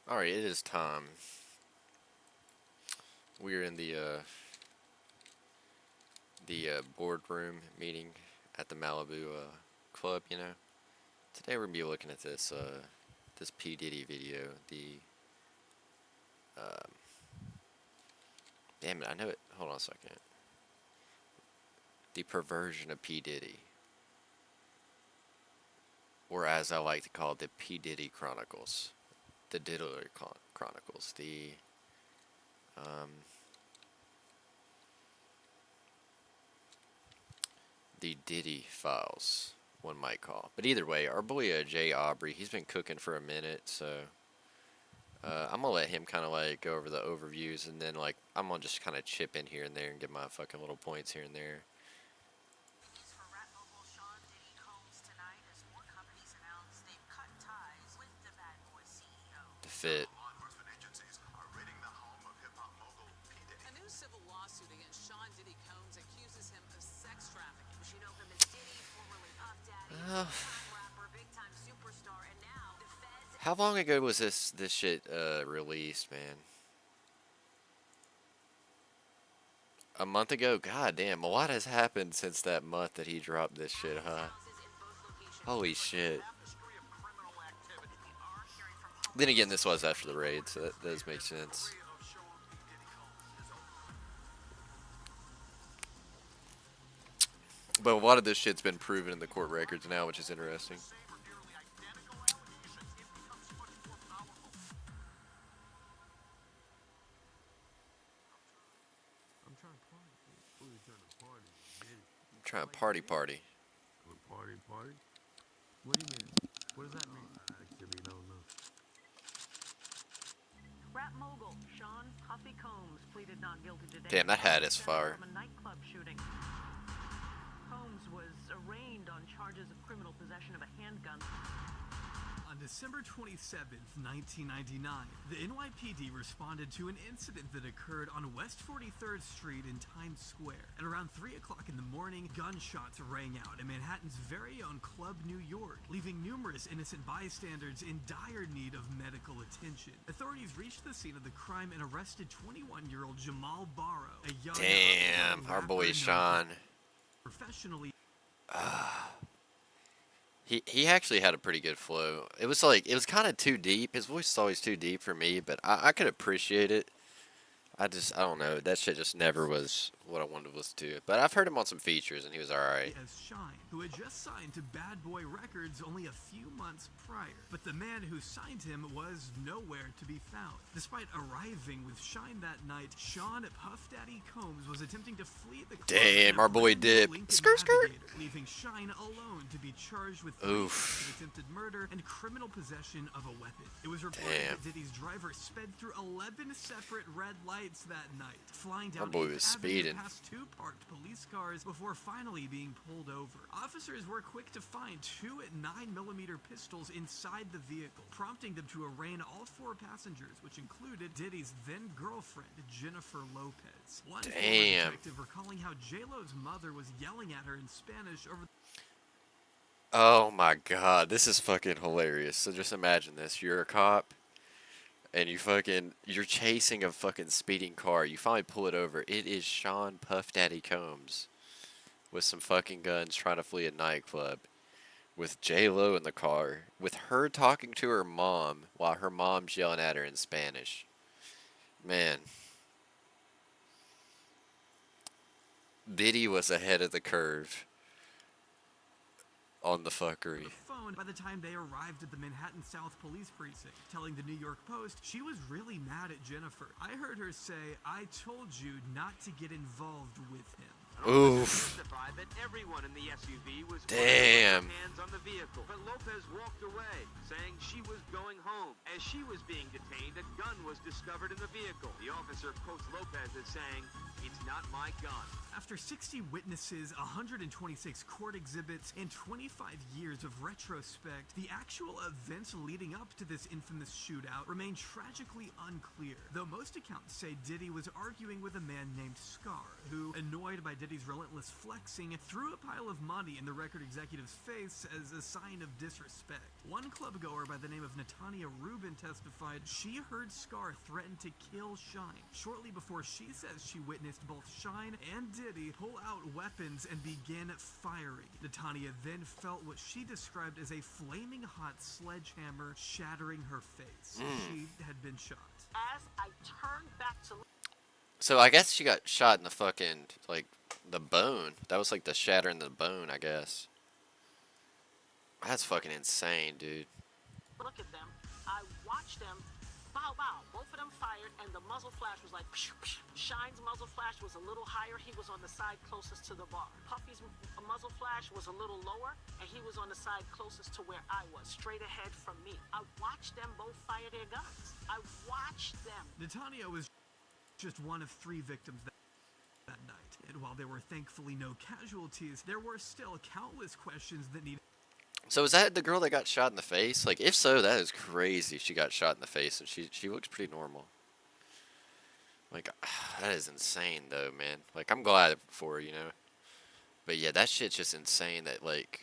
Alright, it is time. We're in the boardroom meeting at the Malibu club, you know. Today we're gonna be looking at this P Diddy video. Um, Damn it, I know it. Hold on a second. The perversion of P Diddy, or as I like to call it, the P Diddy Chronicles, the Diddy Chronicles, um, the Diddy Files, one might call. But either way, our boy Jay Aubrey, he's been cooking for a minute, so I'm gonna let him kind of like go over the overviews, and then like I'm gonna just kind of chip in here and there and get my fucking little points here and there to fit. A new civil lawsuit against Sean Diddy Combs accuses him of sex trafficking. You know him as Diddy, formerly Puff Daddy, Uh, big-time rapper, big-time superstar, and now the feds. how long ago was this shit released, man? A month ago? God damn, a lot has happened since that month that he dropped this shit, huh? Holy shit. Then again, this was after the raid, so that does make sense. But a lot of this shit's been proven in the court records now, which is interesting. I'm trying to party. Who you trying to party? Diddy. I'm trying to party. Party, party? What do you mean? What does that mean? I actually don't know. Rap mogul Sean Puffy Combs pleaded not guilty today. Damn, that hat is fire. From a nightclub shooting. Combs was arraigned on charges of criminal possession of a handgun. On December 27th, 1999, the NYPD responded to an incident that occurred on West 43rd Street in Times Square. At around 3 o'clock in the morning, gunshots rang out in Manhattan's very own Club New York, leaving numerous innocent bystanders in dire need of medical attention. Authorities reached the scene of the crime and arrested 21-year-old Jamal Barrow, a young Damn, our boy Sean. Professionally. He actually had a pretty good flow. It was like, it was kind of too deep. His voice is always too deep for me, but I could appreciate it. I don't know. That shit just never was what I wanted to listen to. But I've heard him on some features, and he was alright. As Shine, who had just signed to Bad Boy Records only a few months prior. But the man who signed him was nowhere to be found. Despite arriving with Shine that night, Sean Puff Daddy Combs was attempting to flee the club. Damn, our boy Dip. Skirt, skirt. Leaving Shine alone to be charged with attempted murder and criminal possession of a weapon. It was reported that Diddy's driver sped through 11 separate red lights that night, flying down Our boy was speeding past two parked police cars before finally being pulled over. Officers were quick to find two 9mm pistols inside the vehicle, prompting them to arraign all four passengers, which included Diddy's then-girlfriend, Jennifer Lopez. One detective recalling how J-Lo's mother was yelling at her in Spanish over. Oh my god, this is fucking hilarious. So just imagine this. You're a cop, and you're chasing a fucking speeding car. You finally pull it over. It is Sean Puff Daddy Combs with some fucking guns trying to flee a nightclub, with J-Lo in the car, with her talking to her mom while her mom's yelling at her in Spanish. Man. Diddy was ahead of the curve on the fuckery. By the time they arrived at the Manhattan South Police Precinct, telling the New York Post she was really mad at Jennifer. I heard her say, "I told you not to get involved with him." Oof. That everyone in the SUV was damn. Hands on the vehicle, but Lopez walked away, saying she was going home. As she was being detained, a gun was discovered in the vehicle. The officer quotes Lopez as saying, "It's not my gun." After 60 witnesses, 126 court exhibits, and 25 years of retrospect, the actual events leading up to this infamous shootout remain tragically unclear, though most accounts say Diddy was arguing with a man named Scar, who, annoyed by Diddy's relentless flexing, threw a pile of money in the record executive's face as a sign of disrespect. One club goer by the name of Natania Rubin testified she heard Scar threaten to kill Shine shortly before she says she witnessed both Shine and Diddy pull out weapons and begin firing. Natania then felt what she described as a flaming hot sledgehammer shattering her face. She had been shot. As I turned back to So I guess she got shot in the fucking, like, the bone. That was like the shattering the bone, I guess. That's fucking insane, dude. look at them, I watched them bow bow. Both of them fired, and the muzzle flash was like psh, psh. Shine's muzzle flash was a little higher. He was on the side closest to the bar. Puffy's muzzle flash was a little lower, and he was on the side closest to where I was, straight ahead from me. I watched them both fire their guns. I watched them. Natania was just one of 3 victims that night, and while there were thankfully no casualties, there were still countless questions that needed. So is that the girl that got shot in the face? Like, if so, that is crazy. She got shot in the face, and she looks pretty normal. Like, that is insane, though, man. Like, I'm glad for her, you know. But yeah, that shit's just insane. That, like,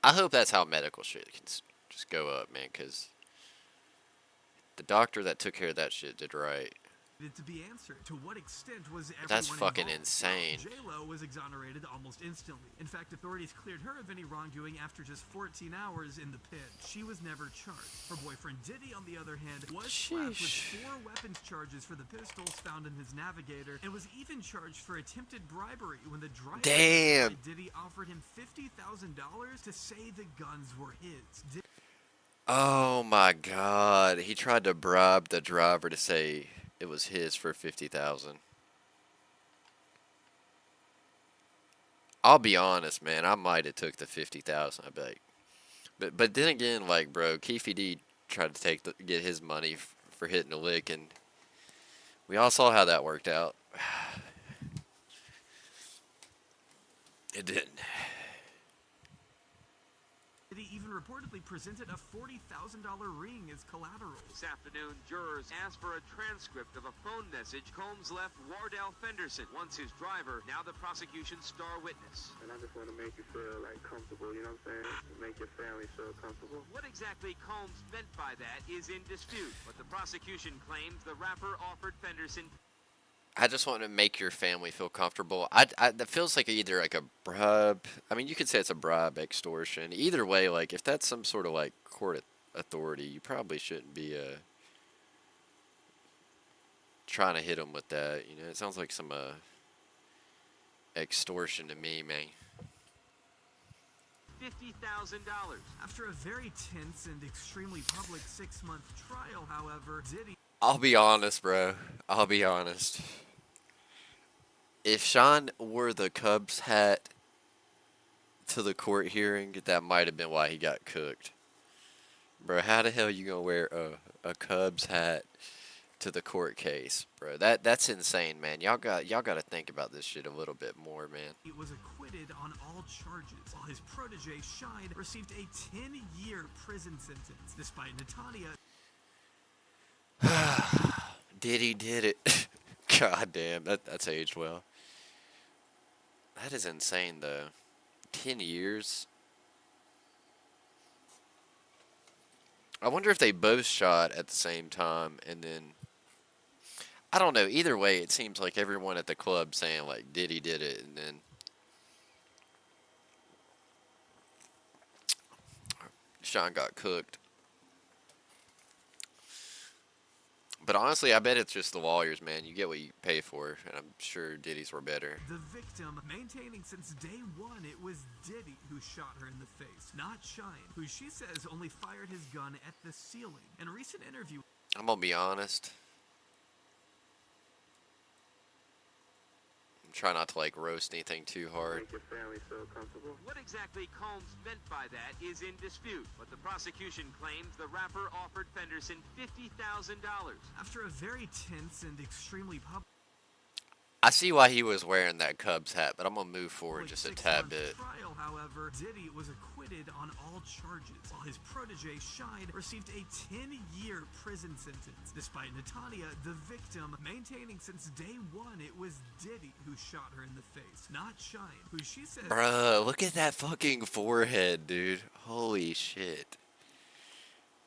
I hope that's how medical shit can just go up, man. Because the doctor that took care of that shit did right. To be answered. To what extent was everyone That's fucking involved? insane. Well, J-Lo was exonerated almost instantly. In fact, authorities cleared her of any wrongdoing after just 14 hours in the pit. She was never charged. Her boyfriend Diddy, on the other hand, was slapped with 4 weapons charges for the pistols found in his Navigator, and was even charged for attempted bribery when the driver Damn. Diddy offered him $50,000 to say the guns were his. Oh my god. He tried to bribe the driver to say it was his for $50,000. I'll be honest, man. I might have took the $50,000. I'd be like, but then again, like, bro, Keefy D tried to get his money for hitting a lick, and we all saw how that worked out. It didn't. Diddy even reportedly presented a $40,000 ring as collateral. This afternoon, jurors asked for a transcript of a phone message Combs left Wardell Fenderson, once his driver, now the prosecution's star witness. And I just want to make you feel, like, comfortable, you know what I'm saying? Make your family feel comfortable. What exactly Combs meant by that is in dispute, but the prosecution claims the rapper offered Fenderson I just want to make your family feel comfortable. That feels like either like a bribe. I mean, you could say it's a bribe, extortion. Either way, like, if that's some sort of, like, court authority, you probably shouldn't be trying to hit them with that. You know, it sounds like some extortion to me, man. $50,000. After a very tense and extremely public 6-month trial, however, Diddy... I'll be honest, bro. I'll be honest. If Sean wore the Cubs hat to the court hearing, that might have been why he got cooked. Bro, how the hell you gonna wear a Cubs hat to the court case, bro? That's insane, man. Y'all got to think about this shit a little bit more, man. He was acquitted on all charges, while his protege Shine received a 10-year prison sentence, despite Natania... Diddy did it. God damn, that's aged well. That is insane, though. 10 years. I wonder if they both shot at the same time, and then... I don't know. Either way, it seems like everyone at the club saying, like, Diddy did it, and then... Sean got cooked. But honestly, I bet it's just the lawyers, man. You get what you pay for, and I'm sure Diddy's were better. The victim maintaining since day one it was Diddy who shot her in the face, not Shine, who she says only fired his gun at the ceiling. In a recent interview... I'm gonna be honest. Try not to like roast anything too hard. Make your family feel comfortable. What exactly Combs meant by that is in dispute, but the prosecution claims the rapper offered Fenderson $50,000. After a very tense and extremely public I see why he was wearing that Cubs hat, but I'm gonna move forward just a tad 6-month bit. trial, however, Diddy was acquitted on all charges, while his protege Shine received a 10-year prison sentence, despite Natania, the victim, maintaining since day one it was Diddy who shot her in the face, not Shine, who she says... Bruh, look at that fucking forehead, dude. Holy shit.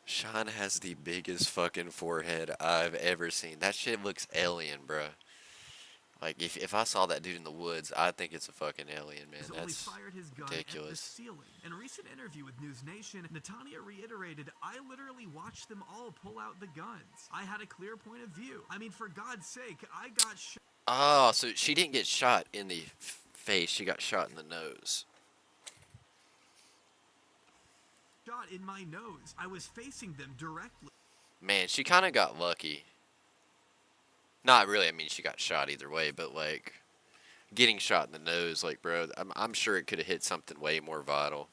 Sean has the biggest fucking forehead I've ever seen. That shit looks alien, bruh. Like, if I saw that dude in the woods, I'd think it's a fucking alien, man. Has only That's fired his gun ridiculous. at the ceiling. In a recent interview with News Nation, Natania reiterated, "I literally watched them all pull out the guns. I had a clear point of view. I mean, for God's sake, I got shot." Oh, so she didn't get shot in the face. She got shot in the nose. Shot in my nose. I was facing them directly. Man, she kind of got lucky. Not really. I mean, she got shot either way, but like getting shot in the nose, like, bro, I'm sure it could have hit something way more vital.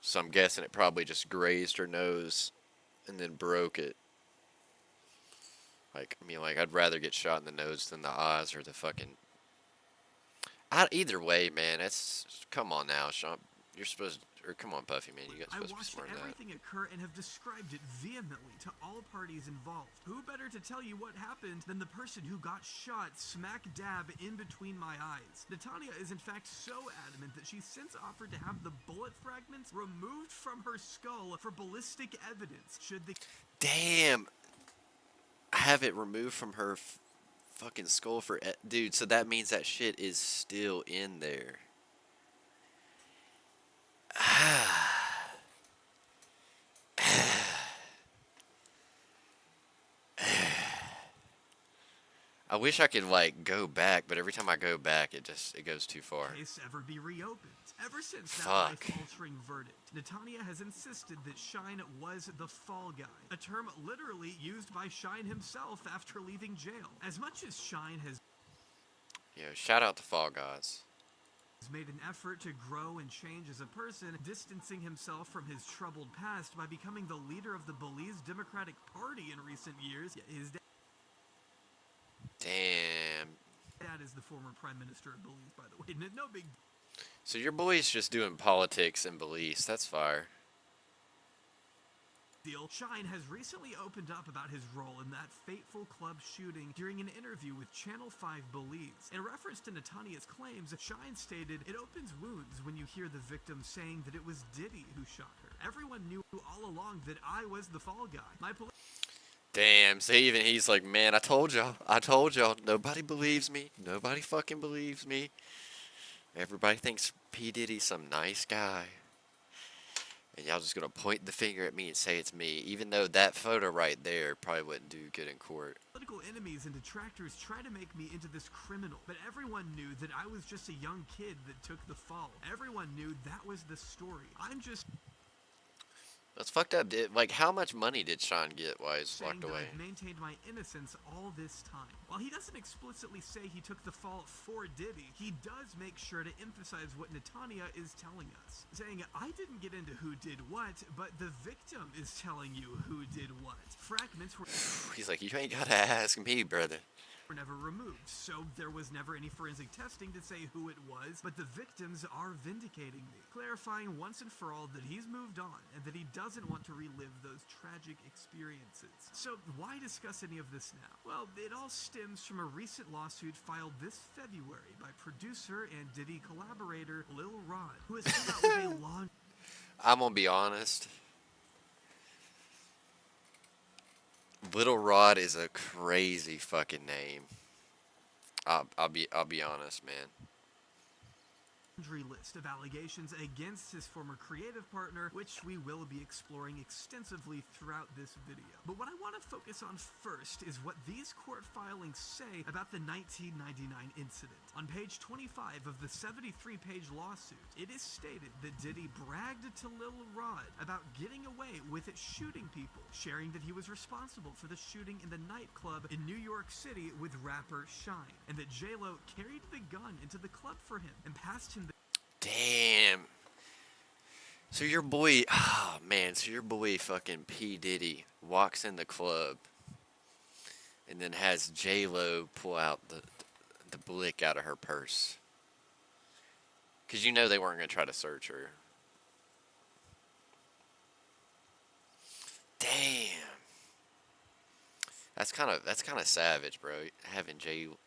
So I'm guessing it probably just grazed her nose and then broke it. Like, I mean, like, I'd rather get shot in the nose than the eyes or the fucking. Either way, man, it's come on now, Sean. You're supposed to, or come on, Puffy, man, you guys I supposed to be watched smart than that. everything occur and have described it vehemently to all parties involved. Who better to tell you what happened than the person who got shot smack dab in between my eyes? Natania is in fact so adamant that she's since offered to have the bullet fragments removed from her skull for ballistic evidence. Should the Damn. Have it removed from her fucking skull for dude, so that means that shit is still in there. I wish I could like go back, but every time I go back it goes too far. case ever be reopened? Ever since that Fuck. life-altering verdict, Natania has insisted that Shine was the fall guy, a term literally used by Shine himself after leaving jail. As much as Shine has Yo, shout out to Fall Guys. made an effort to grow and change as a person, distancing himself from his troubled past by becoming the leader of the Belize Democratic Party in recent years, his Damn. dad is the former prime minister of Belize, by the way. No big So your boy's just doing politics in Belize. That's fire. deal. Shine has recently opened up about his role in that fateful club shooting during an interview with Channel 5 Belize. In reference to Natania's claims, Shine stated, "It opens wounds when you hear the victim saying that it was Diddy who shot her. Everyone knew all along that I was the fall guy. My Damn, so even he's like, man, I told y'all, nobody believes me, nobody fucking believes me. Everybody thinks P. Diddy's some nice guy. And y'all just gonna point the finger at me and say it's me, even though that photo right there probably wouldn't do good in court. political enemies and detractors try to make me into this criminal, but everyone knew that I was just a young kid that took the fall. Everyone knew that was the story. I'm just That's fucked up. Like, how much money did Sean get while he's saying locked that away? I've maintained my innocence all this time. While he doesn't explicitly say he took the fall for Diddy, he does make sure to emphasize what Natania is telling us, saying, "I didn't get into who did what, but the victim is telling you who did what. Fragments were He's like, you ain't gotta ask me, brother. never removed, so there was never any forensic testing to say who it was, but the victims are vindicating me, clarifying once and for all that he's moved on and that he doesn't want to relive those tragic experiences." So why discuss any of this now? Well, it all stems from a recent lawsuit filed this February by producer and Diddy collaborator Lil Ron, who has come out with a long I'm gonna be honest. Little Rod is a crazy fucking name. I'll be honest, man. laundry list of allegations against his former creative partner, which we will be exploring extensively throughout this video. But what I want to focus on first is what these court filings say about the 1999 incident. On page 25 of the 73-page lawsuit, it is stated that Diddy bragged to Lil Rod about getting away with it shooting people, sharing that he was responsible for the shooting in the nightclub in New York City with rapper Shine, and that J-Lo carried the gun into the club for him and passed him the Damn. So your boy, oh man, so your boy fucking P. Diddy walks in the club and then has J-Lo pull out the blick out of her purse. Because you know they weren't going to try to search her. Damn. That's kind of savage, bro. Having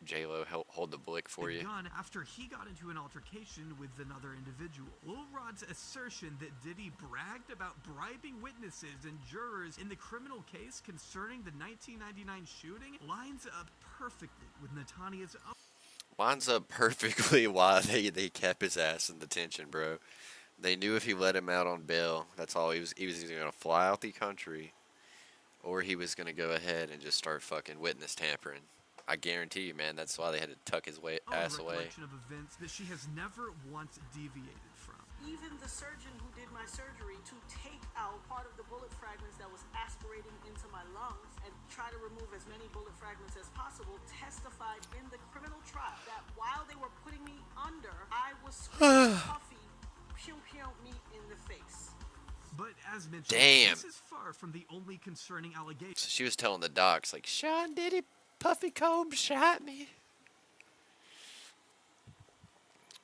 J-Lo hold the blick for you. gun after he got into an altercation with another individual. Lil Rod's assertion that Diddy bragged about bribing witnesses and jurors in the criminal case concerning the 1999 shooting lines up perfectly with Netaniah's own. Lines up perfectly why they kept his ass in detention, bro. They knew if he let him out on bail, that's all he was either going to fly out the country or he was going to go ahead and just start fucking witness tampering. I guarantee you, man, that's why they had to tuck his ass away. Of events that she has never once deviated from. Even the surgeon who did my surgery to take out part of the bullet fragments that was aspirating into my lungs and try to remove as many bullet fragments as possible testified in the criminal trial that while they were putting me under, I was screaming Puffy, pew pew me in the face. But as mentioned, Damn. this is far from the only concerning allegation. So she was telling the docs, like, Sean Diddy, Puffy Combs shot me.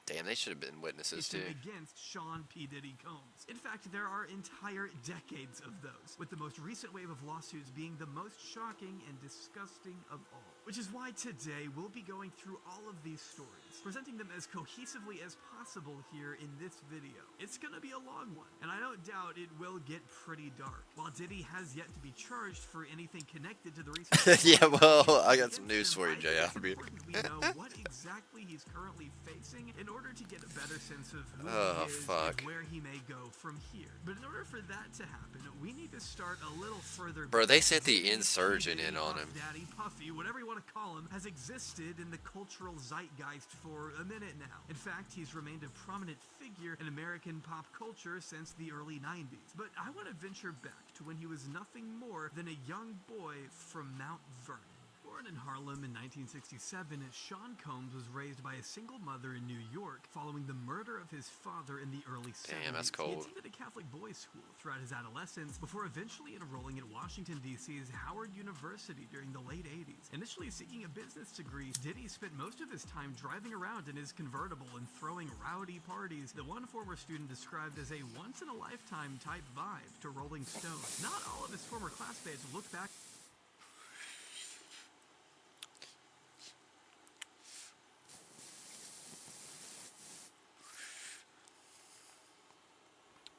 Damn, they should have been witnesses too. Against Sean P. Diddy Combs. In fact, there are entire decades of those, with the most recent wave of lawsuits being the most shocking and disgusting of all. Which is why today we'll be going through all of these stories, presenting them as cohesively as possible here in this video. It's gonna be a long one, and I don't doubt it will get pretty dark. While Diddy has yet to be charged for anything connected to the recent Yeah, well, I got some news for you, Jay. it's important we know what exactly he's currently facing in order to get a better sense of who he is and where he may go from here. But in order for that to happen, we need to start a little further. Bro, they sent the insurgent in on him. Daddy, Puffy, whatever you want to call him, has existed in the cultural zeitgeist for a minute now. In fact, he's remained a prominent figure in American pop culture since the early 90s. But I want to venture back to when he was nothing more than a young boy from Mount Vernon. Born in Harlem in 1967, Sean Combs was raised by a single mother in New York following the murder of his father in the early 70s. Damn, that's cold. He attended a Catholic boys' school throughout his adolescence before eventually enrolling at Washington, D.C.'s Howard University during the late 80s. Initially seeking a business degree, Diddy spent most of his time driving around in his convertible and throwing rowdy parties that one former student described as a once-in-a-lifetime type vibe to Rolling Stone. Not all of his former classmates look back.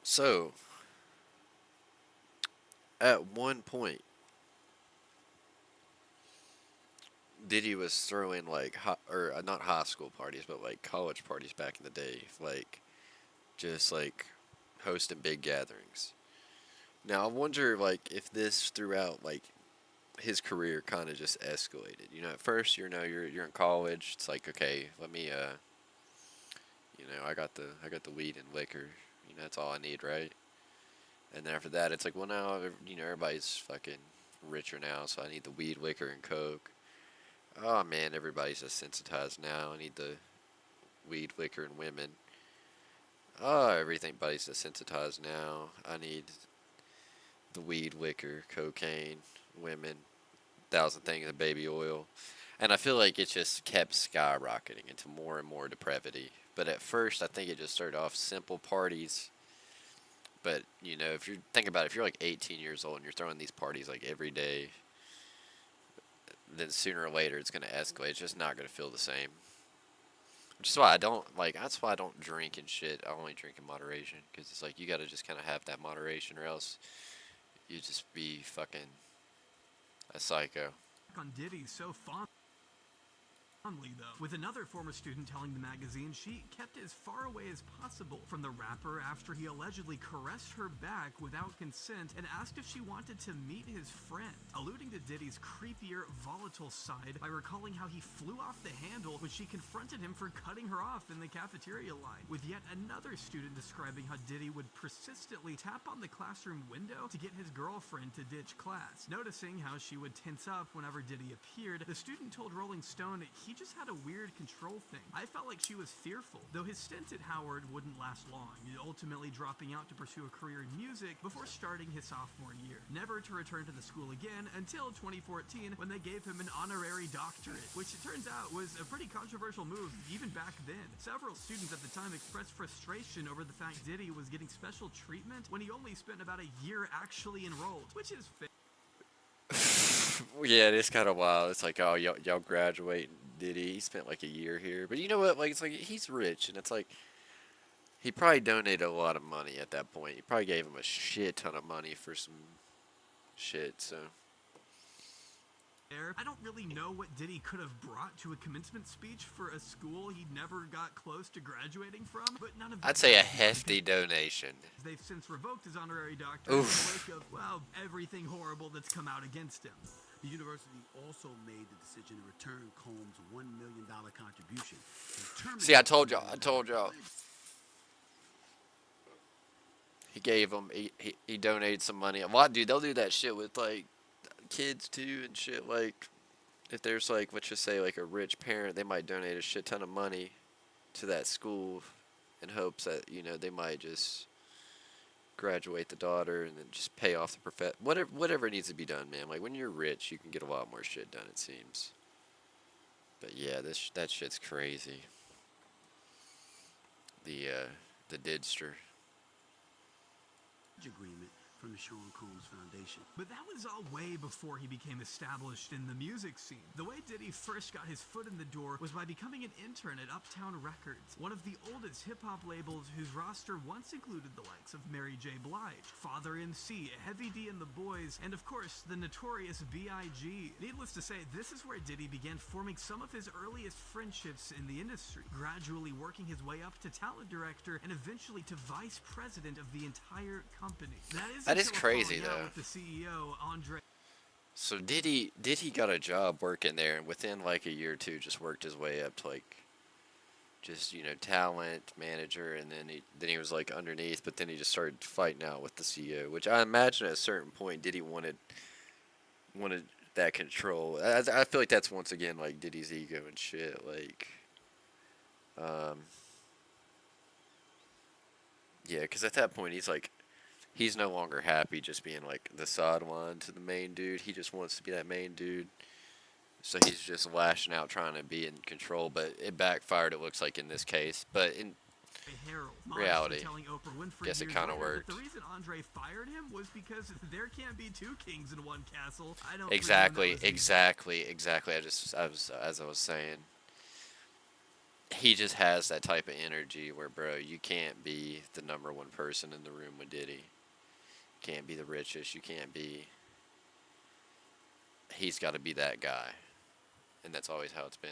So, at one point, Diddy was throwing like not high school parties, but like college parties back in the day, like just like hosting big gatherings. Now I wonder like if this throughout like his career kind of just escalated. You know, at first you're in college. It's like, okay, let me I got the weed and liquor. You know, that's all I need, right? And then after that, it's like, well, now, everybody's fucking richer now, so I need the weed, liquor, and coke. Oh, man, everybody's desensitized now. I need the weed, liquor, and women. Oh, everybody's desensitized now. I need the weed, liquor, cocaine, women, 1,000 things of baby oil. And I feel like it just kept skyrocketing into more and more depravity. But at first, I think it just started off simple parties. But, if you think about it, if you're like 18 years old and you're throwing these parties like every day, then sooner or later it's going to escalate. It's just not going to feel the same. Which is why that's why I don't drink and shit. I only drink in moderation. Because it's like, you got to just kind of have that moderation or else you just be fucking a psycho. On Diddy so fond. though, with another former student telling the magazine she kept as far away as possible from the rapper after he allegedly caressed her back without consent and asked if she wanted to meet his friend, alluding to Diddy's creepier, volatile side by recalling how he flew off the handle when she confronted him for cutting her off in the cafeteria line, with yet another student describing how Diddy would persistently tap on the classroom window to get his girlfriend to ditch class. Noticing how she would tense up whenever Diddy appeared, the student told Rolling Stone he just had a weird control thing. I felt like she was fearful, though his stint at Howard wouldn't last long, ultimately dropping out to pursue a career in music before starting his sophomore year, never to return to the school again until 2014 when they gave him an honorary doctorate, which it turns out was a pretty controversial move even back then. Several students at the time expressed frustration over the fact Diddy was getting special treatment when he only spent about a year actually enrolled, which is fair. Yeah, it is kind of wild. It's like, oh, y'all graduate, Diddy. He spent like a year here, but you know what? Like, it's like he's rich, and it's like he probably donated a lot of money at that point. He probably gave him a shit ton of money for some shit. So I don't really know what Diddy could have brought to a commencement speech for a school he never got close to graduating from, but none of I'd say a hefty donation. They've since revoked his honorary doctorate in the wake of, well, everything horrible that's come out against him. The university also made the decision to return Combs' $1 million contribution. See, I told y'all. He gave him, he donated some money. A lot, dude, they'll do that shit with, like, kids, too, and shit. Like, if there's, like, let's just say, like, a rich parent, they might donate a shit ton of money to that school in hopes that, you know, they might just graduate the daughter and then just pay off the whatever needs to be done, man. Like, when you're rich, you can get a lot more shit done, it seems. But yeah, that shit's crazy. The Didster agreement from the Sean Combs Foundation. But that was all way before he became established in the music scene. The way Diddy first got his foot in the door was by becoming an intern at Uptown Records, one of the oldest hip-hop labels whose roster once included the likes of Mary J. Blige, Father MC, Heavy D and the Boys, and of course, the notorious B.I.G. Needless to say, this is where Diddy began forming some of his earliest friendships in the industry, gradually working his way up to talent director and eventually to vice president of the entire company. That is crazy, though. With the CEO, Andre. So Diddy got a job working there, and within like a year or two, just worked his way up to like, just, you know, talent manager, and then he was like underneath, but then he just started fighting out with the CEO, which I imagine at a certain point Diddy wanted that control. I feel like that's once again like Diddy's ego and shit. Like, yeah, because at that point he's no longer happy just being like the sideline to the main dude. He just wants to be that main dude. So he's just lashing out trying to be in control, but it backfired, it looks like, in this case. But in reality, guess it kind of worked. The reason Andre fired him was because there can't be two kings in one castle. Exactly. As I was saying, he just has that type of energy where, bro, you can't be the number one person in the room with Diddy. Can't be the richest. You can't be. He's got to be that guy, and that's always how it's been.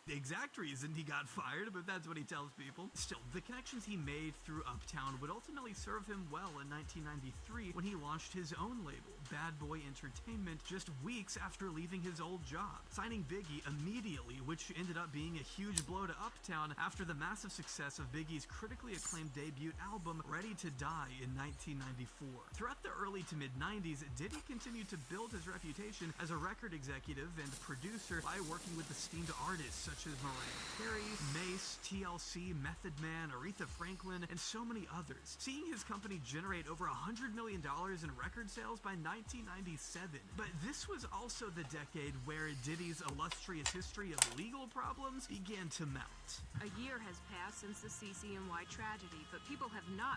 The exact reason he got fired, but that's what he tells people. Still, the connections he made through Uptown would ultimately serve him well in 1993 when he launched his own label, Bad Boy Entertainment, just weeks after leaving his old job, signing Biggie immediately, which ended up being a huge blow to Uptown after the massive success of Biggie's critically acclaimed debut album, Ready to Die, in 1994. Throughout the early to mid-90s, Diddy continued to build his reputation as a record executive and producer by working with esteemed artists such as Mariah Carey, Mace, TLC, Method Man, Aretha Franklin, and so many others, seeing his company generate over $100 million in record sales by 1997. But this was also the decade where Diddy's illustrious history of legal problems began to mount. A year has passed since the CCNY tragedy, but people have not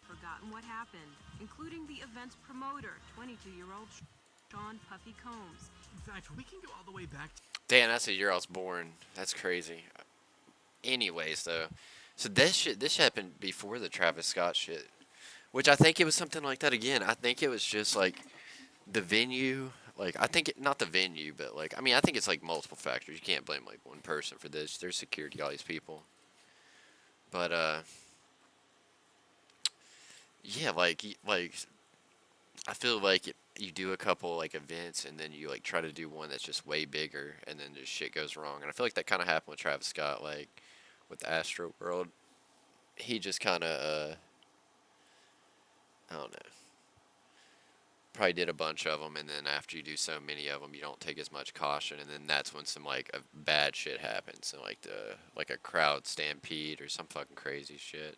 forgotten what happened, including the event's promoter, 22-year-old Sean Puffy Combs. In fact, we can go all the way back to... Damn, that's the year I was born. That's crazy. Anyways, though, so this happened before the Travis Scott shit, which I think it was something like that again. I think it was just like the venue like I think not the venue, but like I mean I think it's like multiple factors. You can't blame like one person for this. There's security, all these people. But yeah, like I feel like you do a couple like events and then you like try to do one that's just way bigger and then just shit goes wrong. And I feel like that kind of happened with Travis Scott, like with Astro World. He just kind of I don't know. Probably did a bunch of them, and then after you do so many of them, you don't take as much caution, and then that's when some like a bad shit happens, and like a crowd stampede or some fucking crazy shit.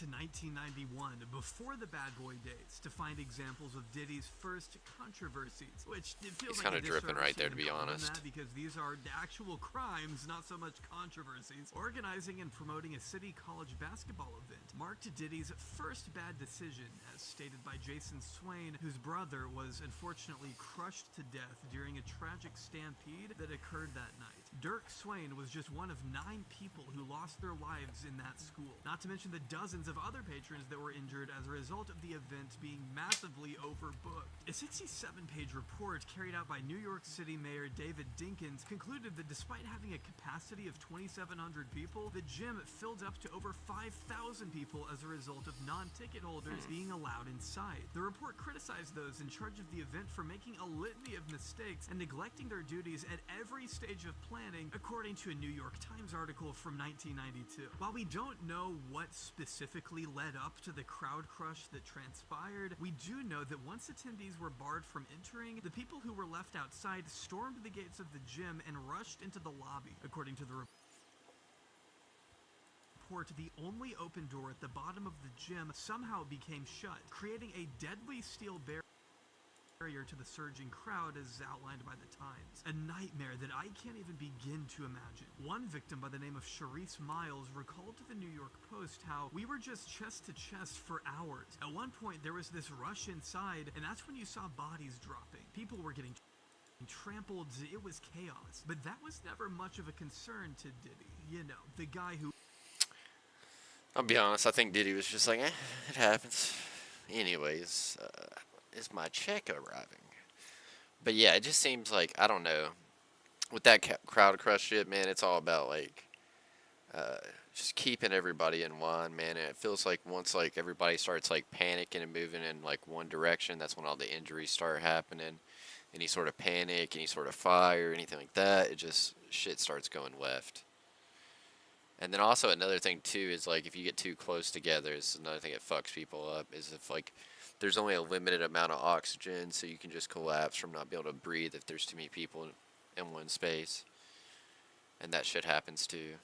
To 1991, before the Bad Boy days, to find examples of Diddy's first controversies, which it feels He's like kind of dripping right there, to be honest. that because these are actual crimes, not so much controversies. Organizing and promoting a city college basketball event marked Diddy's first bad decision, as stated by Jason Swain, whose brother was unfortunately crushed to death during a tragic stampede that occurred that night. Dirk Swain was just one of 9 people who lost their lives in that school, not to mention the dozens of other patrons that were injured as a result of the event being massively overbooked. A 67-page report carried out by New York City Mayor David Dinkins concluded that despite having a capacity of 2,700 people, the gym filled up to over 5,000 people as a result of non-ticket holders being allowed inside. The report criticized those in charge of the event for making a litany of mistakes and neglecting their duties at every stage of planning, according to a New York Times article from 1992. While we don't know what specifically led up to the crowd crush that transpired, we do know that once attendees were barred from entering, the people who were left outside stormed the gates of the gym and rushed into the lobby. According to the report, the only open door at the bottom of the gym somehow became shut, creating a deadly steel barrier to the surging crowd as outlined by the Times. A nightmare that I can't even begin to imagine. One victim by the name of Sharice Miles recalled to the New York Post how we were just chest to chest for hours. At one point there was this rush inside, and that's when you saw bodies dropping. People were getting trampled, it was chaos. But that was never much of a concern to Diddy. You know, the guy who... I'll be honest, I think Diddy was just like, it happens. Anyways, is my check arriving? But yeah, it just seems like, I don't know, with that crowd crush shit, man, it's all about like just keeping everybody in line, man. And it feels like once like everybody starts like panicking and moving in like one direction, that's when all the injuries start happening. Any sort of panic, any sort of fire, anything like that, it just shit starts going left. And then also another thing too is like if you get too close together, is another thing that fucks people up, is if like there's only a limited amount of oxygen, so you can just collapse from not being able to breathe if there's too many people in one space. And that shit happens too.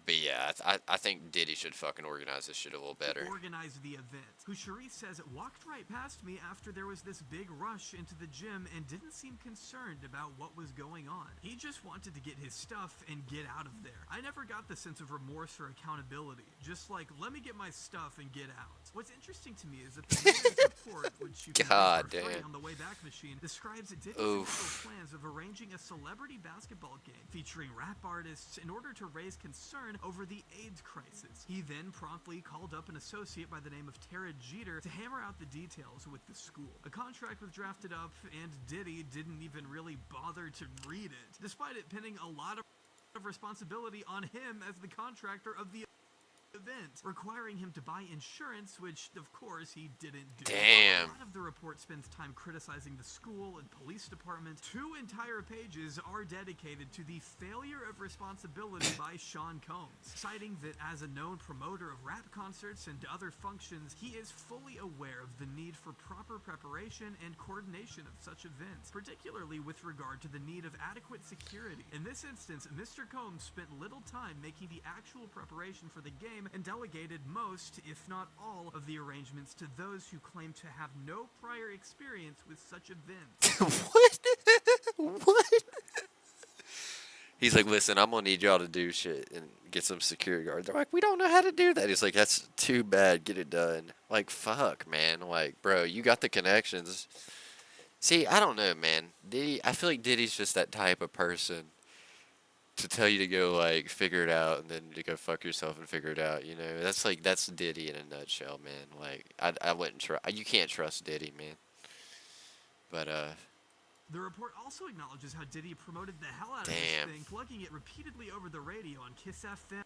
But yeah, I think Diddy should fucking organize this shit a little better. Organized the event, who Sharice says walked right past me after there was this big rush into the gym and didn't seem concerned about what was going on. He just wanted to get his stuff and get out of there. I never got the sense of remorse or accountability, just like, let me get my stuff and get out. What's interesting to me is that the mayor's report, which you can read for free on the Wayback Machine, describes Diddy's initial plans of arranging a celebrity basketball game featuring rap artists in order to raise concern over the AIDS crisis. He then promptly called up an associate by the name of Tara Jeter to hammer out the details with the school. A contract was drafted up, and Diddy didn't even really bother to read it, despite it pinning a lot of responsibility on him as the contractor of the event, requiring him to buy insurance, which of course he didn't do. Damn. A lot of the report spends time criticizing the school and police department. 2 entire pages are dedicated to the failure of responsibility by Sean Combs, citing that as a known promoter of rap concerts and other functions, he is fully aware of the need for proper preparation and coordination of such events, particularly with regard to the need of adequate security. In this instance, Mr. Combs spent little time making the actual preparation for the game and delegated most, if not all, of the arrangements to those who claim to have no prior experience with such events. What? He's like, listen, I'm gonna need y'all to do shit and get some security guards. They're like, we don't know how to do that. He's like, that's too bad. Get it done. Like, fuck, man. Like, bro, you got the connections. See, I don't know, man. Diddy, I feel like Diddy's just that type of person to tell you to go like figure it out and then to go fuck yourself and figure it out. You know, that's Diddy in a nutshell, man. Like I wouldn't trust. You can't trust Diddy, man. But The report also acknowledges how Diddy promoted the hell out of damn, this thing, plugging it repeatedly over the radio on Kiss FM.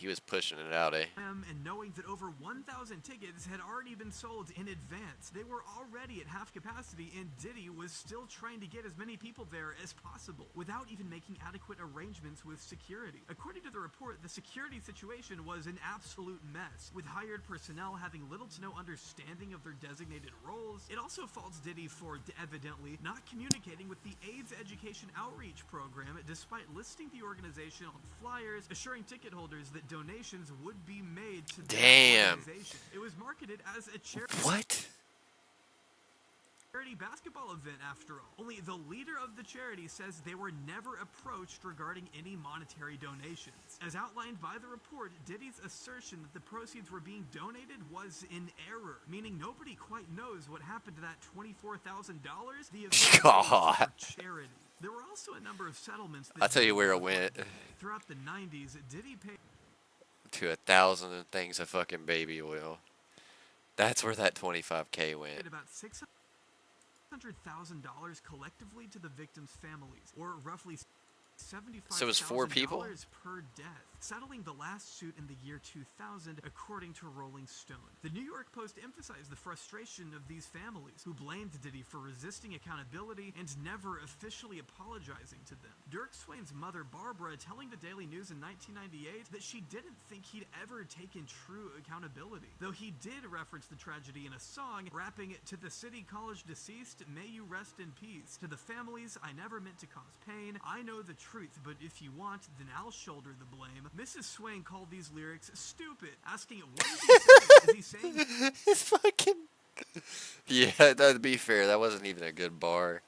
he was pushing it out, eh? And knowing that over 1,000 tickets had already been sold in advance. They were already at half capacity, and Diddy was still trying to get as many people there as possible, without even making adequate arrangements with security. According to the report, the security situation was an absolute mess, with hired personnel having little to no understanding of their designated roles. It also faults Diddy for, evidently, not communicating with the AIDS education outreach program, despite listing the organization on flyers, assuring ticket holders that donations would be made to the organization. It was marketed as a charity basketball event, after all. Only the leader of the charity says they were never approached regarding any monetary donations. As outlined by the report, Diddy's assertion that the proceeds were being donated was in error, meaning nobody quite knows what happened to that $24,000 the event was for charity. There were also a number of settlements that I'll tell you where it went. Throughout the 90s, Diddy paid to 1,000 things of fucking baby oil. That's where that $25K went. about $600,000 collectively to the victims' families, or roughly $75,000 So it was 4 people? per death, settling the last suit in the year 2000, according to Rolling Stone. The New York Post emphasized the frustration of these families, who blamed Diddy for resisting accountability and never officially apologizing to them. Dirk Swain's mother, Barbara, telling the Daily News in 1998 that she didn't think he'd ever taken true accountability, though he did reference the tragedy in a song, rapping it to the City College deceased, may you rest in peace. To the families, I never meant to cause pain. I know the truth, but if you want, then I'll shoulder the blame. Mrs. Swain called these lyrics stupid, asking what is he saying? Is he saying It's fucking... Yeah, to be fair, that wasn't even a good bar.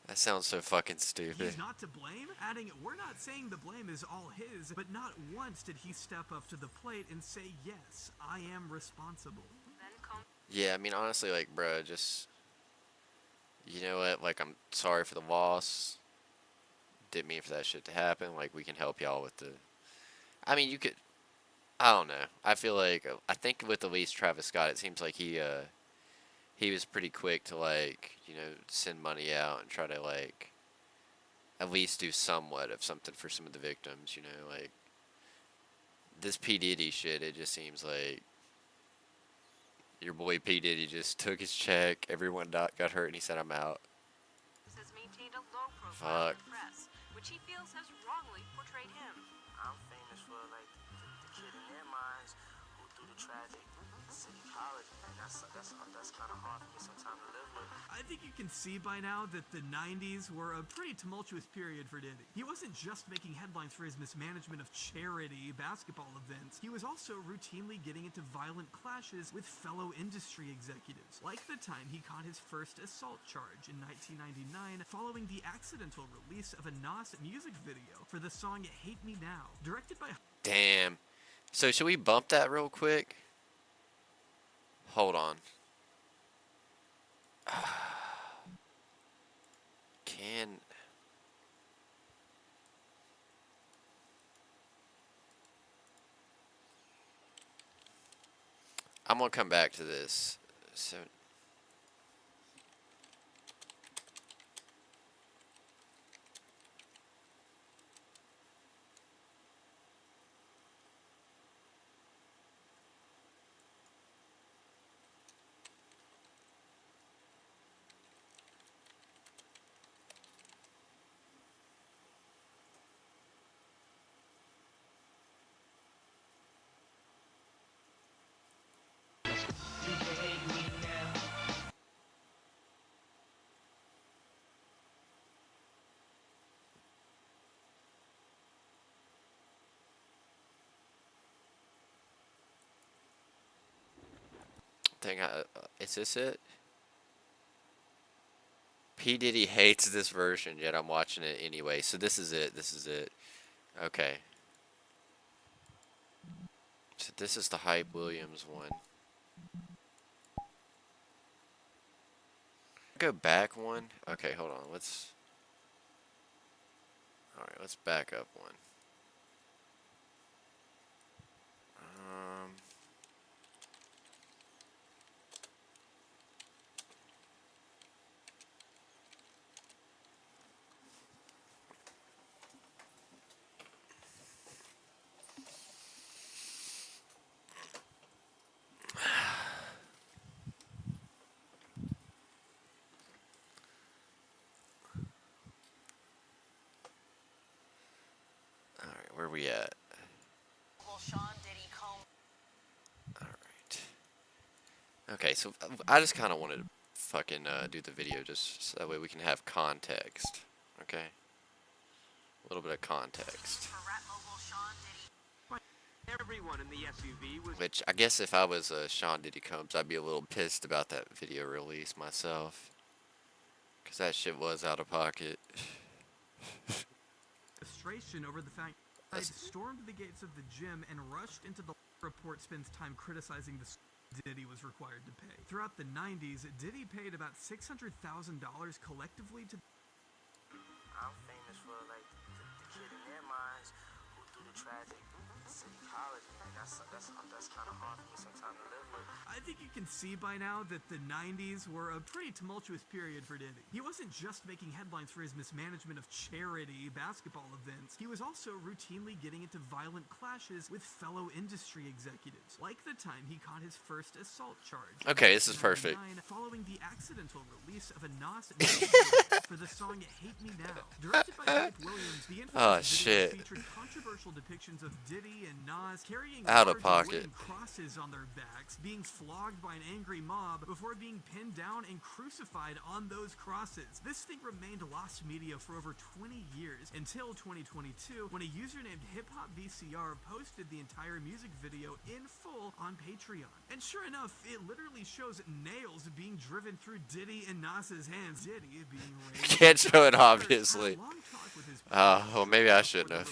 That sounds so fucking stupid. he's not to blame? Adding, we're not saying the blame is all his, but not once did he step up to the plate and say, yes, I am responsible. Yeah, I mean, honestly, like, bro, just... You know what? Like, I'm sorry for the loss. Didn't mean for that shit to happen. Like, we can help y'all with the... I mean, you could... I don't know. I feel like... I think with at least Travis Scott, it seems like he was pretty quick to, like, you know, send money out and try to, like, at least do somewhat of something for some of the victims, you know? Like, this P. Diddy shit, it just seems like... Your boy P. Diddy just took his check, everyone got hurt, and he said, I'm out. Has maintained a low profile in the press, which he feels has wrongly portrayed him. I'm famous for like the kid in their minds who threw the tragic City College, and that's kind of hard for me sometimes to live with. I think you can see by now that the 90s were a pretty tumultuous period for Diddy. He wasn't just making headlines for his mismanagement of charity basketball events. He was also routinely getting into violent clashes with fellow industry executives, like the time he caught his first assault charge in 1999 following the accidental release of a Nas music video for the song Hate Me Now, directed by... Damn. So should we bump that real quick? Hold on. Can... I'm gonna come back to this. So... is this it? P. Diddy hates this version, yet I'm watching it anyway. So this is it. This is it. Okay. So this is the Hype Williams one. Go back one. Okay, hold on. Let's... Alright, let's back up one. Alright, where we at? Well, Sean Diddy Combs. Alright. Okay, so I just kind of wanted to fucking do the video just so that way we can have context. Okay? A little bit of context. For rap mogul Sean Diddy. Everyone in the SUV was Which, I guess if I was Sean Diddy Combs, I'd be a little pissed about that video release myself. Because that shit was out of pocket. Frustration over the fact I stormed the gates of the gym and rushed into the report spends time criticizing the Diddy was required to pay. Throughout the 90s, Diddy paid about $600,000 collectively to I'm famous for like the kid in their minds who threw the tragic city college, and that's kind of hard for me sometimes to live with. I think you can see by now that the 90s were a pretty tumultuous period for Diddy. He wasn't just making headlines for his mismanagement of charity basketball events, he was also routinely getting into violent clashes with fellow industry executives, like the time he caught his first assault charge. Okay, this is perfect. Following the accidental release of a Nas for the song Hate Me Now. Directed by Mike Williams, the infamous video featured controversial depictions of Diddy and Nas carrying out of large pocket wooden crosses on their backs, being flogged by an angry mob before being pinned down and crucified on those crosses. This thing remained lost media for over 20 years until 2022 when a user named HipHopVCR posted the entire music video in full on Patreon. And sure enough, it literally shows nails being driven through Diddy and Nas's hands. Diddy being raised. Can't show it, obviously. Oh, maybe I shouldn't have.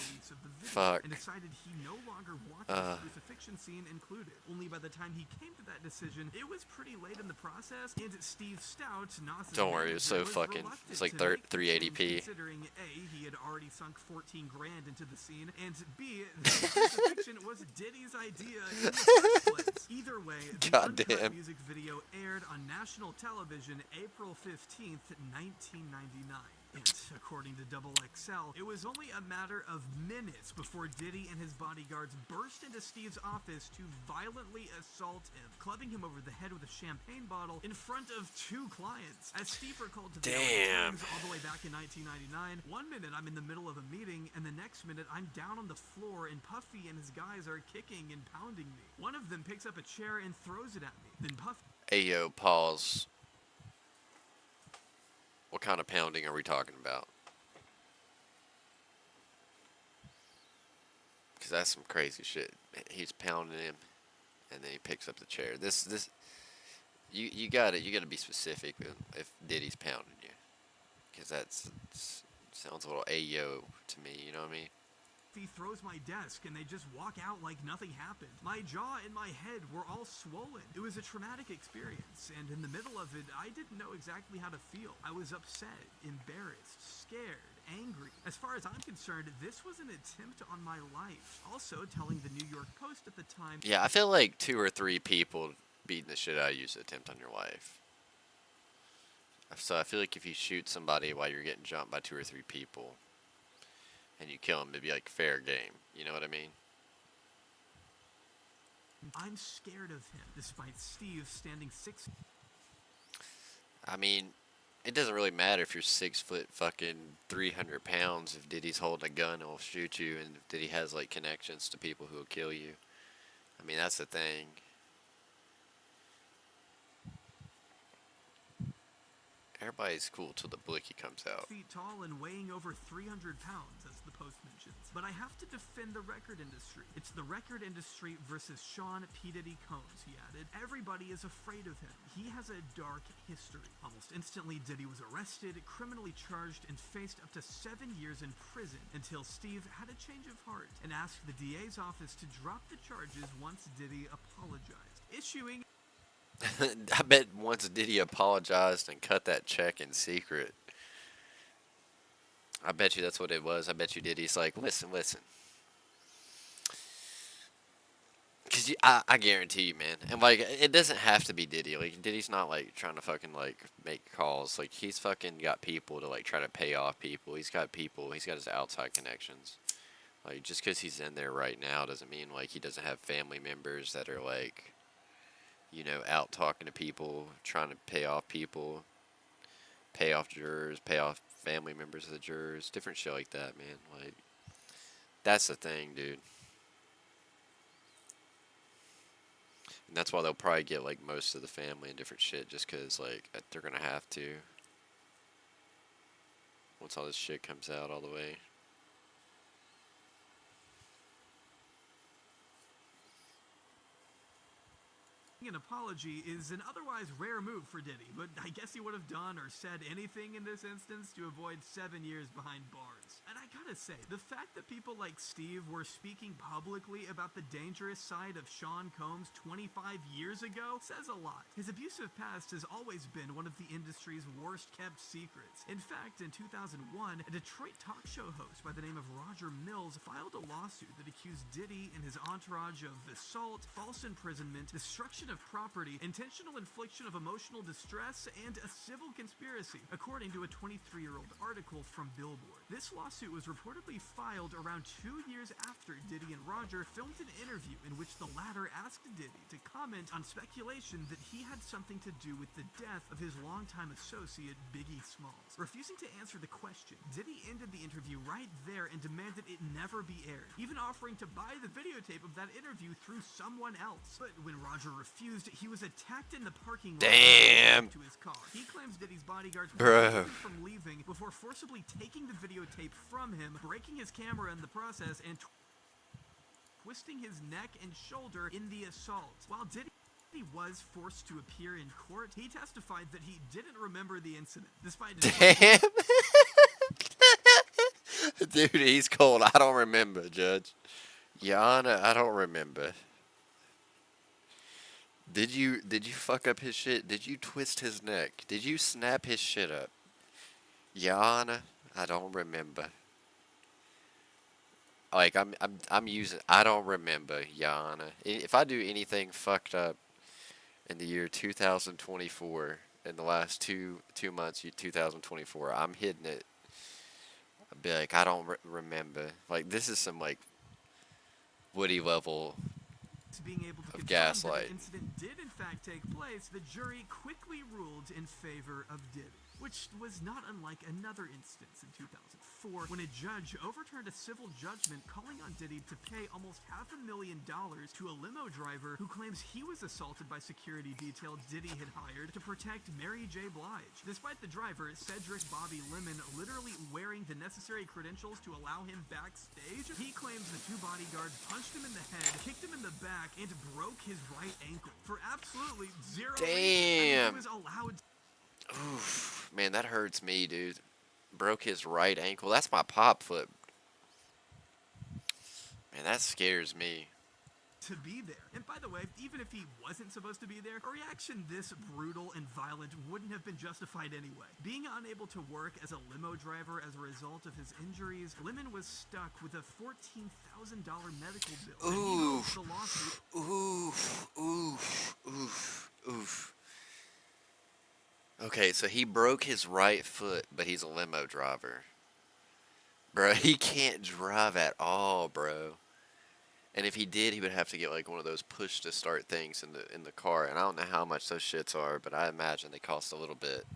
Fuck. And decided he no longer wanted the crucifixion scene included. Only by the time he came to that decision, it was pretty late in the process, and Steve Stout, Nas's Don't worry, it's so fucking, it's like 380p. Considering A, he had already sunk 14 grand into the scene, and B, the crucifixion was Diddy's idea in the first place. Either way, the uncut music video aired on national television April 15th, 1999. And according to XXL, it was only a matter of minutes before Diddy and his bodyguards burst into Steve's office to violently assault him, clubbing him over the head with a champagne bottle in front of 2 clients. As Steve recalled to the LA Times all the way back in 1999, one minute I'm in the middle of a meeting, and the next minute I'm down on the floor and Puffy and his guys are kicking and pounding me. One of them picks up a chair and throws it at me. Then Puffy... Ayo, pause. What kind of pounding are we talking about? Because that's some crazy shit. He's pounding him, and then he picks up the chair. You gotta be specific if Diddy's pounding you, because sounds a little ayo to me. You know what I mean? He throws my desk and they just walk out like nothing happened. My jaw and my head were all swollen. It was a traumatic experience, and in the middle of it, I didn't know exactly how to feel. I was upset, embarrassed, scared, angry. As far as I'm concerned, this was an attempt on my life. Also, telling the New York Post at the time... Yeah, I feel like 2 or 3 people beating the shit out of you is an attempt on your life. So I feel like if you shoot somebody while you're getting jumped by 2 or 3 people, and you kill him, it'd be like fair game. You know what I mean? I'm scared of him, despite Steve standing 6... I mean, it doesn't really matter if you're 6 foot fucking 300 pounds. If Diddy's holding a gun, he'll shoot you, and if Diddy has like connections to people who'll kill you. I mean, that's the thing. Everybody's cool till the blicky comes out. Feet tall and weighing over 300 pounds, as the Post mentions. But I have to defend the record industry. It's the record industry versus Sean P. Diddy Combs, he added. Everybody is afraid of him. He has a dark history. Almost instantly, Diddy was arrested, criminally charged, and faced up to 7 years in prison until Steve had a change of heart and asked the DA's office to drop the charges once Diddy apologized, issuing... I bet once Diddy apologized and cut that check in secret, I bet you that's what it was. I bet you Diddy's like, listen, listen. Cause I guarantee you, man, and like it doesn't have to be Diddy. Like Diddy's not like trying to fucking like make calls. Like he's fucking got people to like try to pay off people. He's got people. He's got his outside connections. Like just because he's in there right now doesn't mean like he doesn't have family members that are like, you know, out talking to people, trying to pay off people, pay off jurors, pay off family members of the jurors, different shit like that, man. Like that's the thing, dude. And that's why they'll probably get like most of the family and different shit just because like they're gonna have to once all this shit comes out all the way. An apology is an otherwise rare move for Diddy, but I guess he would have done or said anything in this instance to avoid 7 years behind bars. And I gotta say, the fact that people like Steve were speaking publicly about the dangerous side of Sean Combs 25 years ago says a lot. His abusive past has always been one of the industry's worst kept secrets. In fact, in 2001, a Detroit talk show host by the name of Roger Mills filed a lawsuit that accused Diddy and his entourage of assault, false imprisonment, destruction of property, intentional infliction of emotional distress, and a civil conspiracy, according to a 23-year-old article from Billboard. This lawsuit was reportedly filed around 2 years after Diddy and Roger filmed an interview in which the latter asked Diddy to comment on speculation that he had something to do with the death of his longtime associate Biggie Smalls. Refusing to answer the question, Diddy ended the interview right there and demanded it never be aired, even offering to buy the videotape of that interview through someone else. But when Roger refused, he was attacked in the parking lot. Damn. To his car. He claims Diddy's bodyguards Bro. prevented him from leaving before forcibly taking the videotape from him, breaking his camera in the process, and twisting his neck and shoulder in the assault. While Diddy was forced to appear in court, he testified that he didn't remember the incident, despite his Damn. Dude, he's cold. I don't remember, Judge. Yana, I don't remember. Did you fuck up his shit? Did you twist his neck? Did you snap his shit up? Yana, I don't remember. Like I'm using I don't remember, Yana. If I do anything fucked up in the year 2024, in the last two months, 2024, I'm hitting it. I'd be like, I don't remember. Like this is some like Woody level being able to of confirm that gaslight. the incident did in fact take place, the jury quickly ruled in favor of Diddy, which was not unlike another instance in 2004 when a judge overturned a civil judgment calling on Diddy to pay almost $500,000 to a limo driver who claims he was assaulted by security detail Diddy had hired to protect Mary J. Blige. Despite the driver, Cedric Bobby Lemon, literally wearing the necessary credentials to allow him backstage, he claims the two bodyguards punched him in the head, kicked him in the back, and broke his right ankle for absolutely zero reason. Damn. He was allowed. Oof, man, that hurts me, dude. Broke his right ankle. That's my pop foot. Man, that scares me. To be there. And by the way, even if he wasn't supposed to be there, a reaction this brutal and violent wouldn't have been justified anyway. Being unable to work as a limo driver as a result of his injuries, Lemon was stuck with a $14,000 medical bill. Oof. The lawsuit. Oof. Oof. Oof. Oof. Okay, so he broke his right foot, but he's a limo driver. Bro, he can't drive at all, bro. And if he did, he would have to get like one of those push to start things in the car. And I don't know how much those shits are, but I imagine they cost a little bit.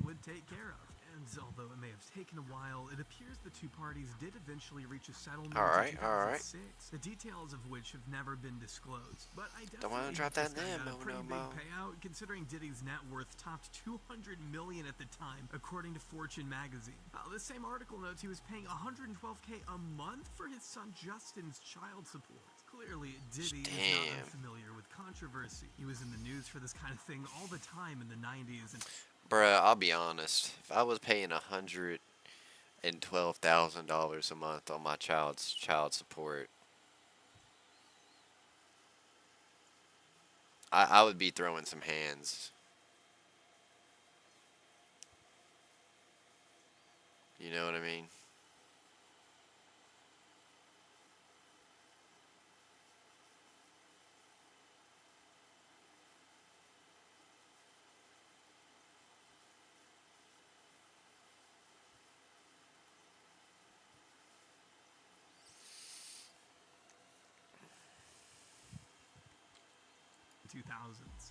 Would take care of. And although it may have taken a while, it appears the two parties did eventually reach a settlement in 2006, the details of which have never been disclosed. But I Don't want to definitely drop think that this guy name, got a pretty no big more. payout, considering Diddy's net worth topped $200 million at the time, according to Fortune magazine. This same article notes he was paying $112K a month for his son Justin's child support. Clearly, Diddy is not unfamiliar with controversy. He was in the news for this kind of thing all the time in the 90s. And Bruh, I'll be honest. If I was paying $112,000 a month on my child's child support, I would be throwing some hands. You know what I mean?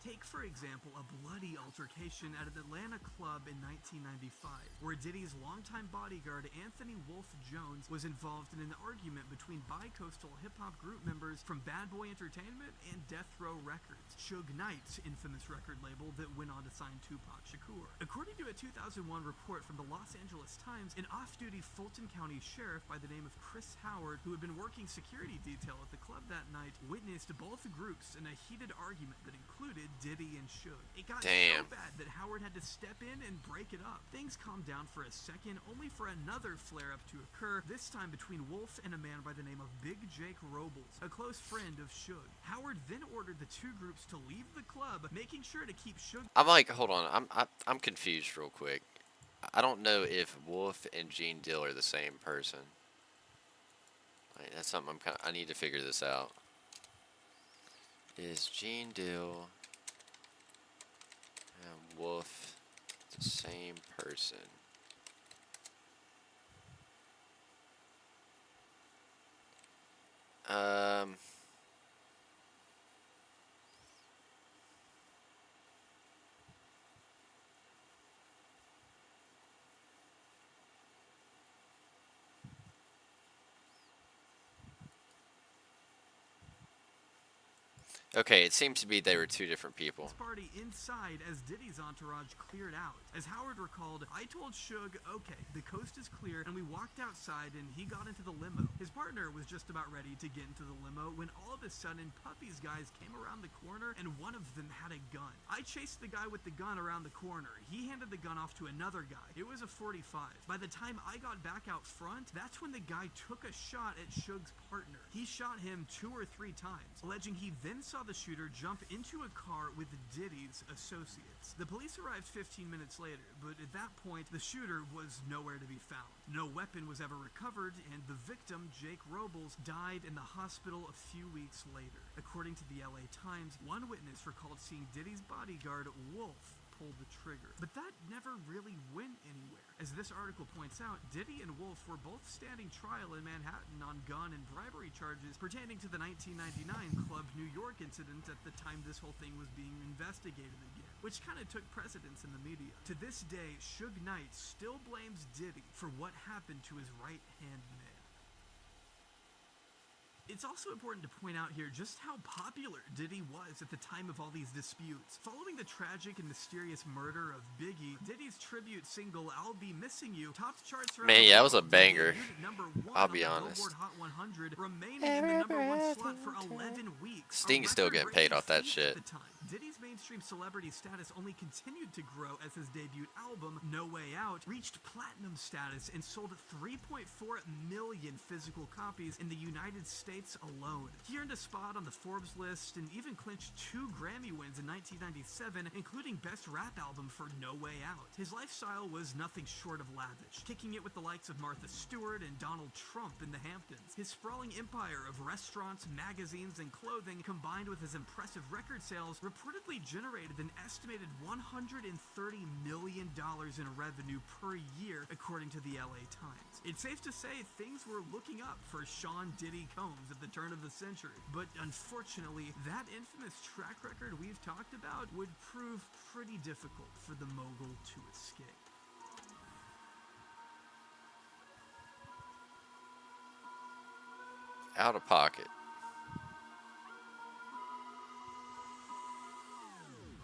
Take, for example, a bloody altercation at an Atlanta club in 1995, where Diddy's longtime bodyguard Anthony Wolf Jones was involved in an argument between bi-coastal hip-hop group members from Bad Boy Entertainment and Death Row Records, Suge Knight's infamous record label that went on to sign Tupac Shakur. According to a 2001 report from the Los Angeles Times, an off-duty Fulton County sheriff by the name of Chris Howard, who had been working security detail at the club that night, witnessed both groups in a heated argument that included Diddy and Suge. It got so bad that Howard had to step in and break it up. Things calmed down for a second, only for another flare-up to occur, this time between Wolf and a man by the name of Big Jake Robles, a close friend of Suge. Howard then ordered the two groups to leave the club, making sure to keep Suge... I'm like, hold on, I'm confused real quick. I don't know if Wolf and Gene Dill are the same person. Like, that's something I need to figure this out. Is Gene Dill and Wolf the same person? Okay, it seems to be they were two different people. Party inside as Diddy's entourage cleared out. As Howard recalled, I told Suge, okay, the coast is clear, and we walked outside and he got into the limo. His partner was just about ready to get into the limo when all of a sudden Puffy's guys came around the corner and one of them had a gun. I chased the guy with the gun around the corner. He handed the gun off to another guy. It was a 45. By the time I got back out front, that's when the guy took a shot at Suge's partner. He shot him 2 or 3 times, alleging he then saw the shooter jump into a car with Diddy's associates. The police arrived 15 minutes later, but at that point, the shooter was nowhere to be found. No weapon was ever recovered, and the victim, Jake Robles, died in the hospital a few weeks later. According to the LA Times, one witness recalled seeing Diddy's bodyguard, Wolf, pull the trigger. But that never really went anywhere. As this article points out, Diddy and Wolf were both standing trial in Manhattan on gun and bribery charges pertaining to the 1999 Club New York incident at the time this whole thing was being investigated again, which kind of took precedence in the media. To this day, Suge Knight still blames Diddy for what happened to his right-hand man. It's also important to point out here just how popular Diddy was at the time of all these disputes. Following the tragic and mysterious murder of Biggie, Diddy's tribute single "I'll Be Missing You" topped charts around Man, yeah, that was a the world, banger. #1 I'll be on the honest. Billboard Hot 100, remaining in the #1 slot for 11 weeks. Sting's still getting paid off that shit. At the time. Diddy's mainstream celebrity status only continued to grow as his debut album, No Way Out, reached platinum status and sold 3.4 million physical copies in the United States alone. He earned a spot on the Forbes list and even clinched 2 Grammy wins in 1997, including Best Rap Album for No Way Out. His lifestyle was nothing short of lavish, kicking it with the likes of Martha Stewart and Donald Trump in the Hamptons. His sprawling empire of restaurants, magazines, and clothing, combined with his impressive record sales, reportedly generated an estimated $130 million in revenue per year, according to the LA Times. It's safe to say things were looking up for Sean Diddy Combs at the turn of the century, but unfortunately, that infamous track record we've talked about would prove pretty difficult for the mogul to escape. Out of pocket.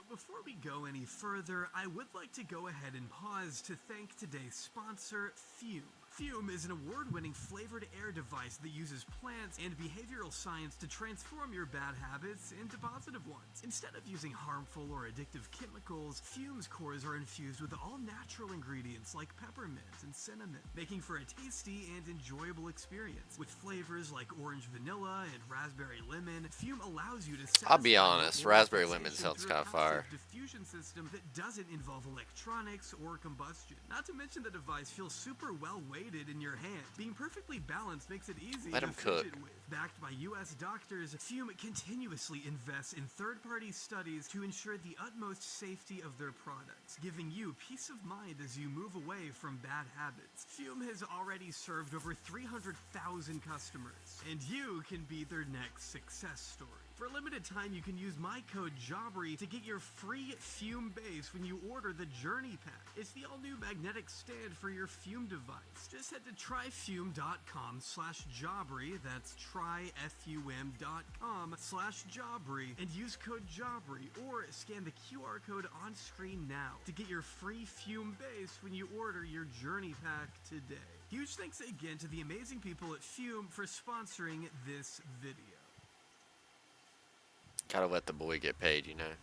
Before we go any further, I would like to go ahead and pause to thank today's sponsor, Fume. Fume is an award-winning flavored air device that uses plants and behavioral science to transform your bad habits into positive ones. Instead of using harmful or addictive chemicals, Fume's cores are infused with all-natural ingredients like peppermint and cinnamon, making for a tasty and enjoyable experience. With flavors like orange vanilla and raspberry lemon, Fume allows you to I'll be honest, raspberry lemon sounds kind of fire. diffusion diffusion system that doesn't involve electronics or combustion. Not to mention the device feels super well weighted in your hand. Being perfectly balanced makes it easy Let to 'em cook. fidget with. Backed by U.S. doctors, Fume continuously invests in third-party studies to ensure the utmost safety of their products, giving you peace of mind as you move away from bad habits. Fume has already served over 300,000 customers, and you can be their next success story. For a limited time, you can use my code JAWBRY to get your free Fume base when you order the Journey Pack. It's the all-new magnetic stand for your Fume device. Just head to tryfume.com/JAWBRY, that's tryfum.com/JAWBRY, and use code JAWBRY, or scan the QR code on screen now to get your free Fume base when you order your Journey Pack today. Huge thanks again to the amazing people at Fume for sponsoring this video. Gotta let the boy get paid, you know.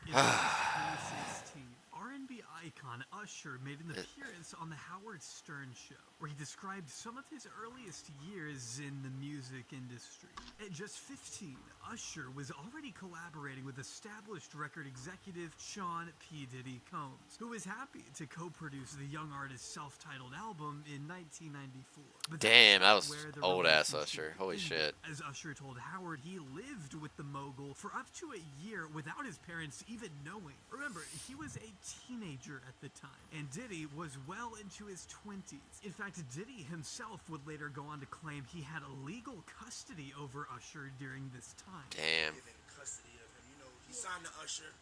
In 2016, R&B icon Usher made an appearance on the Howard Stern Show, where he described some of his earliest years in the music industry. At just 15, Usher was already collaborating with established record executive Sean P. Diddy Combs, who was happy to co-produce the young artist's self-titled album in 1994. But Damn, that was where the old ass relationship Usher. Holy ended. shit. As Usher told Howard, he lived with the mogul for up to a year without his parents even knowing. Remember, he was a teenager at the time, and Diddy was well into his 20s. In fact, Diddy himself would later go on to claim he had legal custody over Usher during this time. Damn. Given custody of him, you know, he signed to Usher.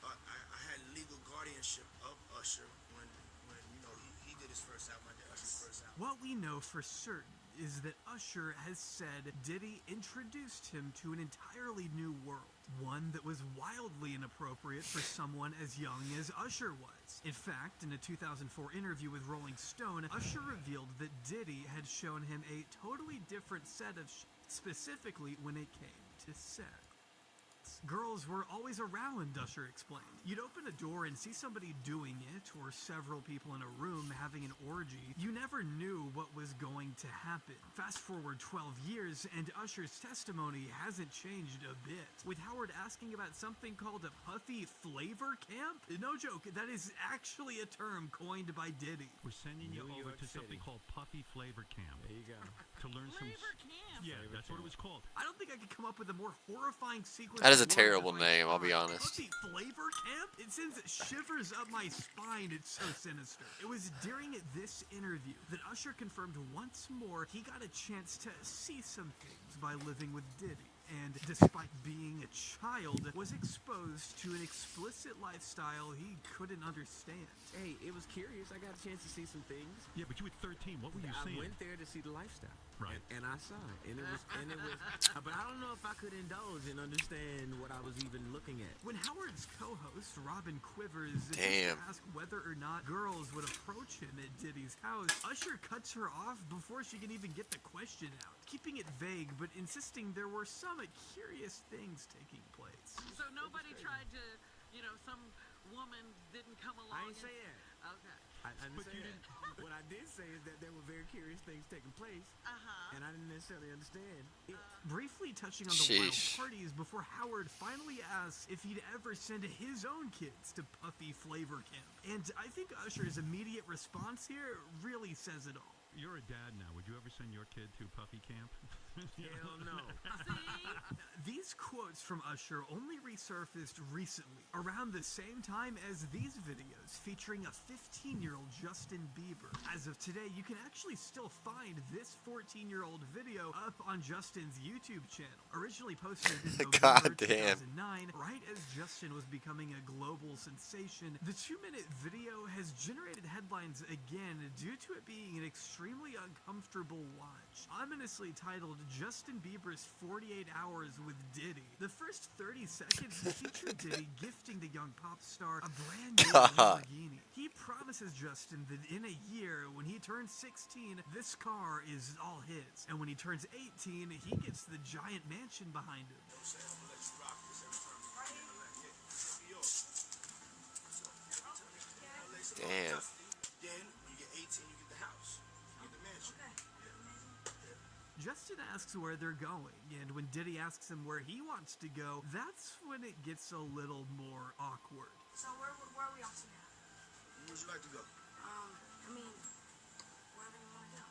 I had legal guardianship of Usher when you know he did his first album. I did Usher's first album. What we know for certain is that Usher has said Diddy introduced him to an entirely new world, one that was wildly inappropriate for someone as young as Usher was. In fact, in a 2004 interview with Rolling Stone, Usher revealed that Diddy had shown him a totally different set of specifically when it came to sex. Girls were always around, Usher explained. You'd open a door and see somebody doing it, or several people in a room having an orgy. You never knew what was going to happen. Fast forward 12 years, and Usher's testimony hasn't changed a bit, with Howard asking about something called a puffy flavor camp. No joke, that is actually a term coined by Diddy. We're sending you over to something called Puffy Flavor Camp. There you go. To learn some. Flavor camp. Yeah, that's what it was called. I don't think I could come up with a more horrifying sequence. That is a of words terrible of my name, I'll be time. honest. Puffy Flavor Camp? It sends shivers up my spine. It's so sinister. It was during this interview that Usher confirmed once more he got a chance to see some things by living with Diddy, and despite being a child, was exposed to an explicit lifestyle he couldn't understand. Hey, it was curious. I got a chance to see some things. Yeah, but you were 13. What were you I seeing? went there to see the lifestyle. Right. And I saw it. And it was, but I don't know if I could indulge and understand what I was even looking at. When Howard's co-host, Robin Quivers, asked whether or not girls would approach him at Diddy's house, Usher cuts her off before she can even get the question out, keeping it vague but insisting there were some curious things taking place. So nobody tried to, some woman didn't come along. I ain't say that. Okay. I didn't say that. What I did say is that there were very curious things taking place, and I didn't necessarily understand it. Briefly touching on the wild parties before Howard finally asks if he'd ever send his own kids to Puffy Flavor Camp. And I think Usher's immediate response here really says it all. You're a dad now. Would you ever send your kid to Puffy Camp? Hell no. These quotes from Usher only resurfaced recently, around the same time as these videos featuring a 15-year-old Justin Bieber. As of today, you can actually still find this 14-year-old video up on Justin's YouTube channel. Originally posted in November 2009, right as Justin was becoming a global sensation, the 2-minute video has generated headlines again due to it being an extremely uncomfortable watch. Ominously titled Justin Bieber's 48 Hours with Diddy. The first 30 seconds feature Diddy gifting the young pop star a brand new Lamborghini. He promises Justin that in a year, when he turns 16, this car is all his. And when he turns 18, he gets the giant mansion behind him. Damn. Then, when you get 18, you get the house. You get the mansion. Just Justin asks where they're going, and when Diddy asks him where he wants to go, that's when it gets a little more awkward. So where are we off to now? Where would you like to go? I mean, wherever you want to go.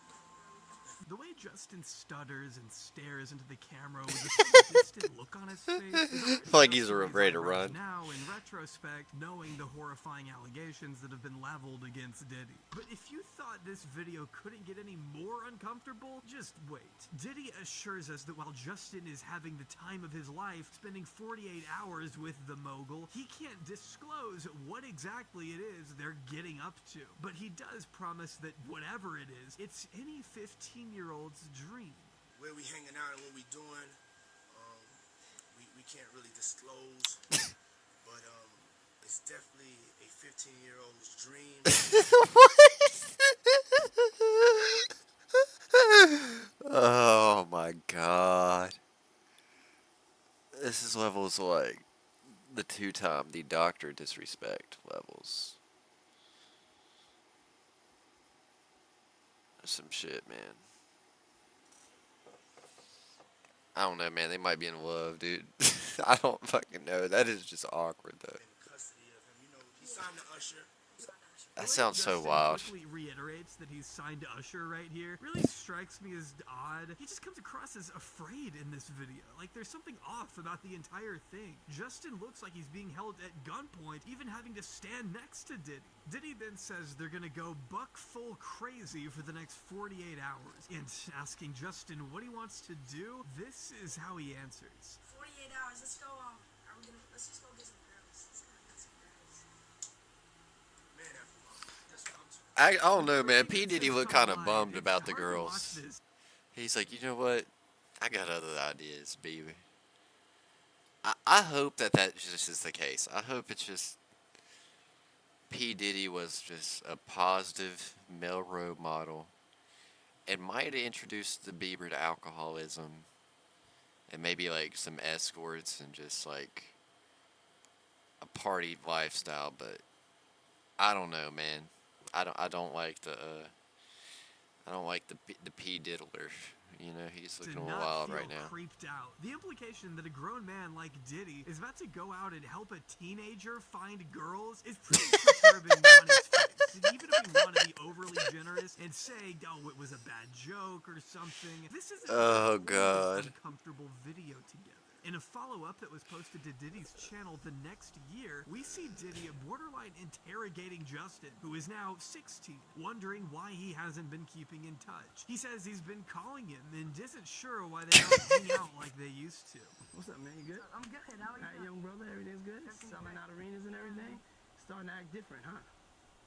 The way Justin stutters and stares into the camera with a distant look on his face, Like he's ready to run. Now, in retrospect, knowing the horrifying allegations that have been leveled against Diddy. But if you thought this video couldn't get any more uncomfortable, just wait. Diddy assures us that while Justin is having the time of his life, spending 48 hours with the mogul, he can't disclose what exactly it is they're getting up to. But he does promise that whatever it is, it's any 15-year-old's dream. Where we hanging out and what we doing, we can't really disclose, but it's definitely a 15-year-old's dream. Oh my god. This is levels like the 2-time the doctor disrespect levels. Some shit, man. I don't know, man. They might be in love, dude. I don't fucking know. That is just awkward, though. In custody of him, you know, he signed the Usher. That sounds so Justin wild. quickly reiterates that he's signed to Usher right here. Really strikes me as odd. He just comes across as afraid in this video. Like there's something off about the entire thing. Justin looks like he's being held at gunpoint, even having to stand next to Diddy. Diddy then says they're gonna go buck full crazy for the next 48 hours. And asking Justin what he wants to do, this is how he answers. 48 hours. Let's go. Let's just go get some girls. Let's go get some girls. Man, I don't know, man. P. Diddy looked kind of bummed about the girls. He's like, you know what? I got other ideas, baby. I hope that just is the case. I hope it's just P. Diddy was just a positive male role model and might have introduced the Bieber to alcoholism and maybe like some escorts and just like a party lifestyle, but I don't know, man. I don't like the P Diddler. You know, he's looking a little wild right now. Creeped out. The implication that a grown man like Diddy is about to go out and help a teenager find girls is pretty perturbing on its face. And even if we want to be overly generous and say, oh, it was a bad joke or something, this is oh god, uncomfortable video together. In a follow-up that was posted to Diddy's channel the next year, we see Diddy borderline interrogating Justin, who is now 16, wondering why he hasn't been keeping in touch. He says he's been calling him and isn't sure why they don't hang out like they used to. What's up, man? You good? I'm good. How are you? All right, young brother, everything's good? Selling out arenas and everything? Starting to act different, huh?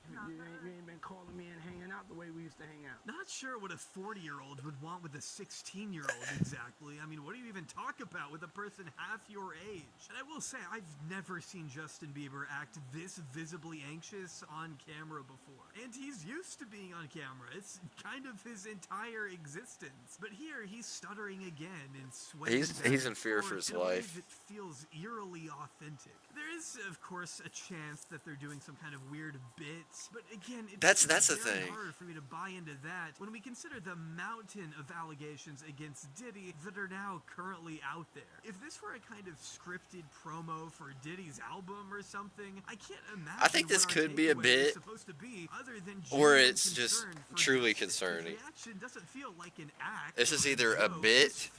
You ain't been calling me and hanging out the way we used to hang out. Not sure what a 40-year-old would want with a 16-year-old exactly. I mean, what do you even talk about with a person half your age? And I will say, I've never seen Justin Bieber act this visibly anxious on camera before. And he's used to being on camera. It's kind of his entire existence. But here, he's stuttering again and sweating. He's in fear for his life. It feels eerily authentic. There is, of course, a chance that they're doing some kind of weird bit. But again, it's that's the very thing. hard for me to buy into that when we consider the mountain of allegations against Diddy that are now currently out there. If this were a kind of scripted promo for Diddy's album or something, I can't imagine. I think this could be a bit, supposed to be, other than or it's just truly concerning. Doesn't feel like an act. This is either a bit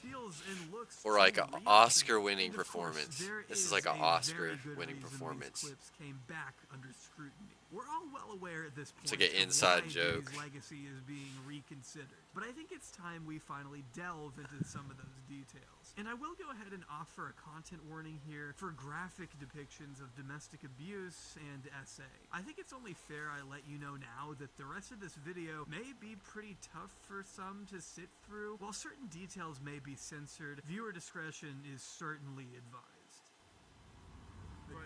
or like an Oscar-winning performance. This is like an Oscar-winning performance. Clips came back under scrutiny. We're all well aware at this point it's like an inside why joke. Diddy's legacy is being reconsidered, but I think it's time we finally delve into some of those details. And I will go ahead and offer a content warning here for graphic depictions of domestic abuse and SA. I think it's only fair I let you know now that the rest of this video may be pretty tough for some to sit through. While certain details may be censored, viewer discretion is certainly advised.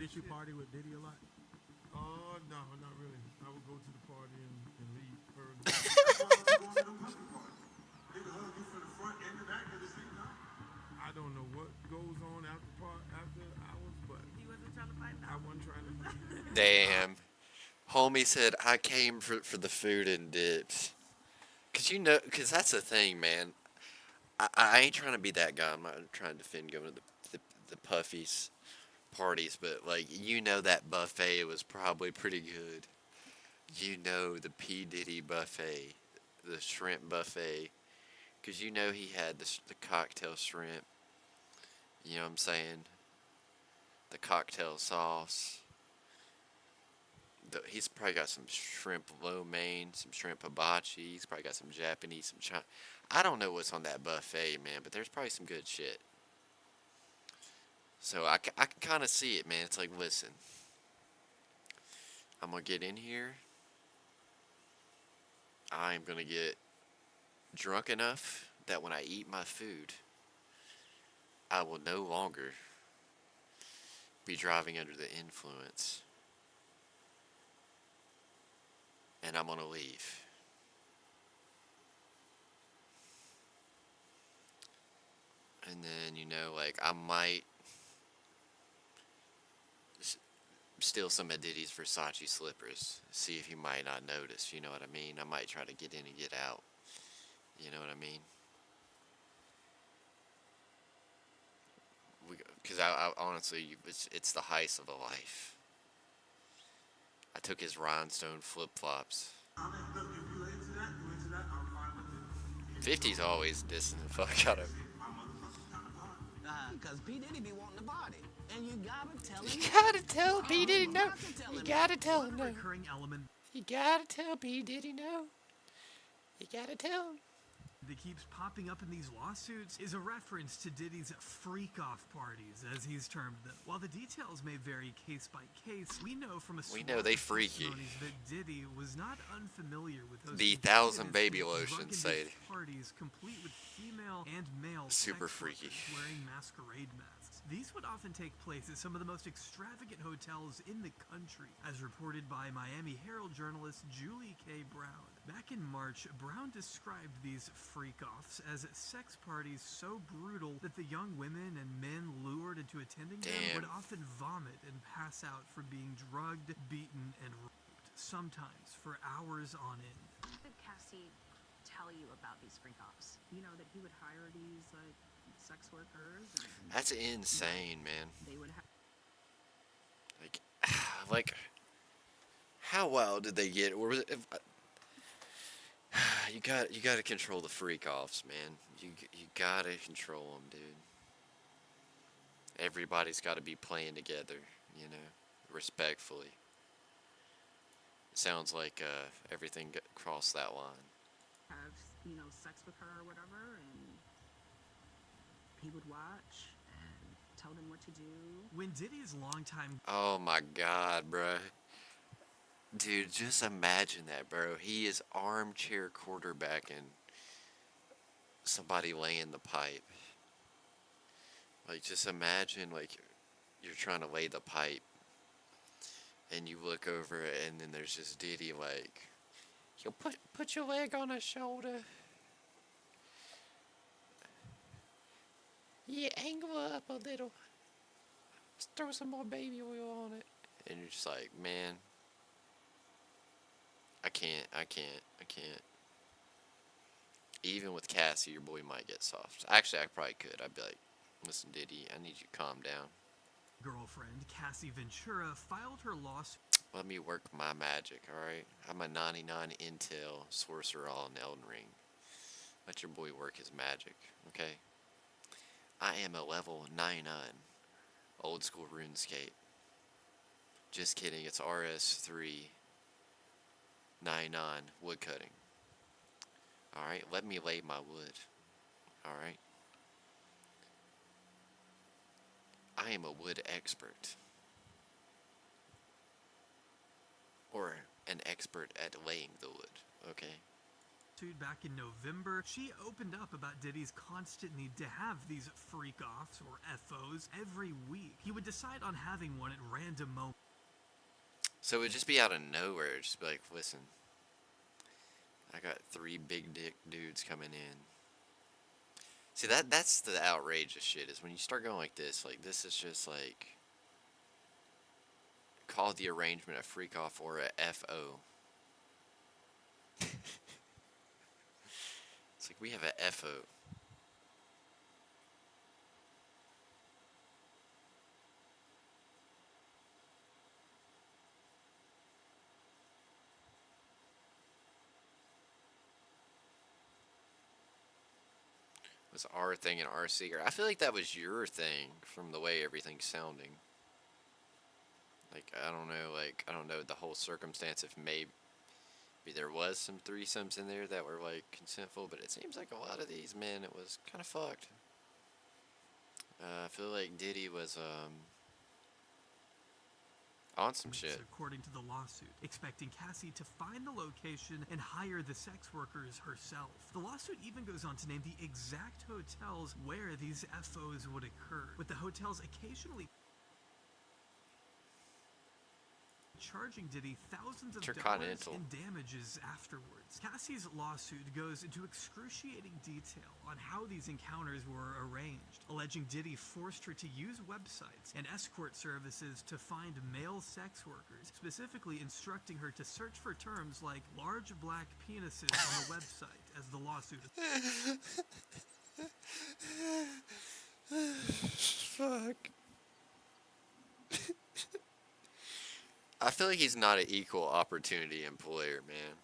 Did you party with Diddy a lot? Oh, no, not really. I would go to the party and leave early. I don't know what goes on after hours, but he wasn't trying to find out. I wasn't trying to find out. Damn. Homie said, I came for the food and dips. Cause that's the thing, man. I ain't trying to be that guy. I'm not trying to defend going to the Puffies parties, but like that buffet was probably pretty good. The P Diddy buffet, the shrimp buffet, because he had the cocktail shrimp. You know what I'm saying? The cocktail sauce. He's probably got some shrimp lo mein, some shrimp hibachi. He's probably got some Japanese, some China. I don't know what's on that buffet, man, but there's probably some good shit. So I can kind of see it, man. It's like, listen, I'm going to get in here. I'm going to get drunk enough that when I eat my food, I will no longer be driving under the influence. And I'm going to leave. And then, like, I might steal some of Diddy's Versace slippers. See if he might not notice, you know what I mean? I might try to get in and get out. You know what I mean? Because I honestly, it's the heist of a life. I took his rhinestone flip-flops. 50's always dissing the fuck out of him. Cause P. Diddy be wanting the body. And you gotta tell him. You gotta tell P. Diddy no. You gotta tell him no. Recurring element You gotta tell P. Diddy no. You gotta tell him. that keeps popping up in these lawsuits is a reference to Diddy's freak-off parties, as he's termed them. While the details may vary case by case, we know from a We know they freaky. that Diddy was not unfamiliar with hosting The 1,000 baby lotions say parties complete with female and male super sex freaky. workers wearing masquerade masks. These would often take place at some of the most extravagant hotels in the country, as reported by Miami Herald journalist Julie K. Brown. Back in March, Brown described these freak-offs as sex parties so brutal that the young women and men lured into attending them would often vomit and pass out from being drugged, beaten, and raped, sometimes for hours on end. What did Cassie tell you about these freak-offs? You know, that he would hire these, like, sex workers? And That's insane, man. they would have... Like, how wild did they get? Or was it... You got to control the freak-offs, man. You got to control them, dude. Everybody's got to be playing together, respectfully. It sounds like everything crossed that line. have, sex with her or whatever, and he would watch and tell them what to do. When Diddy's longtime... Oh my God, bruh. Dude, just imagine that, bro. He is armchair quarterbacking somebody laying the pipe. Like, just imagine, like, you're trying to lay the pipe, and you look over, and then there's just Diddy, like, you put your leg on his shoulder. Yeah, angle up a little. Just throw some more baby oil on it. And you're just like, man, I can't. Even with Cassie, your boy might get soft. Actually, I probably could. I'd be like, listen, Diddy, I need you to calm down. Girlfriend, Cassie Ventura, filed her lawsuit. Let me work my magic, alright? I'm a 99 intel sorcerer all in Elden Ring. Let your boy work his magic, okay? I am a level 99. Old school RuneScape. Just kidding, it's RS3 99 woodcutting. Alright, let me lay my wood. Alright? I am a wood expert. Or an expert at laying the wood, okay? Back in November, she opened up about Diddy's constant need to have these freak-offs, or FOs, every week. He would decide on having one at random moments. So it would just be out of nowhere, just be like, listen, I got 3 big dick dudes coming in. See, that's the outrageous shit, is when you start going like this is just like, call the arrangement a freak off or a FO. It's like, we have a FO. Was our thing an R Seeker? I feel like that was your thing from the way everything's sounding. Like, I don't know, the whole circumstance if maybe there was some threesomes in there that were, like, consentful, but it seems like a lot of these men, it was kind of fucked. I feel like Diddy was, on some shit. According to the lawsuit, expecting Cassie to find the location and hire the sex workers herself. The lawsuit even goes on to name the exact hotels where these FOs would occur, with the hotels occasionally charging Diddy thousands of dollars in damages afterwards. Cassie's lawsuit goes into excruciating detail on how these encounters were arranged, alleging Diddy forced her to use websites and escort services to find male sex workers, specifically instructing her to search for terms like large black penises on the website, as the lawsuit Fuck. I feel like he's not an equal opportunity employer, man.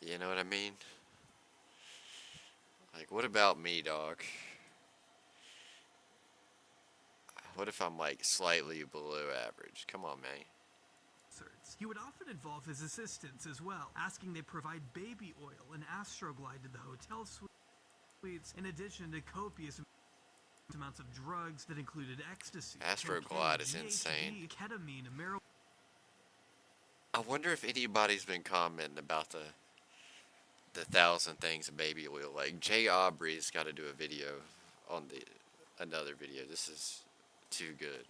You know what I mean? Like, what about me, dog? What if I'm, like, slightly below average? Come on, man. He would often involve his assistants as well, asking they provide baby oil and Astroglide to the hotel suites, in addition to copious amounts of drugs that included ecstasy, Astroglide is GHB, insane. ketamine, and marijuana. I wonder if anybody's been commenting about the 1,000 things of baby oil. Like, Jay Aubrey's got to do a video on another video. This is too good.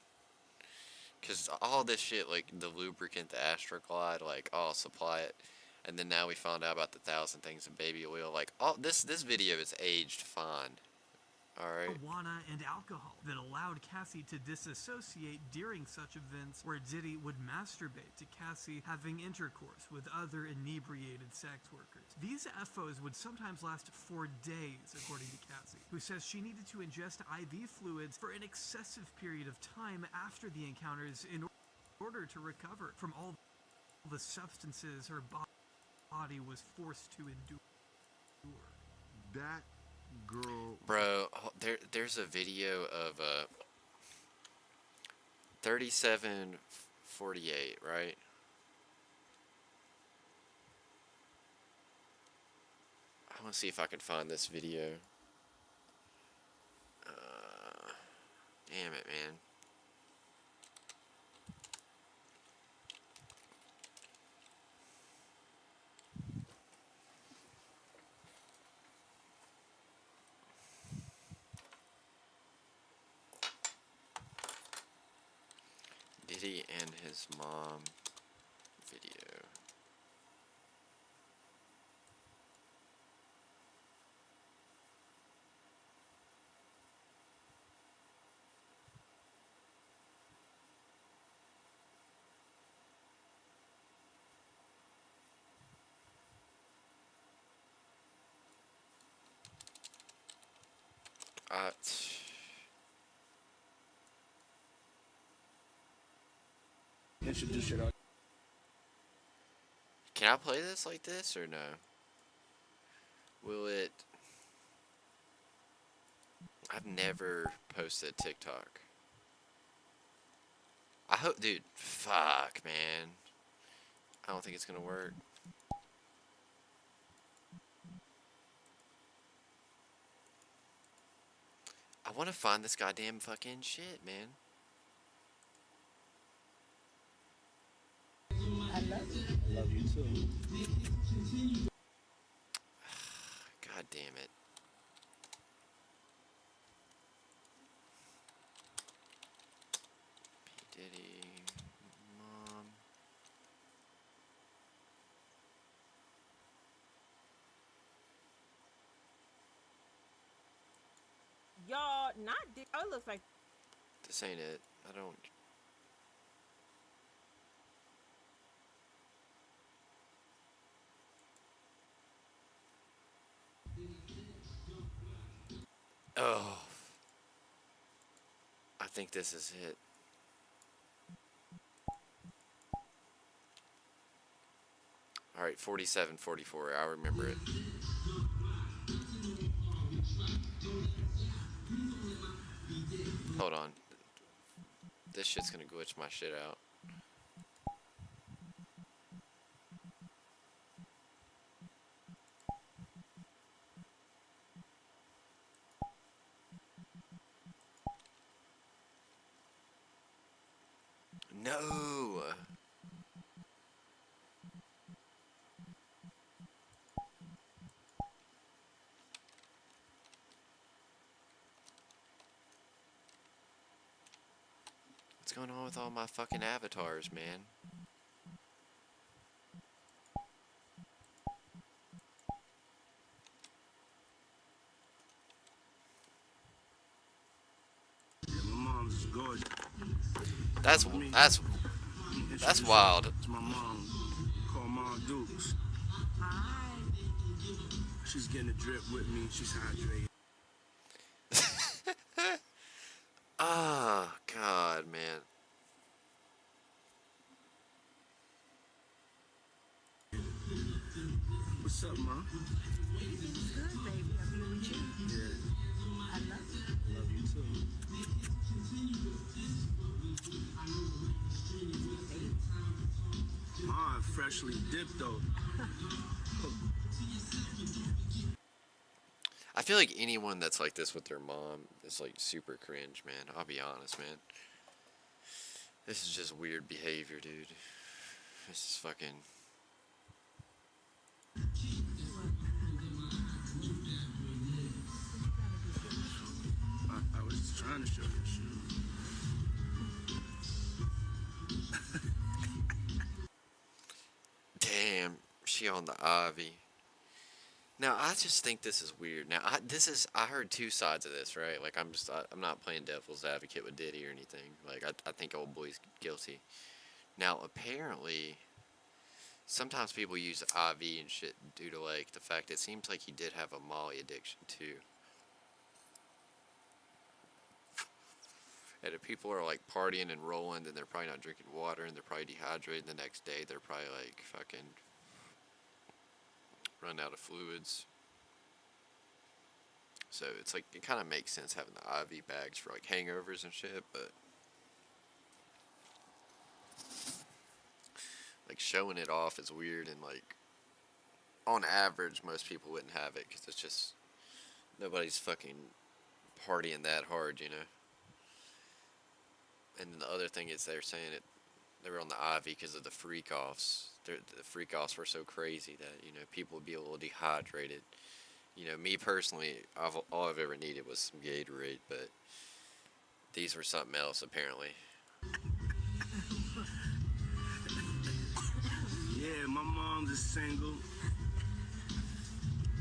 Because all this shit, like the lubricant, the Astroglide, like, oh, supply it. And then now we found out about the 1,000 things of baby oil. Like, all this video is aged fine. Alright. Marijuana and alcohol that allowed Cassie to disassociate during such events where Diddy would masturbate to Cassie having intercourse with other inebriated sex workers. These FOs would sometimes last for days, according to Cassie, who says she needed to ingest IV fluids for an excessive period of time after the encounters in order to recover from all the substances her body was forced to endure. That girl, bro, there's a video of 3748, right? I want to see if I can find this video. Damn it, man. Diddy and his mom video. Introduce it. Can I play this like this or no? Will it? I've never posted TikTok. I hope, dude. Fuck, man. I don't think it's gonna work. I want to find this goddamn fucking shit, man. I love you. I love you too. God damn it. P. Diddy, mom. Y'all, not Dick. Oh, it looks like. This ain't it. I don't. Oh. I think this is it. Alright, 47, 44. I remember it. Hold on. This shit's gonna glitch my shit out. No! What's going on with all my fucking avatars, man? My mom's gorgeous. That's wild. It's my mom. Call Mom Dukes. Hi. She's getting a drip with me. She's hydrated. Oh, God, man. What's up, Mom? It's good, baby. I'm here with you. Yeah. I love you. Love you too. Mom, freshly dipped though. I feel like anyone that's like this with their mom is like super cringe, man. I'll be honest, man. This is just weird behavior, dude. This is fucking... I was just trying to show you shoes. Damn, she on the Ivy. Now, I just think this is weird. Now, I heard two sides of this, right? Like, I'm not playing devil's advocate with Diddy or anything. Like, I think old boy's guilty. Now, apparently, sometimes people use IV and shit due to, like, the fact it seems like he did have a Molly addiction, too. And if people are, like, partying and rolling, then they're probably not drinking water, and they're probably dehydrated, and the next day they're probably, like, fucking run out of fluids. So it's like, it kind of makes sense having the IV bags for like hangovers and shit, but like showing it off is weird, and like on average most people wouldn't have it because it's just nobody's fucking partying that hard, you know. And then the other thing is they're saying they were on the IV because of the freak-offs. The freak-offs were so crazy that, you know, people would be a little dehydrated. You know, me personally, all I've ever needed was some Gatorade, but these were something else, apparently. Yeah, my mom's a single.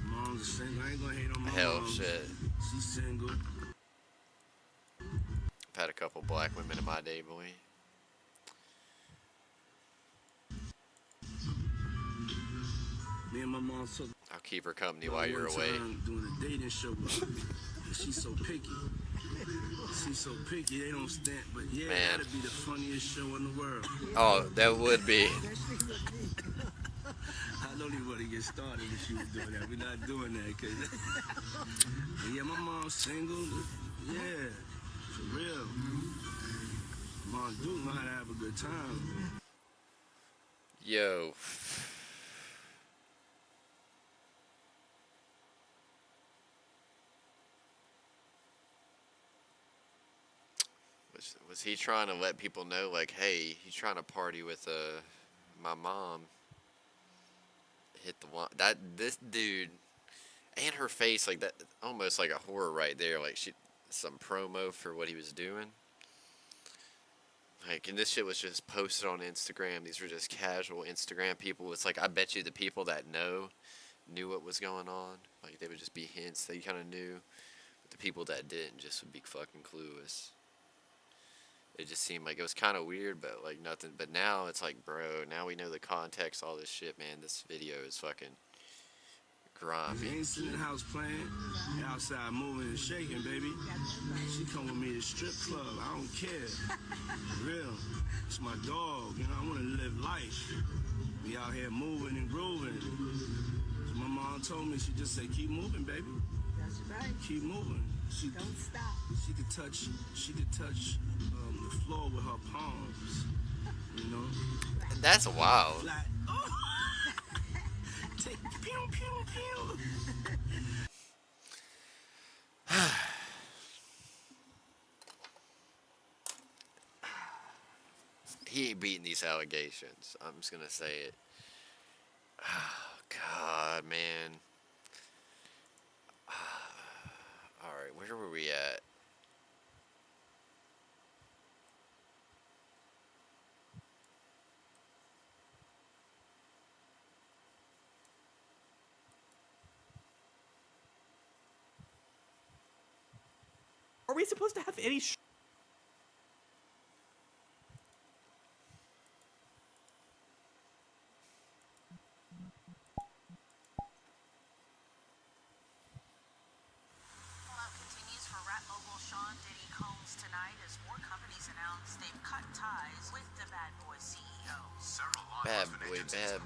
Mom's a single. I ain't gonna hate on my Hell, mom. shit. She's single. I've had a couple black women in my day, boy. Me and my mom took. I'll keep her company while you're away. Doing a dating show. She's so picky. She's so picky. They don't stand. But yeah, Man. that'd be the funniest show in the world. Oh, that would be. I don't even want to get started if she was doing that. We're not doing that, cause yeah, my mom's single. Yeah, for real. Mom do know how to have a good time. Yo. Was he trying to let people know, like, hey, he's trying to party with my mom? Hit the one this dude, and her face like that, almost like a horror right there, like some promo for what he was doing. Like, and this shit was just posted on Instagram. These were just casual Instagram people. It's like, I bet you the people that knew what was going on. Like, they would just be hints that you kind of knew, but the people that didn't just would be fucking clueless. It just seemed like it was kind of weird, but like nothing. But now it's like, bro, now we know the context, all this shit, man. This video is fucking grimy. You ain't sitting in the house playing. You're outside moving and shaking, baby. She come with me to strip club. I don't care. For real. It's my dog. You know, I want to live life. Be out here moving and grooving. So my mom told me, she just said, keep moving, baby. That's right. Keep moving. Don't stop. She could touch the floor with her palms. You know. That's wild. Like, oh. Take pew pew pew. He ain't beating these allegations. I'm just gonna say it. Oh, God, man. Alright, where were we at? Are we supposed to have any Fallout continues for rap mogul Sean Diddy Combs tonight as more companies announce they've cut ties with the Bad Boy CEO. Bad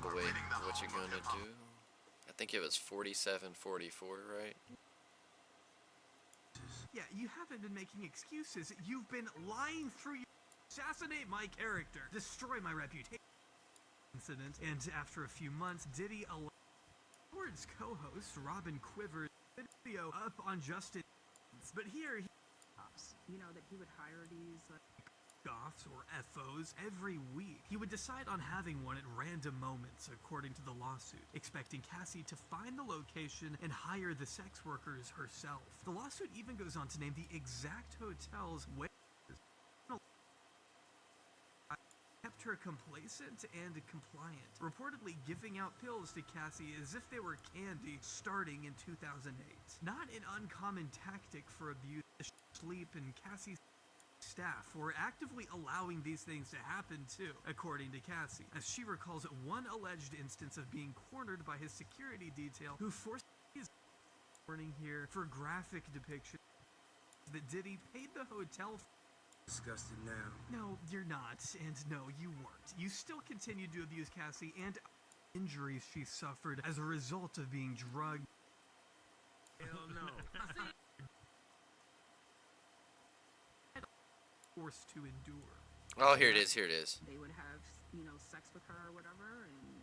boy, what you gonna do? I think it was 47-44, right? Yeah, you haven't been making excuses. You've been lying through your... Assassinate my character. Destroy my reputation. Incident. And after a few months, Diddy allowed Ford's co-host, Robin Quivers, video up on Justin. But here, You know that he would hire these offs or FOs every week. He would decide on having one at random moments, according to the lawsuit, expecting Cassie to find the location and hire the sex workers herself. The lawsuit even goes on to name the exact hotels where kept her complacent and compliant, reportedly giving out pills to Cassie as if they were candy starting in 2008. Not an uncommon tactic for abuse, sleep, and Cassie's staff were actively allowing these things to happen too, according to Cassie, as she recalls one alleged instance of being cornered by his security detail who forced his warning here for graphic depiction that Diddy paid the hotel for. Disgusted now. No, you're not, and no, you weren't. You still continued to abuse Cassie and injuries she suffered as a result of being drugged. Hell no. Forced to endure. Oh, here it is, here it is. They would have, sex with her or whatever, and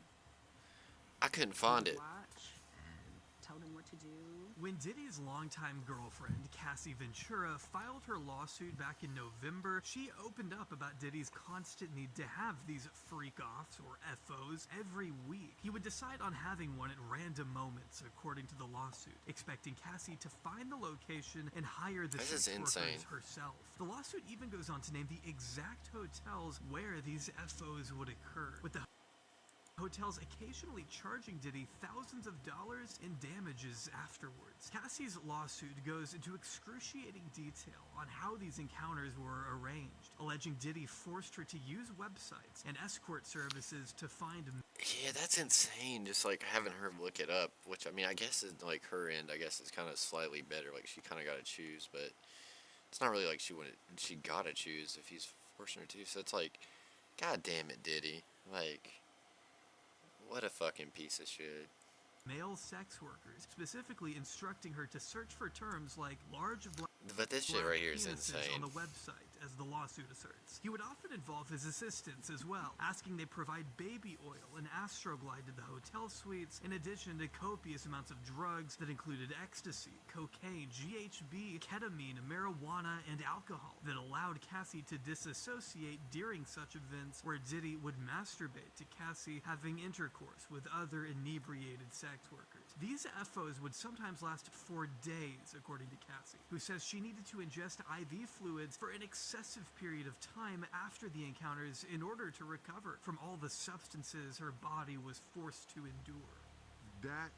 I couldn't find it. watch and tell them what to do. When Diddy's longtime girlfriend, Cassie Ventura, filed her lawsuit back in November, she opened up about Diddy's constant need to have these freak-offs, or FOs, every week. He would decide on having one at random moments, according to the lawsuit, expecting Cassie to find the location and hire the This is sex insane. workers herself. The lawsuit even goes on to name the exact hotels where these FOs would occur, with the hotels occasionally charging Diddy thousands of dollars in damages afterwards. Cassie's lawsuit goes into excruciating detail on how these encounters were arranged, alleging Diddy forced her to use websites and escort services to find... Yeah, that's insane. Just like having her look it up, which I mean, I guess is like her end. I guess is kind of slightly better. Like she kind of got to choose, but it's not really like she got to choose if he's forcing her to. So it's like, God damn it, Diddy. Like, what a fucking piece of shit. Male sex workers, specifically instructing her to search for terms like large black... But this shit right here is penises insane. on the website, as the lawsuit asserts. He would often involve his assistants as well, asking they provide baby oil and Astroglide to the hotel suites, in addition to copious amounts of drugs that included ecstasy, cocaine, GHB, ketamine, marijuana, and alcohol that allowed Cassie to disassociate during such events where Diddy would masturbate to Cassie having intercourse with other inebriated sex workers. These FOs would sometimes last for days, according to Cassie, who says she needed to ingest IV fluids for an excessive period of time after the encounters in order to recover from all the substances her body was forced to endure. That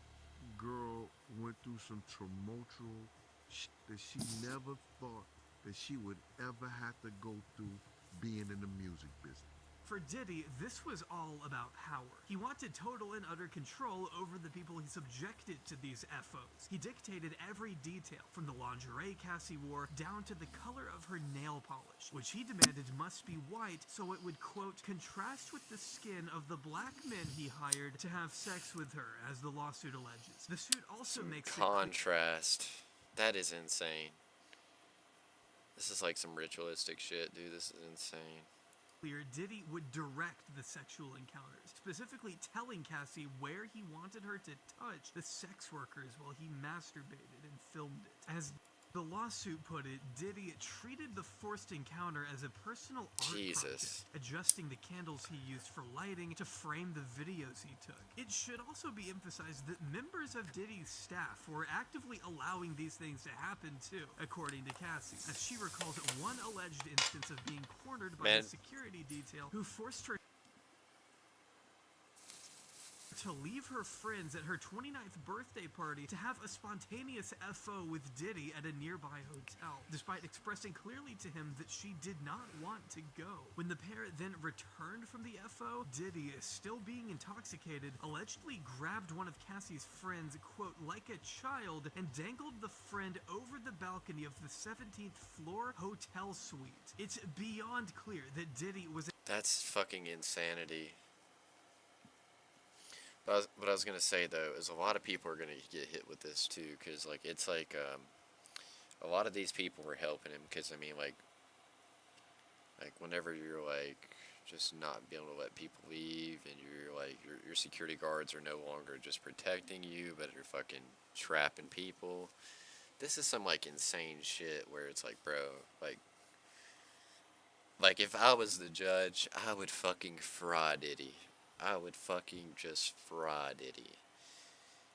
girl went through some tumultuous shit that she never thought that she would ever have to go through being in the music business. For Diddy, this was all about power. He wanted total and utter control over the people he subjected to these FOs. He dictated every detail, from the lingerie Cassie wore down to the color of her nail polish, which he demanded must be white so it would, quote, contrast with the skin of the black men he hired to have sex with her, as the lawsuit alleges. The suit also makes Contrast. That is insane. This is like some ritualistic shit, dude. This is insane. Diddy would direct the sexual encounters, specifically telling Cassie where he wanted her to touch the sex workers while he masturbated and filmed it. As the lawsuit put it, Diddy treated the forced encounter as a personal art project, adjusting the candles he used for lighting to frame the videos he took. It should also be emphasized that members of Diddy's staff were actively allowing these things to happen too, according to Cassie, as she recalls one alleged instance of being cornered by a security detail who forced her to leave her friends at her 29th birthday party to have a spontaneous FO with Diddy at a nearby hotel, despite expressing clearly to him that she did not want to go. When the pair then returned from the FO, Diddy, still being intoxicated, allegedly grabbed one of Cassie's friends, quote, like a child, and dangled the friend over the balcony of the 17th floor hotel suite. It's beyond clear that Diddy was... That's fucking insanity. But what I was gonna say though is a lot of people are gonna get hit with this too, cause like it's like a lot of these people were helping him, cause I mean like whenever you're like just not being able to let people leave, and you're like your security guards are no longer just protecting you, but they're fucking trapping people. This is some like insane shit where it's like, bro, like if I was the judge, I would fucking fry Diddy. I would fucking just fry Diddy.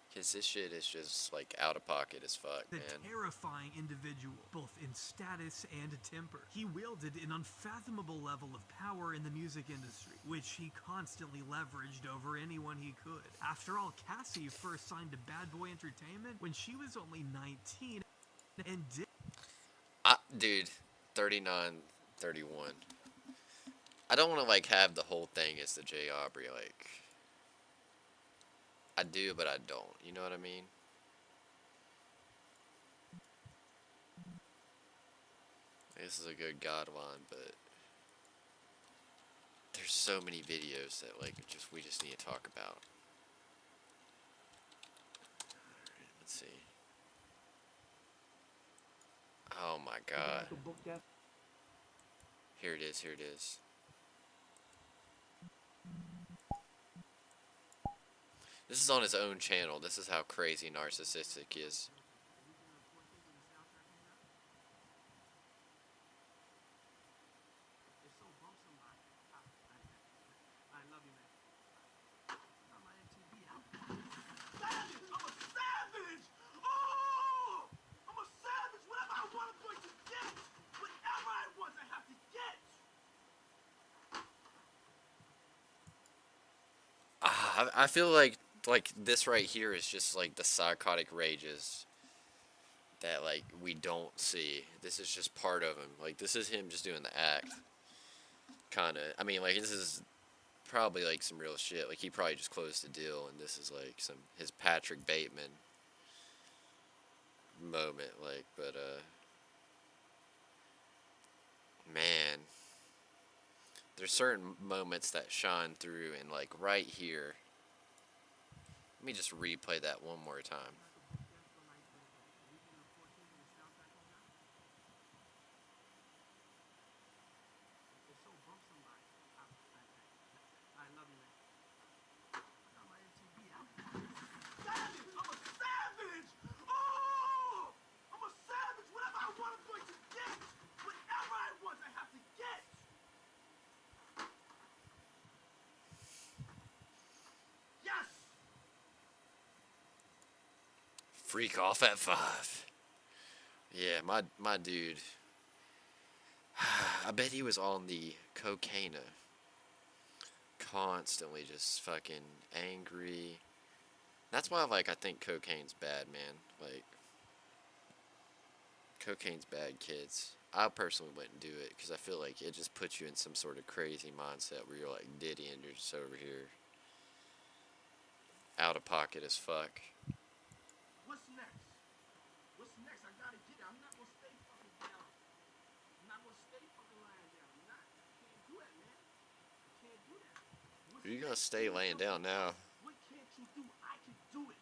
Because this shit is just, like, out of pocket as fuck, man. A terrifying individual, both in status and temper. He wielded an unfathomable level of power in the music industry, which he constantly leveraged over anyone he could. After all, Cassie first signed to Bad Boy Entertainment when she was only 19, and dude, 39, 31. I don't want to, like, have the whole thing as the J. Aubrey, like... I do, but I don't. You know what I mean? This is a good God line, but... There's so many videos that, like, we just need to talk about. Alright, let's see. Oh my God. Here it is, here it is. This is on his own channel. This is how crazy narcissistic he is. I feel like this right here is just like the psychotic rages that like we don't see. This is just part of him. Like this is him just doing the act. Kinda. I mean like this is probably like some real shit. Like he probably just closed the deal and this is like his Patrick Bateman moment, like, but man, there's certain moments that shine through, and like right here, let me just replay that one more time. Freak off at 5. Yeah, my dude. I bet he was on the cocaine. Constantly just fucking angry. That's why, like, I think cocaine's bad, man. Like, cocaine's bad, kids. I personally wouldn't do it, because I feel like it just puts you in some sort of crazy mindset where you're like Diddy and you're just over here out of pocket as fuck. What's next? What's next? I gotta get it. I'm not gonna stay fucking down. I'm not gonna stay fucking lying down. I'm not. I can't do that, man. I can't do that. You're gonna stay laying down now. What can't you do? I can do it.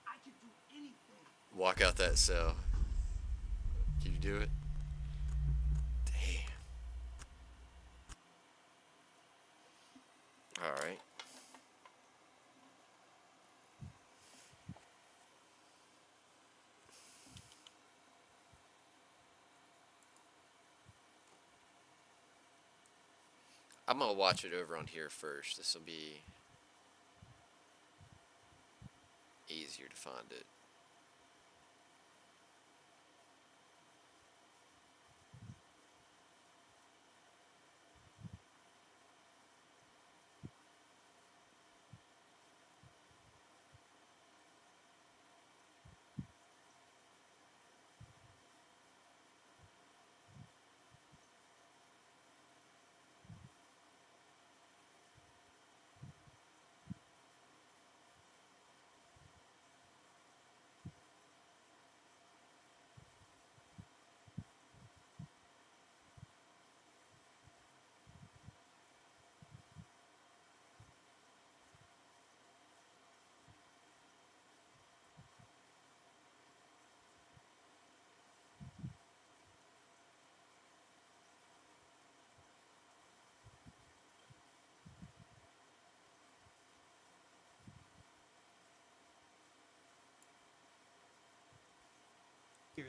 I can do anything. Walk out that cell. Can you do it? All right. I'm gonna watch it over on here first. This will be easier to find it.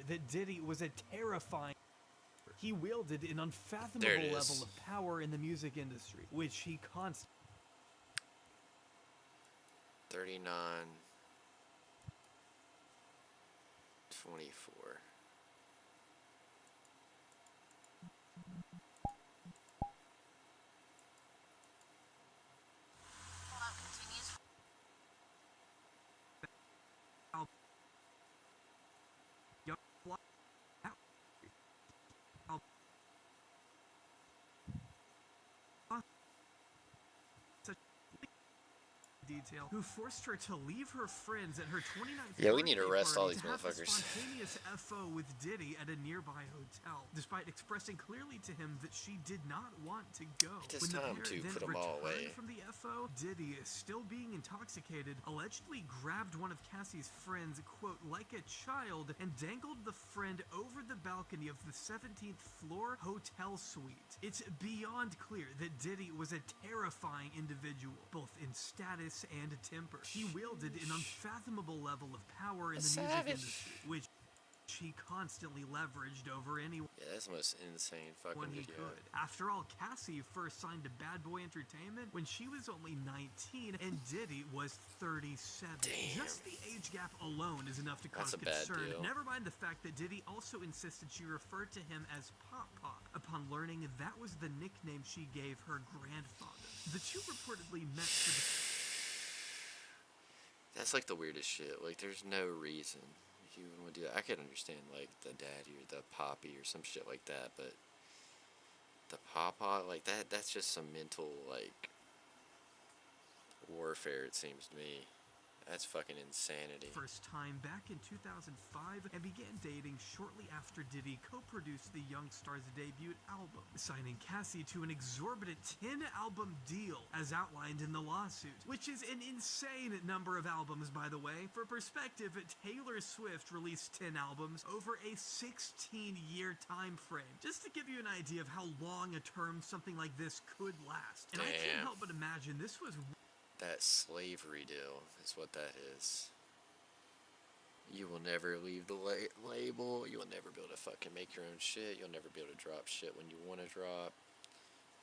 That Diddy was a terrifying. He wielded an There unfathomable it level is. of power in the music industry, which he constantly 39, 24. detail, who forced her to leave her friends at her 29th Yeah, we need to birthday arrest all party these to have a motherfuckers. spontaneous FO with Diddy at a nearby hotel, despite expressing clearly to him that she did not want to go. It is When the time pair to then put 'em all returned away. from the FO, Diddy, still being intoxicated, allegedly grabbed one of Cassie's friends, quote, like a child, and dangled the friend over the balcony of the 17th floor hotel suite. It's beyond clear that Diddy was a terrifying individual, both in status and temper. He wielded an unfathomable level of power in the music industry, which he constantly leveraged over anyone. Yeah, that's the most insane fucking When he video. could. After all, Cassie first signed to Bad Boy Entertainment when she was only 19 and Diddy was 37. Damn. Just the age gap alone is enough to cause That's a bad concern. deal. Never mind the fact that Diddy also insisted she referred to him as Pop Pop upon learning that was the nickname she gave her grandfather. The two reportedly met for the That's like the weirdest shit. Like, there's no reason you would do that. I could understand, like, the daddy or the poppy or some shit like that, but the papa, like, that's just some mental, like, warfare, it seems to me. That's fucking insanity. first time back in 2005 and began dating shortly after Diddy co-produced the Young Star's debut album, signing Cassie to an exorbitant 10-album deal as outlined in the lawsuit, which is an insane number of albums, by the way. For perspective, Taylor Swift released 10 albums over a 16-year time frame, just to give you an idea of how long a term something like this could last. And I can't Damn. help but imagine this was That slavery deal is what that is. You will never leave the label. You will never be able to fucking make your own shit. You'll never be able to drop shit when you want to drop.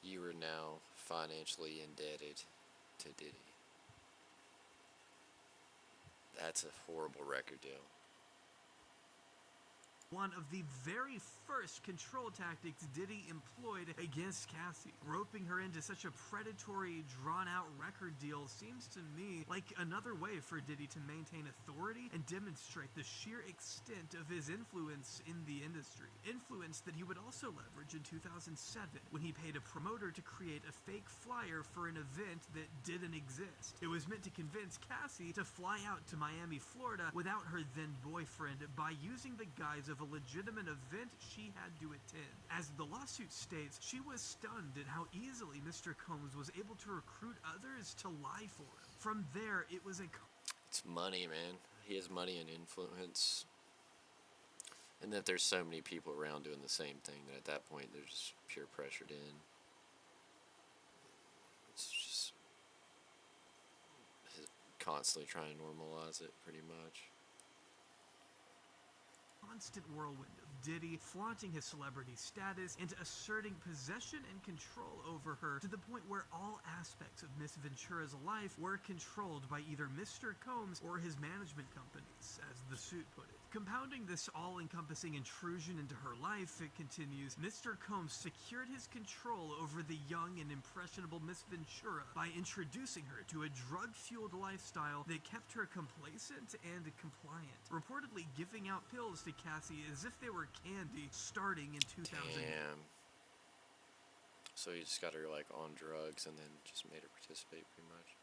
You are now financially indebted to Diddy. That's a horrible record deal. one of the very first control tactics Diddy employed against Cassie. Roping her into such a predatory, drawn-out record deal seems to me like another way for Diddy to maintain authority and demonstrate the sheer extent of his influence in the industry. Influence that he would also leverage in 2007 when he paid a promoter to create a fake flyer for an event that didn't exist. It was meant to convince Cassie to fly out to Miami, Florida without her then-boyfriend by using the guise of a legitimate event she had to attend. As the lawsuit states, she was stunned at how easily Mr. Combs was able to recruit others to lie for him. From there, it was a... It's money, man. He has money and influence. And that there's so many people around doing the same thing that at that point they're just pure pressured in. It's just constantly trying to normalize it, pretty much. Constant whirlwind of Diddy flaunting his celebrity status and asserting possession and control over her to the point where all aspects of Miss Ventura's life were controlled by either Mr. Combs or his management companies, as the suit put it. Compounding this all-encompassing intrusion into her life, it continues, Mr. Combs secured his control over the young and impressionable Miss Ventura by introducing her to a drug-fueled lifestyle that kept her complacent and compliant, reportedly giving out pills to Cassie as if they were candy starting in 2000. Damn. So he just got her like on drugs and then just made her participate pretty much.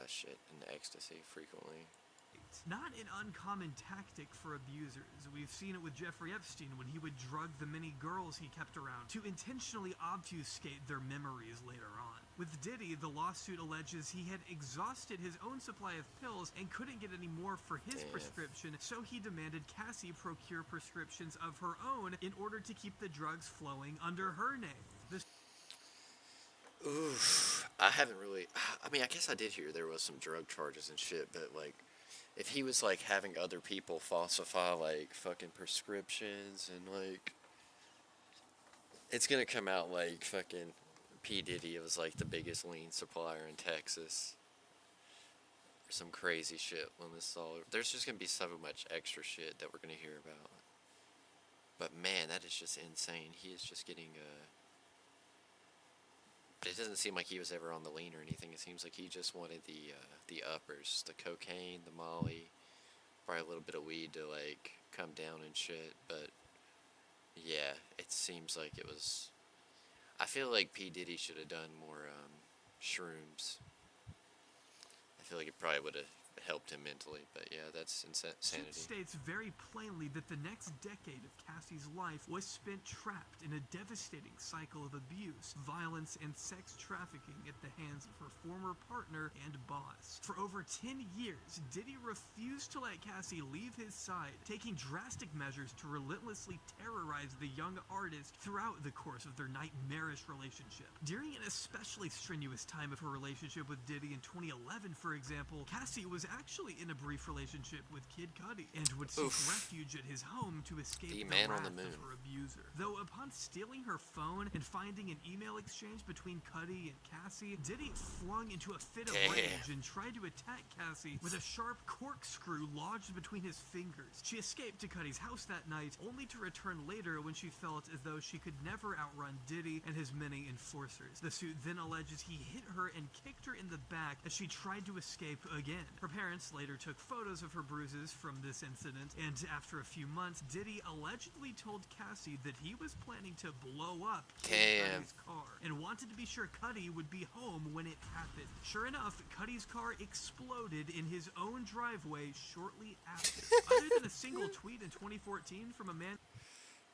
Shit, and ecstasy frequently. Not an uncommon tactic for abusers. We've seen it with Jeffrey Epstein when he would drug the many girls he kept around to intentionally obfuscate their memories later on. With Diddy, the lawsuit alleges he had exhausted his own supply of pills and couldn't get any more for his prescription, so he demanded Cassie procure prescriptions of her own in order to keep the drugs flowing under her name. Oof. I haven't really... I mean, I guess I did hear there was some drug charges and shit, but, like, if he was, like, having other people falsify, like, fucking prescriptions and, like... It's gonna come out like fucking P. Diddy was, like, the biggest lean supplier in Texas. Or some crazy shit when this is all... There's just gonna be so much extra shit that we're gonna hear about. But, man, that is just insane. He is just getting, It doesn't seem like he was ever on the lean or anything. It seems like he just wanted the uppers, the cocaine, the molly, probably a little bit of weed to like come down and shit. But yeah, it seems like it was. I feel like P. Diddy should have done more shrooms. I feel like it probably would have helped him mentally, but yeah, that's insanity. It states very plainly that the next decade of Cassie's life was spent trapped in a devastating cycle of abuse, violence, and sex trafficking at the hands of her former partner and boss. For over 10 years, Diddy refused to let Cassie leave his side, taking drastic measures to relentlessly terrorize the young artist throughout the course of their nightmarish relationship. During an especially strenuous time of her relationship with Diddy in 2011, for example, Cassie was actually in a brief relationship with Kid Cudi and would seek refuge at his home to escape the wrath of her abuser. Though upon stealing her phone and finding an email exchange between Cudi and Cassie, Diddy flung into a fit of rage and tried to attack Cassie with a sharp corkscrew lodged between his fingers. She escaped to Cudi's house that night, only to return later when she felt as though she could never outrun Diddy and his many enforcers. The suit then alleges he hit her and kicked her in the back as she tried to escape again. Her parents later took photos of her bruises from this incident, and after a few months, Diddy allegedly told Cassie that he was planning to blow up Cudi's car and wanted to be sure Cudi would be home when it happened. Sure enough, Cudi's car exploded in his own driveway shortly after. Other than a single tweet in 2014 from a man...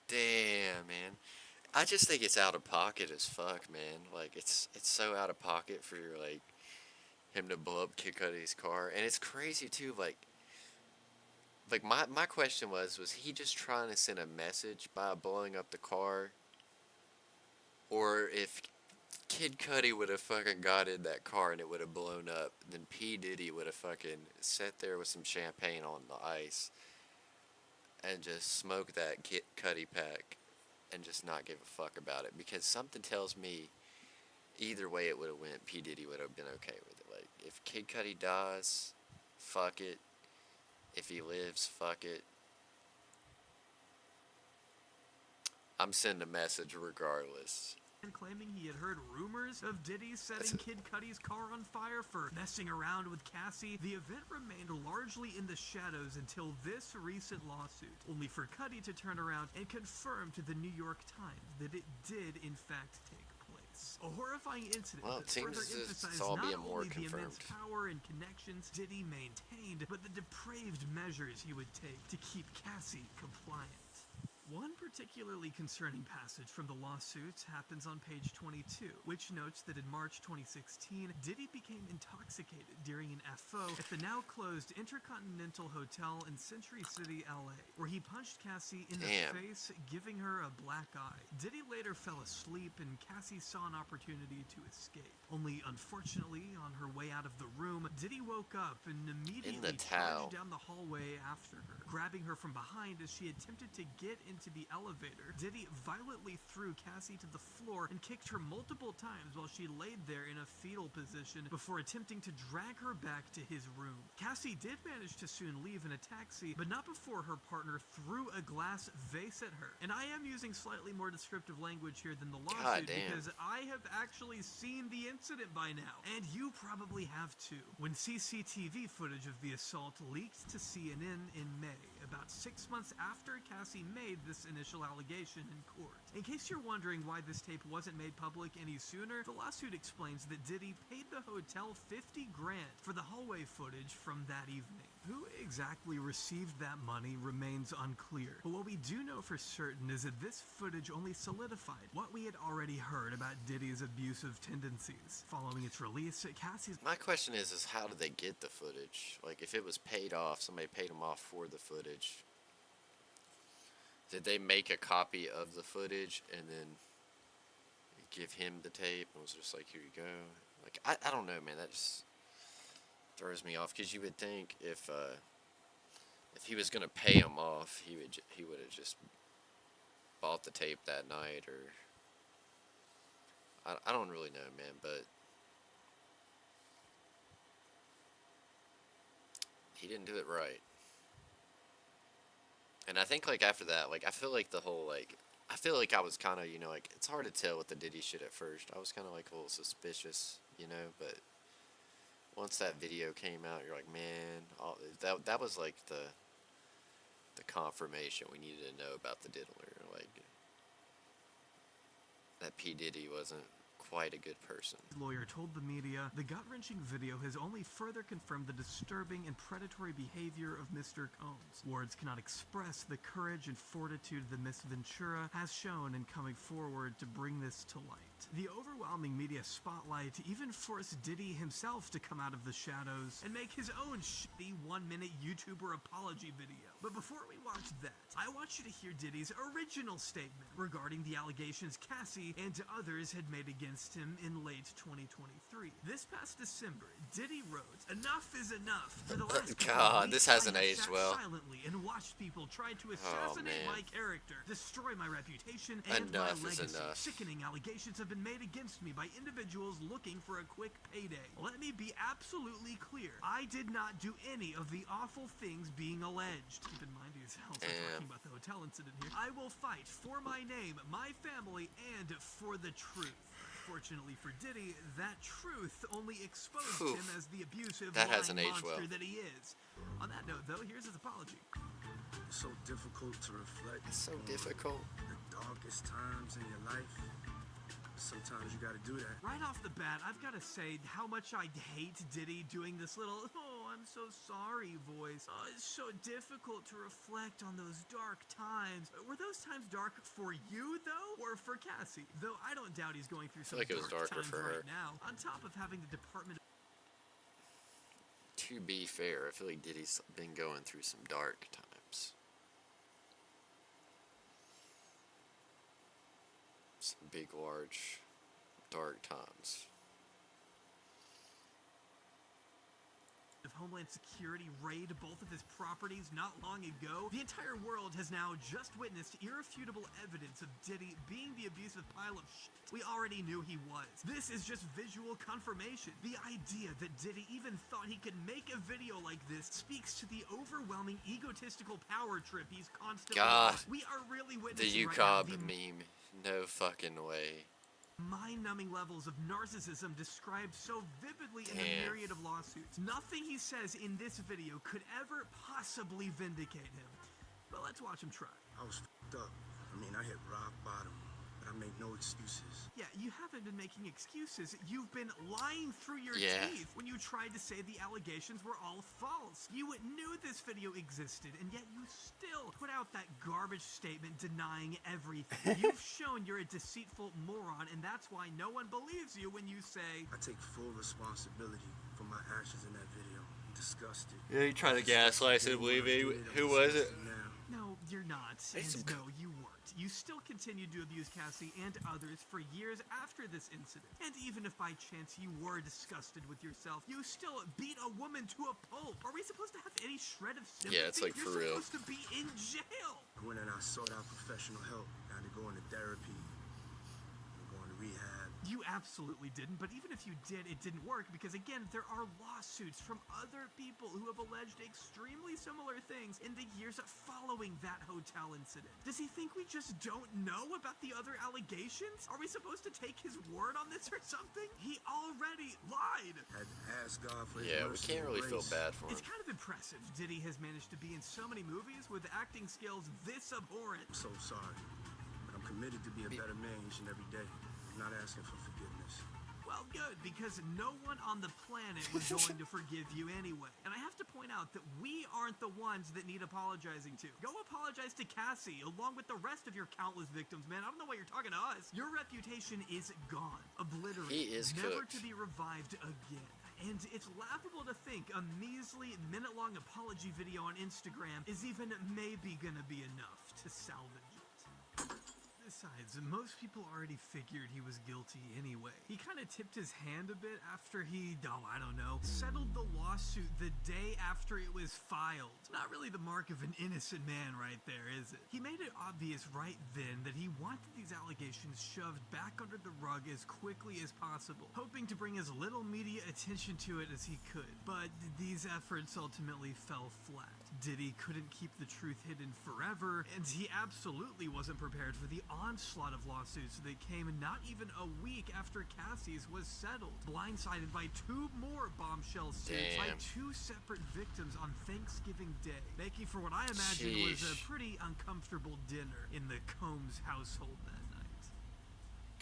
Damn, man. I just think it's out of pocket as fuck, man. Like, it's so out of pocket for your, like, him to blow up Kid Cudi's car. And it's crazy, too, like my question was he just trying to send a message by blowing up the car? Or if Kid Cudi would have fucking got in that car and it would have blown up, then P. Diddy would have fucking sat there with some champagne on the ice and just smoked that Kid Cudi pack and just not give a fuck about it. Because something tells me either way it would have went, P. Diddy would have been okay with it. Like, if Kid Cudi dies, fuck it. If he lives, fuck it. I'm sending a message regardless. Claiming he had heard rumors of Diddy setting Kid Cudi's car on fire for messing around with Cassie. The event remained largely in the shadows until this recent lawsuit, only for Cudi to turn around and confirm to the New York Times that it did in fact take place. A horrifying incident that further emphasized not only the immense power and connections Diddy maintained, but the depraved measures he would take to keep Cassie compliant. One particularly concerning passage from the lawsuit happens on page 22, which notes that in March 2016, Diddy became intoxicated during an FO at the now closed Intercontinental Hotel in Century City, LA, where he punched Cassie in the face, giving her a black eye. Diddy later fell asleep and Cassie saw an opportunity to escape. Only unfortunately, on her way out of the room, Diddy woke up and immediately charged down the hallway after her, grabbing her from behind as she attempted to get into the elevator. Diddy violently threw Cassie to the floor and kicked her multiple times while she laid there in a fetal position before attempting to drag her back to his room. Cassie did manage to soon leave in a taxi, but not before her partner threw a glass vase at her. And I am using slightly more descriptive language here than the lawsuit because I have actually seen the incident by now, and you probably have too. When CCTV footage of the assault leaked to CNN in May, about 6 months after Cassie made this initial allegation in court. In case you're wondering why this tape wasn't made public any sooner, the lawsuit explains that Diddy paid the hotel $50 grand for the hallway footage from that evening. Who exactly received that money remains unclear, but what we do know for certain is that this footage only solidified what we had already heard about Diddy's abusive tendencies. Following its release, Cassie's... My question is how did they get the footage? Like, if it was paid off, somebody paid them off for the footage, did they make a copy of the footage and then give him the tape and was just like, here you go? Like, I don't know, man, that just throws me off, because you would think if he was going to pay him off, he would have just bought the tape that night, or I don't really know, man, but he didn't do it right. And I think, like, after that, like, I feel like the whole, like, I feel like I was kind of, you know, like, it's hard to tell with the Diddy shit at first. I was kind of, like, a little suspicious, you know, but once that video came out, you're like, man, that was, like, the confirmation we needed to know about the diddler. Like, that P. Diddy wasn't quite a good person. Lawyer told the media, the gut-wrenching video has only further confirmed the disturbing and predatory behavior of Mr. Combs. Words cannot express the courage and fortitude that Miss Ventura has shown in coming forward to bring this to light. The overwhelming media spotlight even forced Diddy himself to come out of the shadows and make his own shitty 1-minute YouTuber apology video. But before we watch that, I want you to hear Diddy's original statement regarding the allegations Cassie and others had made against him in late 2023. This past December, Diddy wrote, "Enough is enough. For the last God, this hasn't aged well. Silently and watched people try to assassinate my character, destroy my reputation, and enough my legacy. is enough. Sickening allegations have been made against me by individuals looking for a quick payday. Let me be absolutely clear. I did not do any of the awful things being alleged." Keep in mind he's also talking about the hotel incident here. "I will fight for my name, my family, and for the truth." Fortunately for Diddy, that truth only exposed him as the abusive lying monster that he is. On that note, though, here's his apology. It's so difficult to reflect. It's so difficult. The darkest times in your life. Sometimes you gotta do that. Right off the bat, I've got to say how much I hate Diddy doing this little, "oh, I'm so sorry" voice. Oh, it's so difficult to reflect on those dark times. Were those times dark for you, though, or for Cassie? Though I don't doubt he's going through some dark times right now. On top of having the Department... To be fair, I feel like Diddy's been going through some dark times. Some big, large, dark times. Of Homeland Security raid both of his properties not long ago, the entire world has now just witnessed irrefutable evidence of Diddy being the abusive pile of shit we already knew he was. This is just visual confirmation. The idea that Diddy even thought he could make a video like this speaks to the overwhelming egotistical power trip he's constantly on. We are really witnessing the UCOB meme. No fucking way. Mind-numbing levels of narcissism described so vividly in the myriad of lawsuits. Nothing he says in this video could ever possibly vindicate him. But let's watch him try. I was f***ed up. I mean, I hit rock bottom. but I make no excuses. Yeah, you haven't been making excuses. You've been lying through your Yeah. teeth when you tried to say the allegations were all false. You knew this video existed, and yet you still put out that garbage statement denying everything. You've shown you're a deceitful moron, and that's why no one believes you when you say, I take full responsibility for my actions in that video. I'm disgusted. Yeah, you trying to gaslight us into believing. Who was it? no, you're not. Hey, And some no, you weren't. You still continued to abuse Cassie and others for years after this incident. And even if by chance you were disgusted with yourself, you still beat a woman to a pulp. Are we supposed to have any shred of sympathy? Yeah, it's like You're for real. supposed to be in jail. I went and I sought out professional help. I had to go into therapy. I'm going to rehab. You absolutely didn't, but even if you did, it didn't work because, again, there are lawsuits from other people who have alleged extremely similar things in the years following that hotel incident. Does he think we just don't know about the other allegations? Are we supposed to take his word on this or something? He already lied. Had to ask God for his Yeah, we mercy can't and really feel grace. bad for him. It's kind of impressive Diddy has managed to be in so many movies with acting skills this abhorrent. I'm so sorry, but I'm committed to be a better man each and every day. I'm not asking for forgiveness. Well, good, because no one on the planet was going to forgive you anyway. And I have to point out that we aren't the ones that need apologizing to. Go apologize to Cassie, along with the rest of your countless victims, man. I don't know why you're talking to us. Your reputation is gone, obliterated, He is never cooked. to be revived again. And it's laughable to think a measly minute-long apology video on Instagram is even maybe gonna be enough to salvage it. Besides, most people already figured he was guilty anyway. He kind of tipped his hand a bit after he, I don't know, settled the lawsuit the day after it was filed. Not really the mark of an innocent man right there, is it? He made it obvious right then that he wanted these allegations shoved back under the rug as quickly as possible, hoping to bring as little media attention to it as he could. But these efforts ultimately fell flat. Diddy couldn't keep the truth hidden forever, and he absolutely wasn't prepared for the onslaught of lawsuits that came not even a week after Cassie's was settled, blindsided by two more bombshell suits by two separate victims on Thanksgiving Day, making for what I imagine was a pretty uncomfortable dinner in the Combs household that night.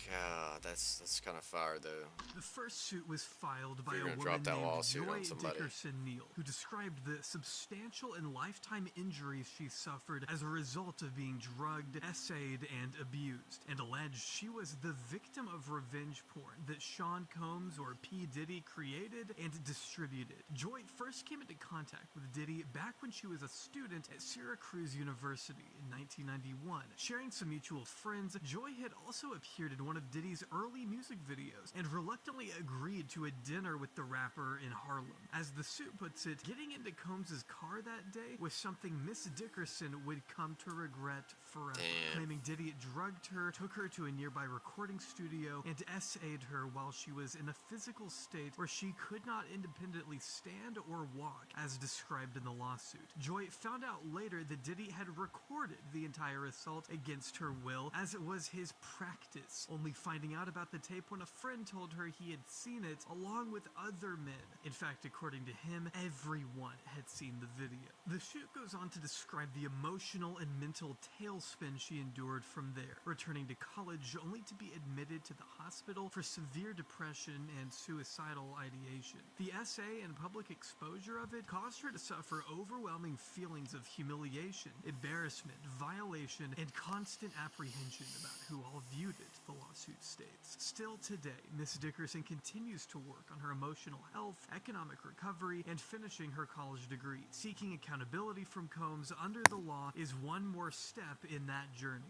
God, that's kind of fire though. The first suit was filed by You're a gonna drop woman that named lawsuit on Joy somebody. Dickerson Neal, who described the substantial and lifetime injuries she suffered as a result of being drugged, essayed, and abused, and alleged she was the victim of revenge porn that Sean Combs, or P. Diddy, created and distributed. Joy first came into contact with Diddy back when she was a student at Syracuse University in 1991. Sharing some mutual friends, Joy had also appeared in one of Diddy's early music videos and reluctantly agreed to a dinner with the rapper in Harlem. As the suit puts it, getting into Combs' car that day was something Miss Dickerson would come to regret forever. Claiming Diddy drugged her, took her to a nearby recording studio, and essayed her while she was in a physical state where she could not independently stand or walk, as described in the lawsuit. Joy found out later that Diddy had recorded the entire assault against her will, as it was his practice, only finding out about the tape when a friend told her he had seen it along with other men. In fact, according to him, everyone had seen the video. The shoot goes on to describe the emotional and mental tailspin she endured from there, returning to college only to be admitted to the hospital for severe depression and suicidal ideation. The essay and public exposure of it caused her to suffer overwhelming feelings of humiliation, embarrassment, violation, and constant apprehension about who all viewed it, the lawsuit states. Still today, Miss Dickerson continues to work on her emotional health, economic recovery, and finishing her college degree. Seeking accountability from Combs under the law is one more step in that journey.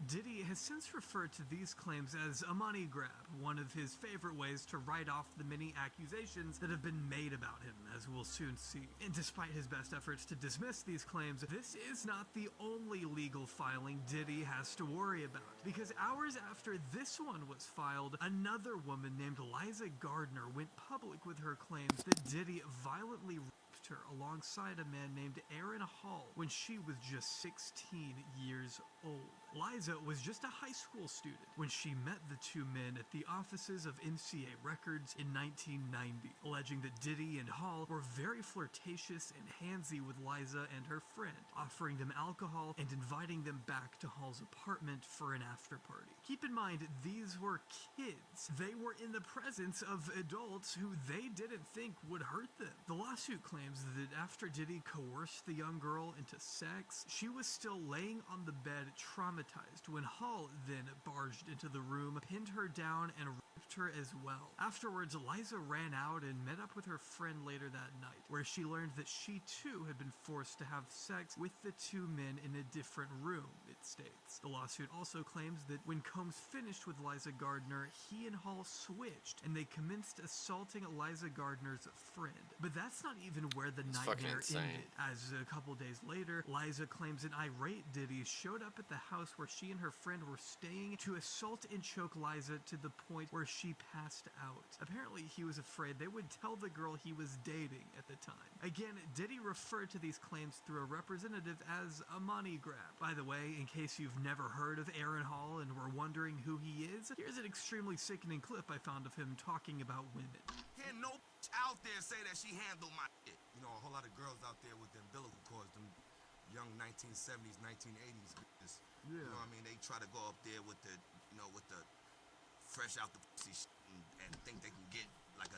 Diddy has since referred to these claims as a money grab, one of his favorite ways to write off the many accusations that have been made about him, as we'll soon see. And despite his best efforts to dismiss these claims, this is not the only legal filing Diddy has to worry about, because hours after this one was filed, another woman named Liza Gardner went public with her claims that Diddy violently raped seduced her alongside a man named Aaron Hall when she was just 16 years old. Liza was just a high school student when she met the two men at the offices of NCA Records in 1990, alleging that Diddy and Hall were very flirtatious and handsy with Liza and her friend, offering them alcohol and inviting them back to Hall's apartment for an after party. Keep in mind, these were kids. They were in the presence of adults who they didn't think would hurt them. The lawsuit claims that after Diddy coerced the young girl into sex, she was still laying on the bed traumatized when Hall then barged into the room, pinned her down, and raped her as well. Afterwards, Liza ran out and met up with her friend later that night, where she learned that she too had been forced to have sex with the two men in a different room, it states. The lawsuit also claims that when Combs finished with Liza Gardner, he and Hall switched, and they commenced assaulting Liza Gardner's friend. But that's not even where the nightmare ended, as a couple days later, Liza claims an irate Diddy showed up at the house where she and her friend were staying to assault and choke Liza to the point where she passed out. Apparently, he was afraid they would tell the girl he was dating at the time. Again, Diddy referred to these claims through a representative as a money grab. By the way, in case you've never heard of Aaron Hall and were wondering who he is, here's an extremely sickening clip I found of him talking about women. Can't no out there say that she handled my shit. You know, a whole lot of girls out there with them umbilical cords, them young 1970s, 1980s bitches. Yeah. You know what I mean? They try to go up there with the, you know, with the fresh out the pussy shit and think they can get like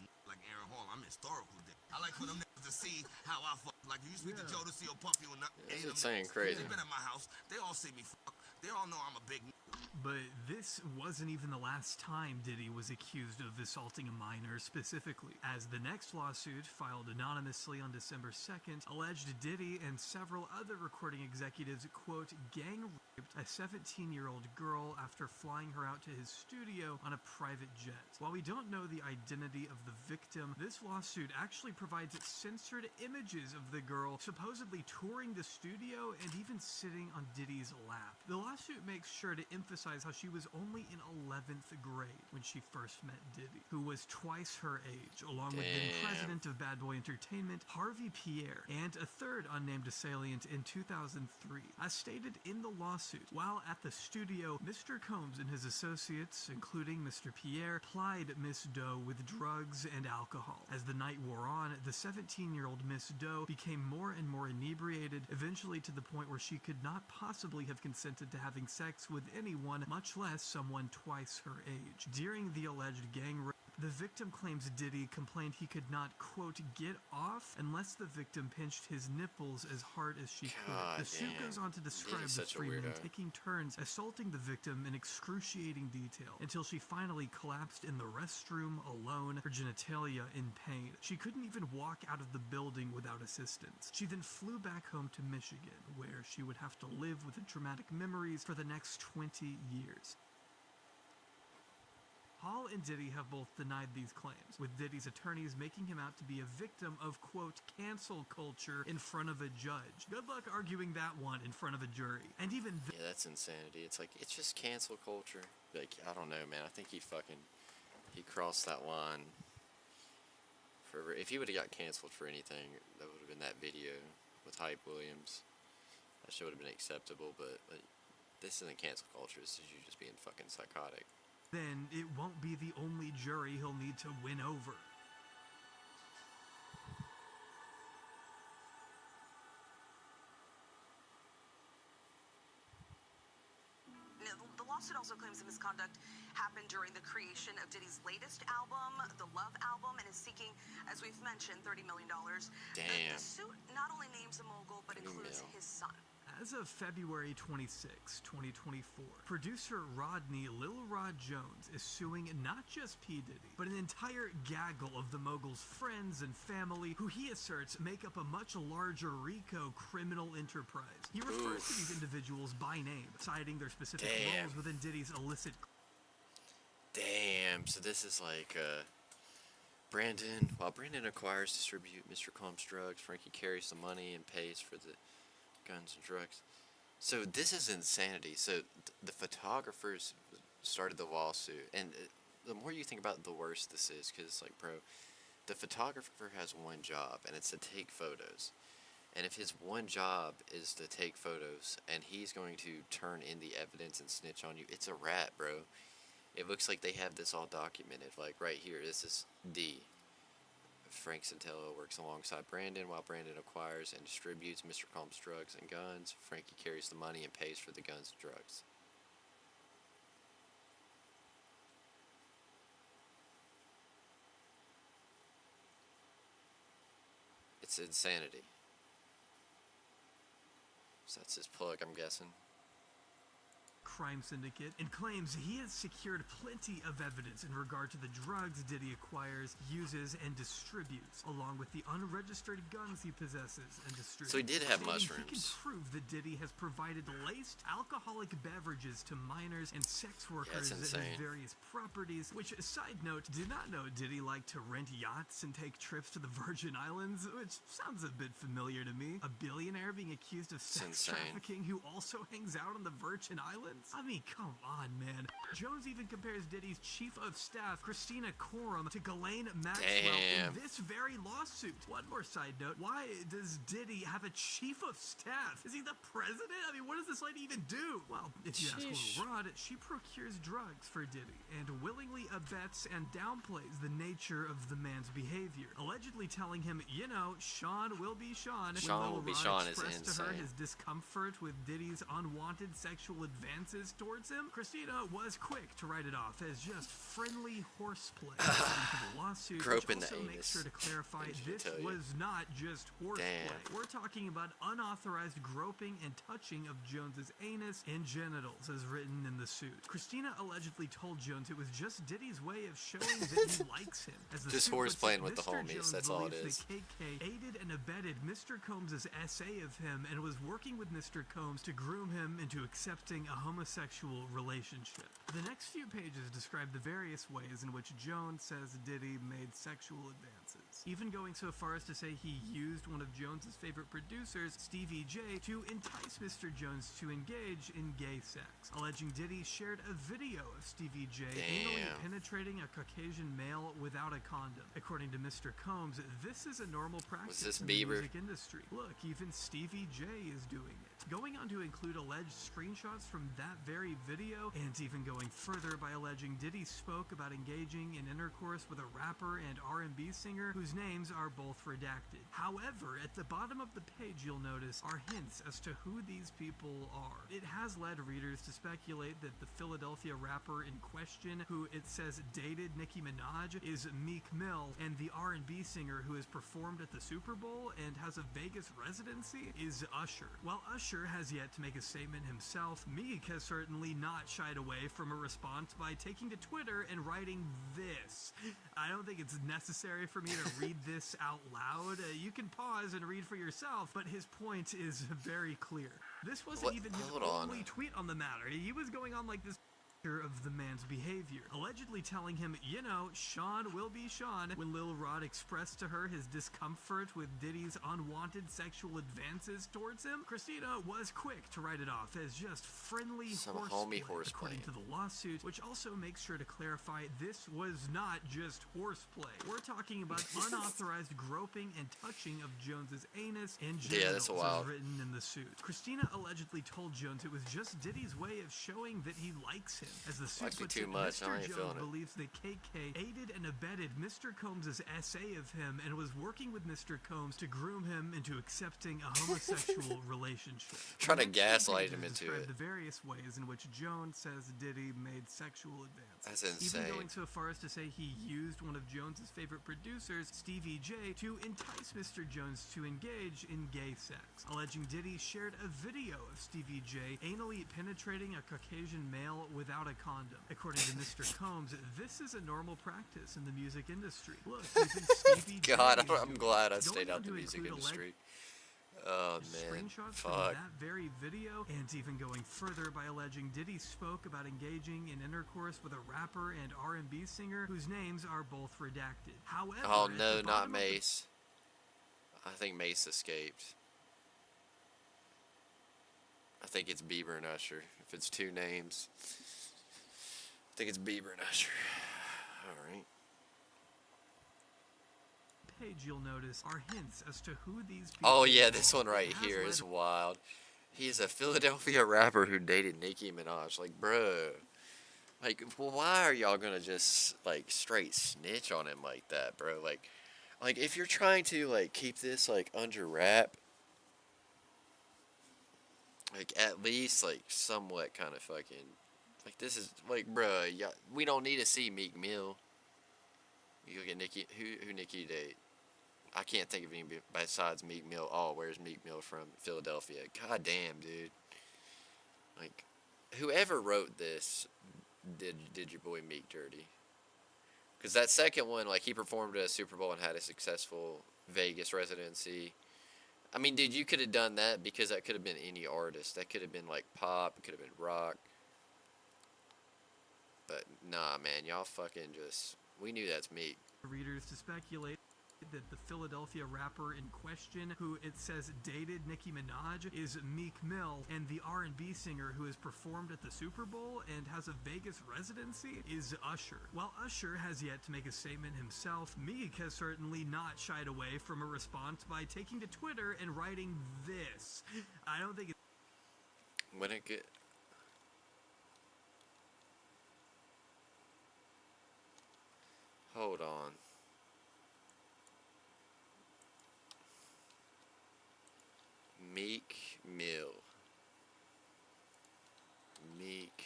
Aaron Hall. I'm historical there. I like for them niggas to see how I fuck. Like you used to meet the Jodeci or Puffy or nothing. This is saying crazy. They been at my house. They all see me fuck. They all know I'm a big nigga. But this wasn't even the last time Diddy was accused of assaulting a minor specifically, as the next lawsuit, filed anonymously on December 2nd, alleged Diddy and several other recording executives, quote, gang raped a 17-year-old girl after flying her out to his studio on a private jet. While we don't know the identity of the victim, this lawsuit actually provides censored images of the girl supposedly touring the studio and even sitting on Diddy's lap. The lawsuit makes sure to emphasize how she was only in 11th grade when she first met Diddy, who was twice her age, along with then president of Bad Boy Entertainment, Harvey Pierre, and a third unnamed assailant in 2003. As stated in the lawsuit, while at the studio, Mr. Combs and his associates, including Mr. Pierre, plied Miss Doe with drugs and alcohol. As the night wore on, the 17-year-old Miss Doe became more and more inebriated, eventually to the point where she could not possibly have consented to having sex with anyone, much less someone twice her age. During the alleged gang rape, the victim claims Diddy complained he could not, quote, get off unless the victim pinched his nipples as hard as she could. The suit goes on to describe the three men taking turns assaulting the victim in excruciating detail until she finally collapsed in the restroom alone, her genitalia in pain. She couldn't even walk out of the building without assistance. She then flew back home to Michigan, where she would have to live with the traumatic memories for the next 20 years. Hall and Diddy have both denied these claims, with Diddy's attorneys making him out to be a victim of, quote, cancel culture in front of a judge. Good luck arguing that one in front of a jury. And even yeah, that's insanity. It's like, it's just cancel culture. Like, I don't know, man. I think he crossed that line. If he would have got canceled for anything, that would have been that video with Hype Williams. That shit would have been acceptable, but this isn't cancel culture. This is you just being fucking psychotic. Then it won't be the only jury he'll need to win over. The lawsuit also claims the misconduct happened during the creation of Diddy's latest album, the Love album, and is seeking, as we've mentioned, $30 million. Damn. The suit not only names the mogul, but includes his son. As of February 26, 2024, producer Rodney Lil Rod Jones is suing not just P. Diddy, but an entire gaggle of the mogul's friends and family, who he asserts make up a much larger RICO criminal enterprise. He refers to these individuals by name, citing their specific roles within Diddy's illicit. Damn, so this is like, Brandon, while Brandon acquires, distribute Mr. Combs' drugs, Frankie carries the money and pays for the guns and drugs. So this is insanity. So the photographers started the lawsuit, and the more you think about it, the worse this is, because it's like, bro, The photographer has one job, and it's to take photos. And if his one job is to take photos, and he's going to turn in the evidence and snitch on you, it's a wrap, bro. It looks like they have this all documented. Like, right here, this is D. Frank Santello works alongside Brandon while Brandon acquires and distributes Mr. Combs' drugs and guns. Frankie carries the money and pays for the guns and drugs. It's insanity. So that's his plug, I'm guessing. Crime syndicate and claims he has secured plenty of evidence in regard to the drugs Diddy acquires, uses, and distributes, along with the unregistered guns he possesses and distributes. So he did have Stating mushrooms. He can prove that Diddy has provided laced alcoholic beverages to minors and sex workers at his insane. various properties, which, side note, did not know Diddy liked to rent yachts and take trips to the Virgin Islands, which sounds a bit familiar to me. A billionaire being accused of sex trafficking who also hangs out on the Virgin Islands? I mean, come on, man. Jones even compares Diddy's chief of staff, Christina Coram, to Ghislaine Maxwell in this very lawsuit. One more side note. Why does Diddy have a chief of staff? Is he the president? I mean, what does this lady even do? Well, if you ask Lil Rod, she procures drugs for Diddy and willingly abets and downplays the nature of the man's behavior, allegedly telling him, you know, Sean will be Sean. Sean will be Sean is expressed to her insane. his discomfort with Diddy's unwanted sexual advances towards him. Christina was quick to write it off as just friendly horseplay. According to the lawsuit, Groping which the also makes anus. sure to clarify this tell you. was not just horseplay. Damn. We're talking about unauthorized groping and touching of Jones's anus and genitals, as written in the suit. Christina allegedly told Jones it was just Diddy's way of showing that he likes him. As the Just suit puts horseplaying it, with the Mr. homies, Jones that's all it believes is. that KK aided and abetted Mr. Combs' essay of him and was working with Mr. Combs to groom him into accepting a homosexual relationship. The next few pages describe the various ways in which Jones says Diddy made sexual advances, even going so far as to say he used one of Jones's favorite producers, Stevie J, to entice Mr. Jones to engage in gay sex, alleging Diddy shared a video of Stevie J anally penetrating a Caucasian male without a condom. According to Mr. Combs, this is a normal practice this in the Bieber? music industry. Look, even Stevie J is doing it. Going on to include alleged screenshots from that very video, and even going further by alleging Diddy spoke about engaging in intercourse with a rapper and R&B singer whose names are both redacted. However, at the bottom of the page you'll notice are hints as to who these people are. It has led readers to speculate that the Philadelphia rapper in question, who it says dated Nicki Minaj, is Meek Mill, and the R&B singer who has performed at the Super Bowl and has a Vegas residency is Usher. While Usher has yet to make a statement himself, Meek has certainly not shied away from a response by taking to Twitter and writing this. I don't think it's necessary for me to read this out loud. You can pause and read for yourself, but his point is very clear. This wasn't even his only tweet on the matter. He was going on like this of the man's behavior, allegedly telling him, you know, Sean will be Sean, when Lil Rod expressed to her his discomfort with Diddy's unwanted sexual advances towards him. Christina was quick to write it off as just friendly horseplay, according to the lawsuit, which also makes sure to clarify this was not just horseplay. We're talking about unauthorized groping and touching of Jones's anus and genitals, as written in the suit. Christina allegedly told Jones it was just Diddy's way of showing that he likes him. As the suit puts it, Mr. Jones believes that KK aided and abetted Mr. Combs' essay of him and was working with Mr. Combs to groom him into accepting a homosexual relationship. Trying to gaslight him into it. The various ways in which Jones says Diddy made sexual advances. That's insane. Even going so far as to say he used one of Jones's favorite producers, Stevie J, to entice Mr. Jones to engage in gay sex, alleging Diddy shared a video of Stevie J anally penetrating a Caucasian male without a condom. According to Mr. Combs, this is a normal practice in the music industry. Look, even Stevie J God, I'm glad I stayed out the music industry. Oh man, screenshots from that very video, and even going further by alleging Diddy spoke about engaging in intercourse with a rapper and R&B singer whose names are both redacted. However, oh no, not Mace. I think Mace escaped. I think it's Bieber and Usher. If it's two names, I think it's Bieber and Usher. Alright. page, you'll notice, are hints as to who these people Oh yeah, are. this one right It has here led is wild. He is a Philadelphia rapper who dated Nicki Minaj. Like, bruh. Like, well, why are y'all gonna just, like, straight snitch on him like that, bro? Like, if you're trying to, like, keep this, like, under wrap, like, at least, like, somewhat kind of fucking, like, this is, like, bruh, we don't need to see Meek Mill. You look at Nicki, who Nicki date? I can't think of anybody besides Meek Mill. Oh, where's Meek Mill from? Philadelphia. God damn, dude. Like, whoever wrote this did your boy Meek dirty. Because that second one, like, he performed at a Super Bowl and had a successful Vegas residency. I mean, dude, you could have done that because that could have been any artist. That could have been, like, pop. It could have been rock. But, nah, man. Y'all fucking just... We knew that's Meek. Readers to speculate that the Philadelphia rapper in question, who it says dated Nicki Minaj, is Meek Mill, and the R&B singer who has performed at the Super Bowl and has a Vegas residency is Usher. While Usher has yet to make a statement himself, Meek has certainly not shied away from a response by taking to Twitter and writing this. I don't think it's... When it get... Hold on. Meek Mill. Meek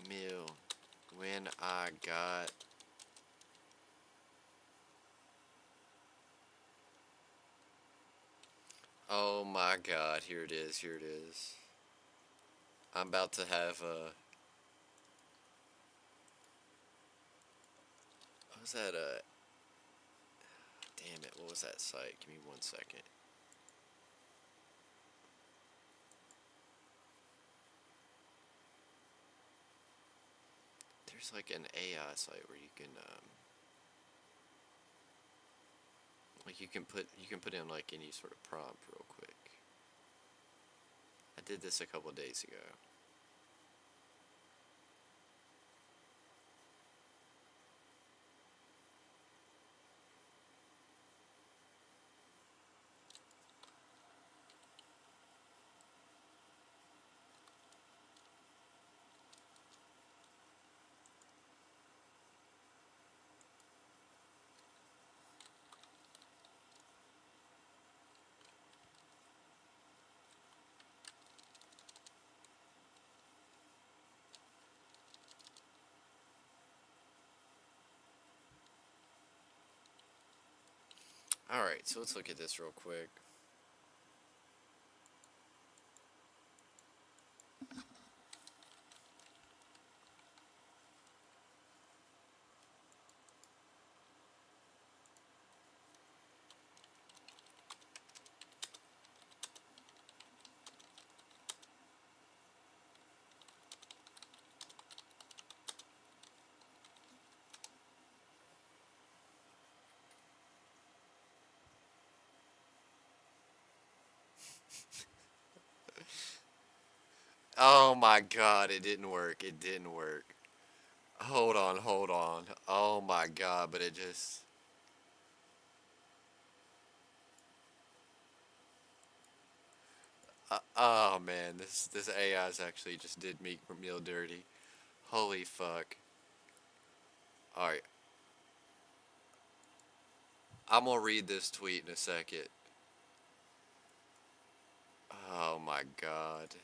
Mill. When I got... Oh my god, here it is, here it is. I'm about to have a... What was that, damn it, what was that site? Give me 1 second. There's like an AI site where you can, like you can put in like any sort of prompt real quick. I did this a couple days ago. Alright, so let's look at this real quick. Oh my god, it didn't work. It didn't work. Hold on, hold on. Oh my god, but it just... oh man, this AI's actually just did Meek Mill dirty. Holy fuck. Alright. I'm gonna read this tweet in a second. Oh my god.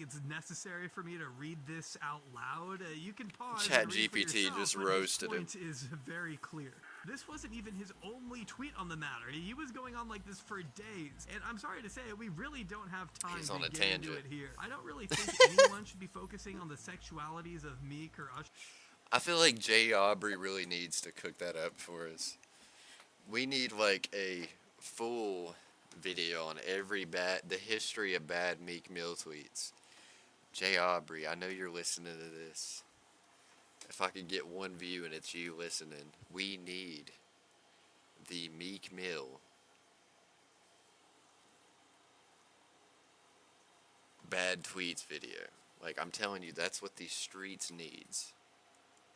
It's necessary for me to read this out loud. You can pause. Chat and read for GPT yourself, just but roasted him. his point is very clear. This wasn't even his only tweet on the matter. He was going on like this for days. And I'm sorry to say, we really don't have time He's to on a get tangent. into it here. I don't really think anyone should be focusing on the sexualities of Meek or Usher. I feel like Jay Aubrey really needs to cook that up for us. We need like a full video on the history of bad Meek Mill tweets. Jay Aubrey, I know you're listening to this. If I could get one view and it's you listening, we need the Meek Mill bad tweets video. Like, I'm telling you, that's what the streets needs.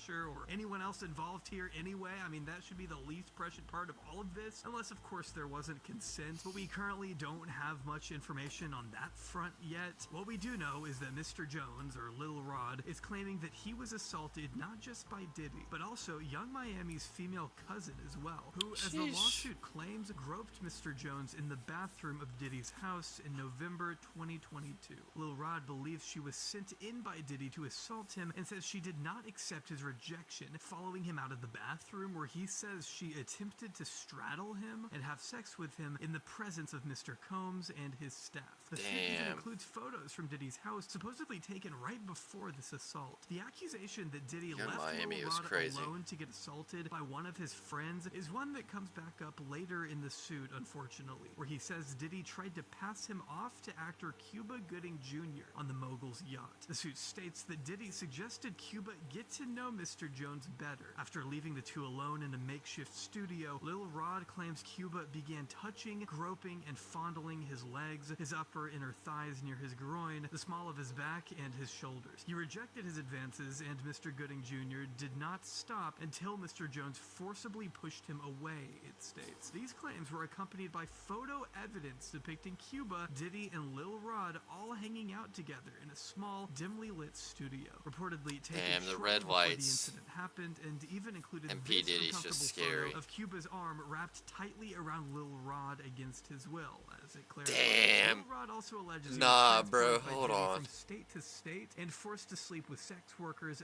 or anyone else involved here anyway. I mean, that should be the least prescient part of all of this, unless of course there wasn't consent, but we currently don't have much information on that front yet. What we do know is that Mr. Jones, or Lil Rod, is claiming that he was assaulted not just by Diddy, but also Young Miami's female cousin as well, who, as the lawsuit claims, groped Mr. Jones in the bathroom of Diddy's house in November 2022. Lil Rod believes she was sent in by Diddy to assault him and says she did not accept his rejection, following him out of the bathroom, where he says she attempted to straddle him and have sex with him in the presence of Mr. Combs and his staff. The suit even includes photos from Diddy's house, supposedly taken right before this assault. The accusation that Diddy left Lil Rod alone to get assaulted by one of his friends is one that comes back up later in the suit, unfortunately, where he says Diddy tried to pass him off to actor Cuba Gooding Jr. on the mogul's yacht. The suit states that Diddy suggested Cuba get to know Mr. Jones better. After leaving the two alone in a makeshift studio, Lil Rod claims Cuba began touching, groping, and fondling his legs, his upper inner thighs near his groin, the small of his back, and his shoulders. He rejected his advances, and Mr. Gooding Jr. did not stop until Mr. Jones forcibly pushed him away, it states. These claims were accompanied by photo evidence depicting Cuba, Diddy, and Lil Rod all hanging out together in a small, dimly lit studio, reportedly taken shortly before the incident happened, and even included this uncomfortable photo of Cuba's arm wrapped tightly around Lil Rod against his will, as it clarifies. Lil Rod also alleges he was transported by Diddy from state to state and forced to sleep with sex workers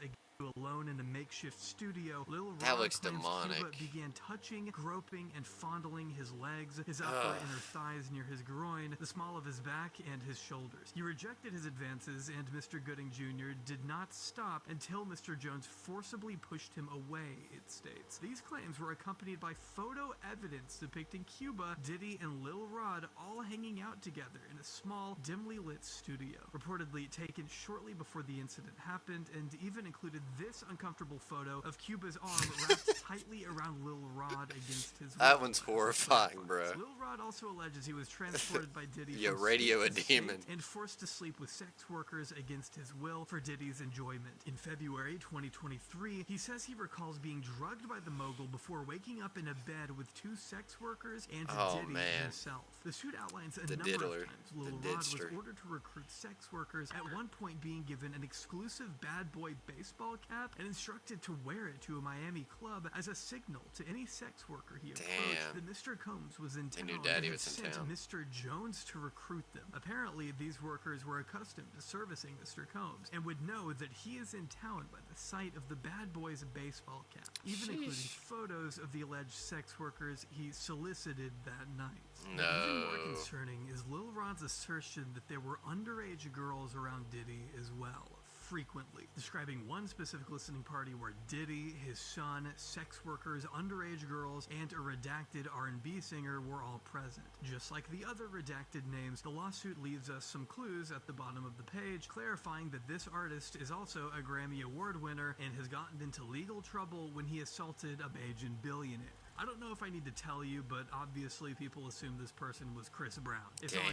alone in a makeshift studio. Lil Rod claims Cuba began touching, groping, and fondling his legs, his upper inner thighs near his groin, the small of his back, and his shoulders. He rejected his advances, and Mr. Gooding Jr. did not stop until Mr. Jones forcibly pushed him away, it states. These claims were accompanied by photo evidence depicting Cuba, Diddy, and Lil Rod all hanging out together in a small, dimly lit studio, reportedly taken shortly before the incident happened, and even included this uncomfortable photo of Cuba's arm wrapped tightly around Lil Rod against his will. That one's horrifying, bro. Lil Rod also alleges he was transported by Diddy from radio a demon and forced to sleep with sex workers against his will for Diddy's enjoyment. In February 2023, he says he recalls being drugged by the mogul before waking up in a bed with two sex workers and Diddy himself. The suit outlines a number of times Lil Rod was ordered to recruit sex workers, at one point being given an exclusive bad boy baseball cap and instructed to wear it to a Miami club as a signal to any sex worker he approached that Mr. Combs was in town and had sent Mr. Jones to recruit them. Apparently, these workers were accustomed to servicing Mr. Combs and would know that he is in town by the sight of the bad boy's baseball cap, even including photos of the alleged sex workers he solicited that night. Even more concerning is Lil Rod's assertion that there were underage girls around Diddy as well, frequently, describing one specific listening party where Diddy, his son, sex workers, underage girls, and a redacted R&B singer were all present. Just like the other redacted names, the lawsuit leaves us some clues at the bottom of the page, clarifying that this artist is also a Grammy Award winner and has gotten into legal trouble when he assaulted a Bajan billionaire. I don't know if I need to tell you, but obviously people assume this person was Chris Brown. It's not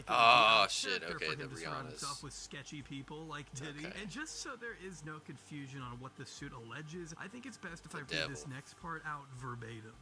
like shit, okay, for him to surround himself with sketchy people like Diddy. And just so there is no confusion on what the suit alleges, I think it's best if I read this next part out verbatim.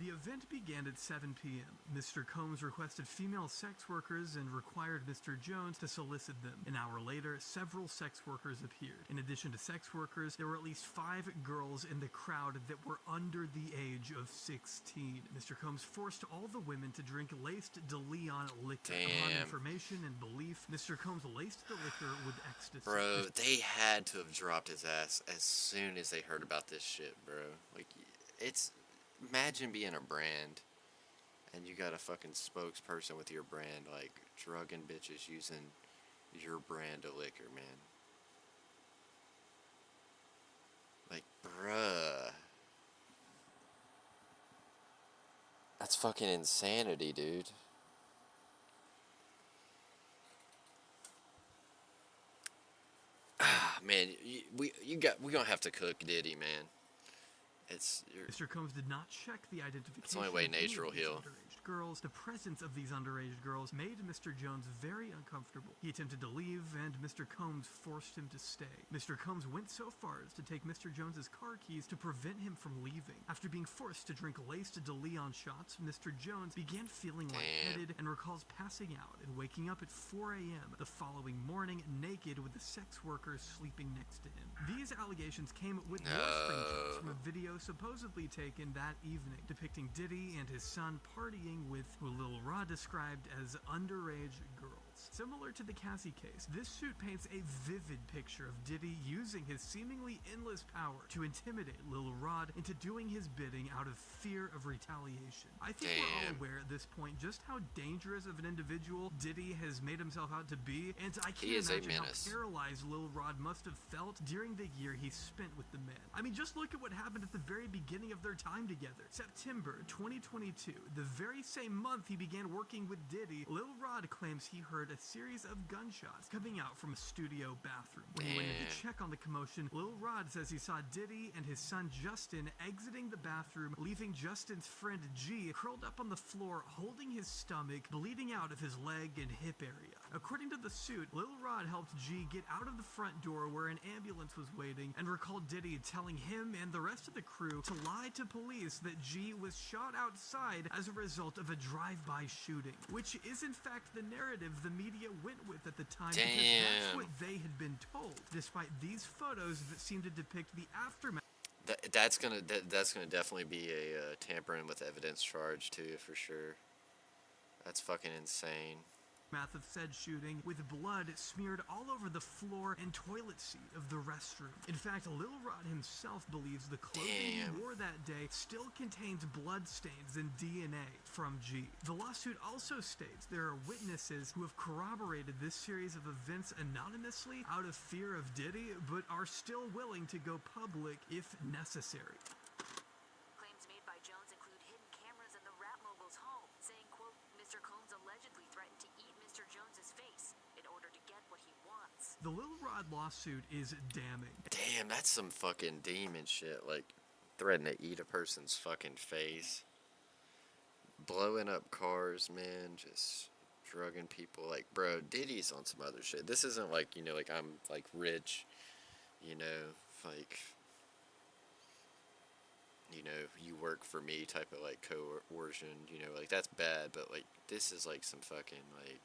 The event began at 7 p.m. Mr. Combs requested female sex workers and required Mr. Jones to solicit them. An hour later, several sex workers appeared. In addition to sex workers, there were at least 5 girls in the crowd that were under the age of 16. Mr. Combs forced all the women to drink laced De Leon liquor. Upon information and belief, Mr. Combs laced the liquor with ecstasy. Bro, they had to have dropped his ass as soon as they heard about this shit, bro. Like, it's... Imagine being a brand, and you got a fucking spokesperson with your brand, like, drugging bitches using your brand of liquor, man. Like, bruh. That's fucking insanity, dude. Ah, man, we gonna have to cook Diddy, man. Mr. Combs did not check the identification. It's the only way of any nature of will these heal. underage girls. The presence of these underage girls made Mr. Jones very uncomfortable. He attempted to leave, and Mr. Combs forced him to stay. Mr. Combs went so far as to take Mr. Jones's car keys to prevent him from leaving. After being forced to drink laced De Leon shots, Mr. Jones began feeling lightheaded and recalls passing out and waking up at 4 a.m. the following morning naked with a sex worker sleeping next to him. These allegations came with more screenshots from a video supposedly taken that evening depicting Diddy and his son partying with who Lil Rod described as underage girls. Similar to the Cassie case, this suit paints a vivid picture of Diddy using his seemingly endless power to intimidate Lil Rod into doing his bidding out of fear of retaliation. I think we're all aware at this point just how dangerous of an individual Diddy has made himself out to be, and I can't imagine how paralyzed Lil Rod must have felt during the year he spent with the man. I mean, just look at what happened at the very beginning of their time together. September 2022, the very same month he began working with Diddy, Lil Rod claims he heard a series of gunshots coming out from a studio bathroom. When he went in to check on the commotion, Lil Rod says he saw Diddy and his son Justin exiting the bathroom, leaving Justin's friend G curled up on the floor, holding his stomach, bleeding out of his leg and hip area. According to the suit, Lil Rod helped G get out of the front door where an ambulance was waiting and recalled Diddy telling him and the rest of the crew to lie to police that G was shot outside as a result of a drive-by shooting, which is in fact the narrative the media went with at the time because that's what they had been told, despite these photos that seem to depict the aftermath. That's gonna definitely be a tampering with evidence charge too, for sure. That's fucking insane. Of said shooting, with blood smeared all over the floor and toilet seat of the restroom. In fact, Lil Rod himself believes the clothing he wore that day still contains blood stains and DNA from G. The lawsuit also states there are witnesses who have corroborated this series of events anonymously out of fear of Diddy, but are still willing to go public if necessary. Claims made by Jones include hidden cameras in the rap mogul's home, saying, quote, Mr. Combs allegedly threatened to eat Mr. Jones's face in order to get what he wants. The Lil Rod lawsuit is damning. Damn, that's some fucking demon shit, like threatening to eat a person's fucking face. Blowing up cars, man, just drugging people. Like, bro, Diddy's on some other shit. This isn't like, you know, like I'm like rich, you know, like, you know, you work for me type of like coercion, you know, like that's bad, but like this is like some fucking like,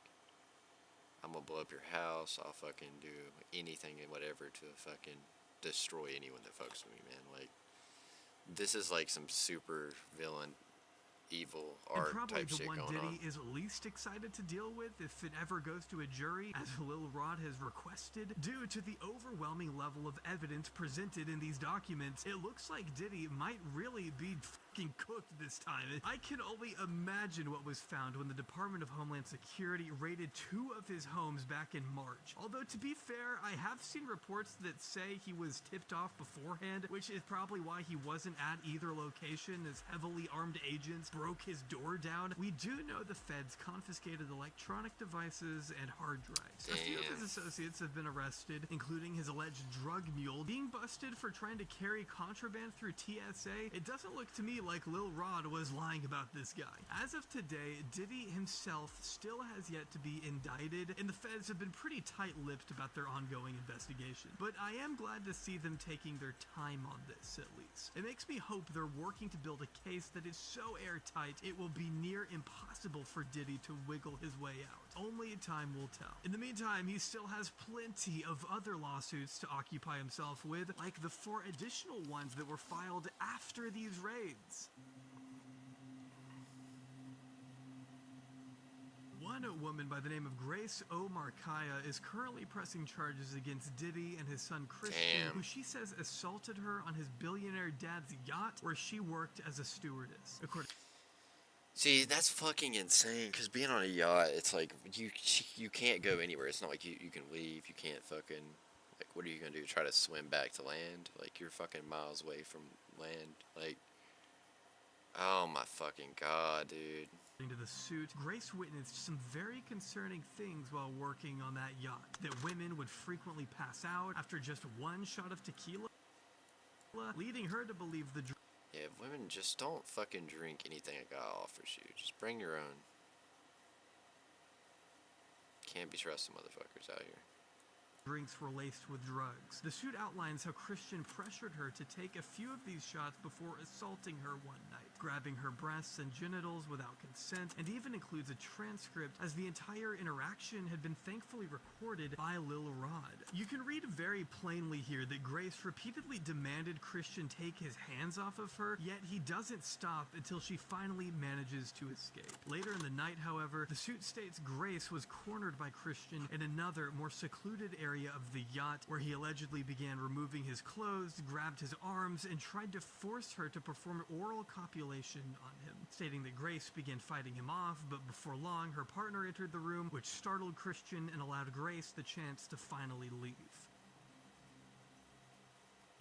I'm gonna blow up your house, I'll fucking do anything and whatever to fucking destroy anyone that fucks with me, man. Like, this is like some super villain, evil art type shit going on. And probably the one Diddy is least excited to deal with if it ever goes to a jury, as Lil Rod has requested. Due to the overwhelming level of evidence presented in these documents, it looks like Diddy might really be fucking cooked this time. I can only imagine what was found when the Department of Homeland Security raided 2 of his homes back in March. Although, to be fair, I have seen reports that say he was tipped off beforehand, which is probably why he wasn't at either location, as heavily armed agents broke his door down. We do know the feds confiscated electronic devices and hard drives. A few of his associates have been arrested, including his alleged drug mule. Being busted for trying to carry contraband through TSA, it doesn't look to me like Lil Rod was lying about this guy. As of today, Diddy himself still has yet to be indicted, and the feds have been pretty tight-lipped about their ongoing investigation. But I am glad to see them taking their time on this, at least. It makes me hope they're working to build a case that is so airtight it will be near impossible for Diddy to wiggle his way out. Only time will tell. In the meantime, he still has plenty of other lawsuits to occupy himself with, like the 4 additional ones that were filed after these raids. One woman by the name of Grace O. Markaya is currently pressing charges against Diddy and his son Christian, who she says assaulted her on his billionaire dad's yacht where she worked as a stewardess. See, that's fucking insane, because being on a yacht, it's like, you can't go anywhere. It's not like you can leave, you can't fucking, like, what are you gonna do, try to swim back to land? Like, you're fucking miles away from land, like, oh my fucking god, dude. According to the suit, Grace witnessed some very concerning things while working on that yacht. That women would frequently pass out after just 1 shot of tequila, leading her to believe the Yeah, women, just don't fucking drink anything a guy offers you. Just bring your own. Can't be trusting motherfuckers out here. Drinks were laced with drugs. The suit outlines how Christian pressured her to take a few of these shots before assaulting her one night, grabbing her breasts and genitals without consent, and even includes a transcript as the entire interaction had been thankfully recorded by Lil Rod. You can read very plainly here that Grace repeatedly demanded Christian take his hands off of her, yet he doesn't stop until she finally manages to escape. Later in the night, however, the suit states Grace was cornered by Christian in another, more secluded area of the yacht, where he allegedly began removing his clothes, grabbed his arms, and tried to force her to perform oral copulation on him, stating that Grace began fighting him off, but before long her partner entered the room, which startled Christian and allowed Grace the chance to finally leave.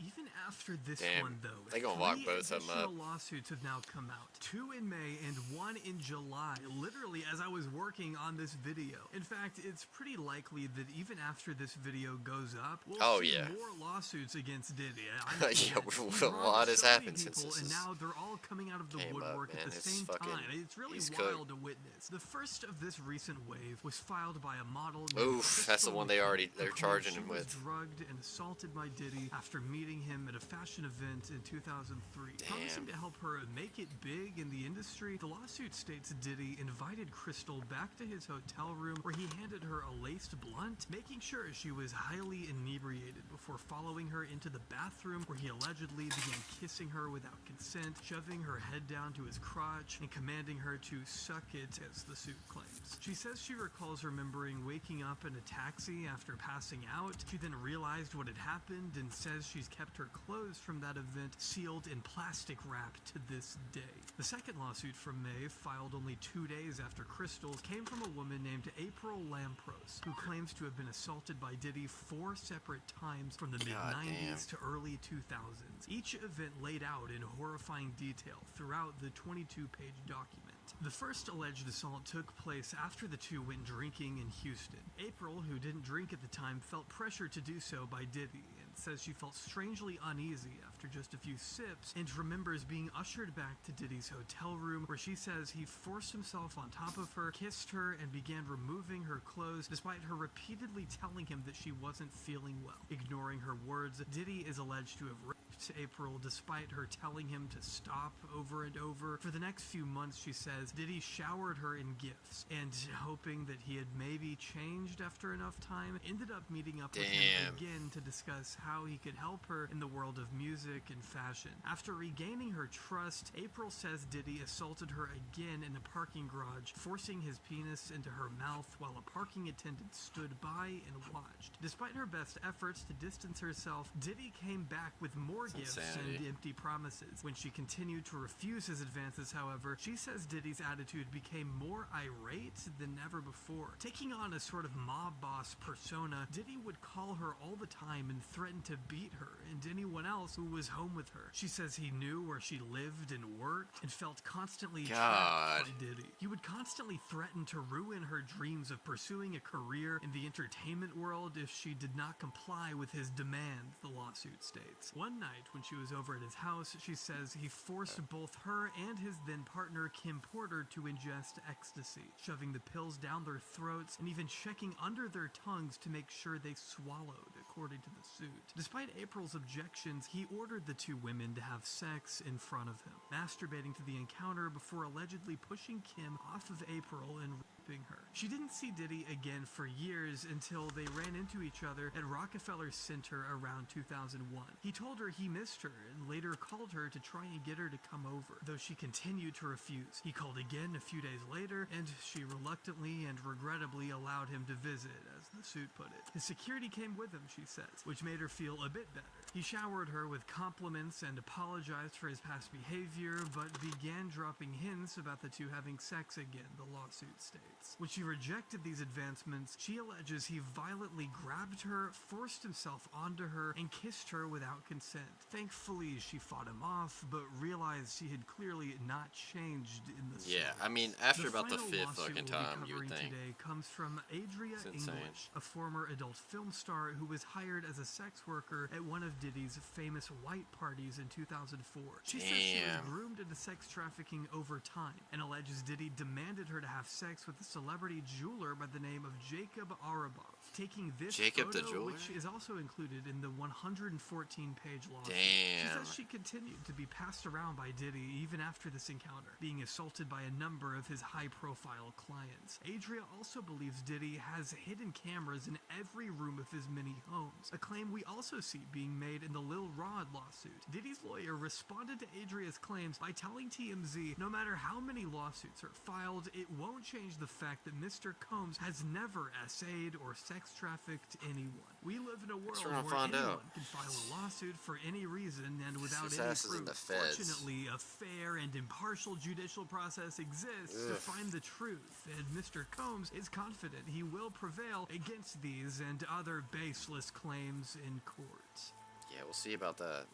Even after this one, though, they gonna lock 3 both of them additional up. lawsuits have now come out. 2 in May and 1 in July, literally as I was working on this video. In fact, it's pretty likely that even after this video goes up, we'll see more lawsuits against Diddy. Yeah, a lot has happened since this and now they're all coming out of the woodwork at the same time. It's really wild to witness. The first of this recent wave was filed by a model named Oof, that's the one they're charging him with. Drugged and assaulted by Diddy after meeting him at a fashion event in 2003. Promising to help her make it big in the industry, the lawsuit states Diddy invited Crystal back to his hotel room where he handed her a laced blunt, making sure she was highly inebriated before following her into the bathroom where he allegedly began kissing her without consent, shoving her head down to his crotch, and commanding her to suck it, as the suit claims. She says she recalls remembering waking up in a taxi after passing out. She then realized what had happened and says she's kept her clothes from that event sealed in plastic wrap to this day. The second lawsuit from May, filed only 2 days after Crystal's, came from a woman named April Lampros, who claims to have been assaulted by Diddy 4 separate times from the mid-90s to early 2000s. Each event laid out in horrifying detail throughout the 22-page document. The first alleged assault took place after the two went drinking in Houston. April, who didn't drink at the time, felt pressure to do so by Diddy, says she felt strangely uneasy after just a few sips, and remembers being ushered back to Diddy's hotel room, where she says he forced himself on top of her, kissed her, and began removing her clothes, despite her repeatedly telling him that she wasn't feeling well. Ignoring her words, Diddy is alleged to have raped April, despite her telling him to stop over and over. For the next few months, she says, Diddy showered her in gifts, and hoping that he had maybe changed after enough time, ended up meeting up with him again to discuss how he could help her in the world of music and fashion. After regaining her trust, April says Diddy assaulted her again in a parking garage, forcing his penis into her mouth while a parking attendant stood by and watched. Despite her best efforts to distance herself, Diddy came back with more gifts and empty promises. When she continued to refuse his advances, however, she says Diddy's attitude became more irate than ever before. Taking on a sort of mob boss persona, Diddy would call her all the time and threaten to beat her and anyone else who was home with her. She says he knew where she lived and worked and felt constantly trapped by Diddy. He would constantly threaten to ruin her dreams of pursuing a career in the entertainment world if she did not comply with his demands, the lawsuit states. One night when she was over at his house, she says he forced both her and his then partner Kim Porter to ingest ecstasy, shoving the pills down their throats and even checking under their tongues to make sure they swallowed, according to the suit. Despite April's objections, he ordered the two women to have sex in front of him, masturbating to the encounter before allegedly pushing Kim off of April and raping her. She didn't see Diddy again for years until they ran into each other at Rockefeller Center around 2001. He told her he missed her and later called her to try and get her to come over, though she continued to refuse. He called again a few days later, and she reluctantly and regrettably allowed him to visit, as the suit put it. His security came with him, she says, which made her feel a bit better. He showered her with compliments and apologized for his past behavior, but began dropping hints about the two having sex again, the lawsuit states. When she rejected these advancements, she alleges he violently grabbed her, forced himself onto her, and kissed her without consent. Thankfully, she fought him off, but realized she had clearly not changed in the slightest. Yeah, I mean, after The about the final fifth lawsuit fucking we'll be time, you would covering think. today comes from Adria It's insane. English, a former adult film star who was hired as a sex worker at one of Diddy's famous white parties in 2004. She says she was Damn. groomed into sex trafficking over time and alleges Diddy demanded her to have sex with a celebrity jeweler by the name of Jacob Arabov. Taking this Jacob the photo, jeweler? which is also included in the 114-page lawsuit. She Damn. says she continued to be passed around by Diddy even after this encounter, being assaulted by a number of his high-profile clients. Adria also believes Diddy has hidden cameras in every room of his many homes, a claim we also see being made in the Lil Rod lawsuit. Diddy's lawyer responded to Adria's claims by telling TMZ no matter how many lawsuits are filed, it won't change the fact that Mr. Combs has never essayed or sex trafficked anyone. We live in a world we're gonna where find anyone out. can file a lawsuit for any reason and without His any ass is in proof. the feds. Fortunately, a fair and impartial judicial process exists to Ugh. find the truth, and Mr. Combs is confident he will prevail against these and other baseless claims in court. Yeah, we'll see about that.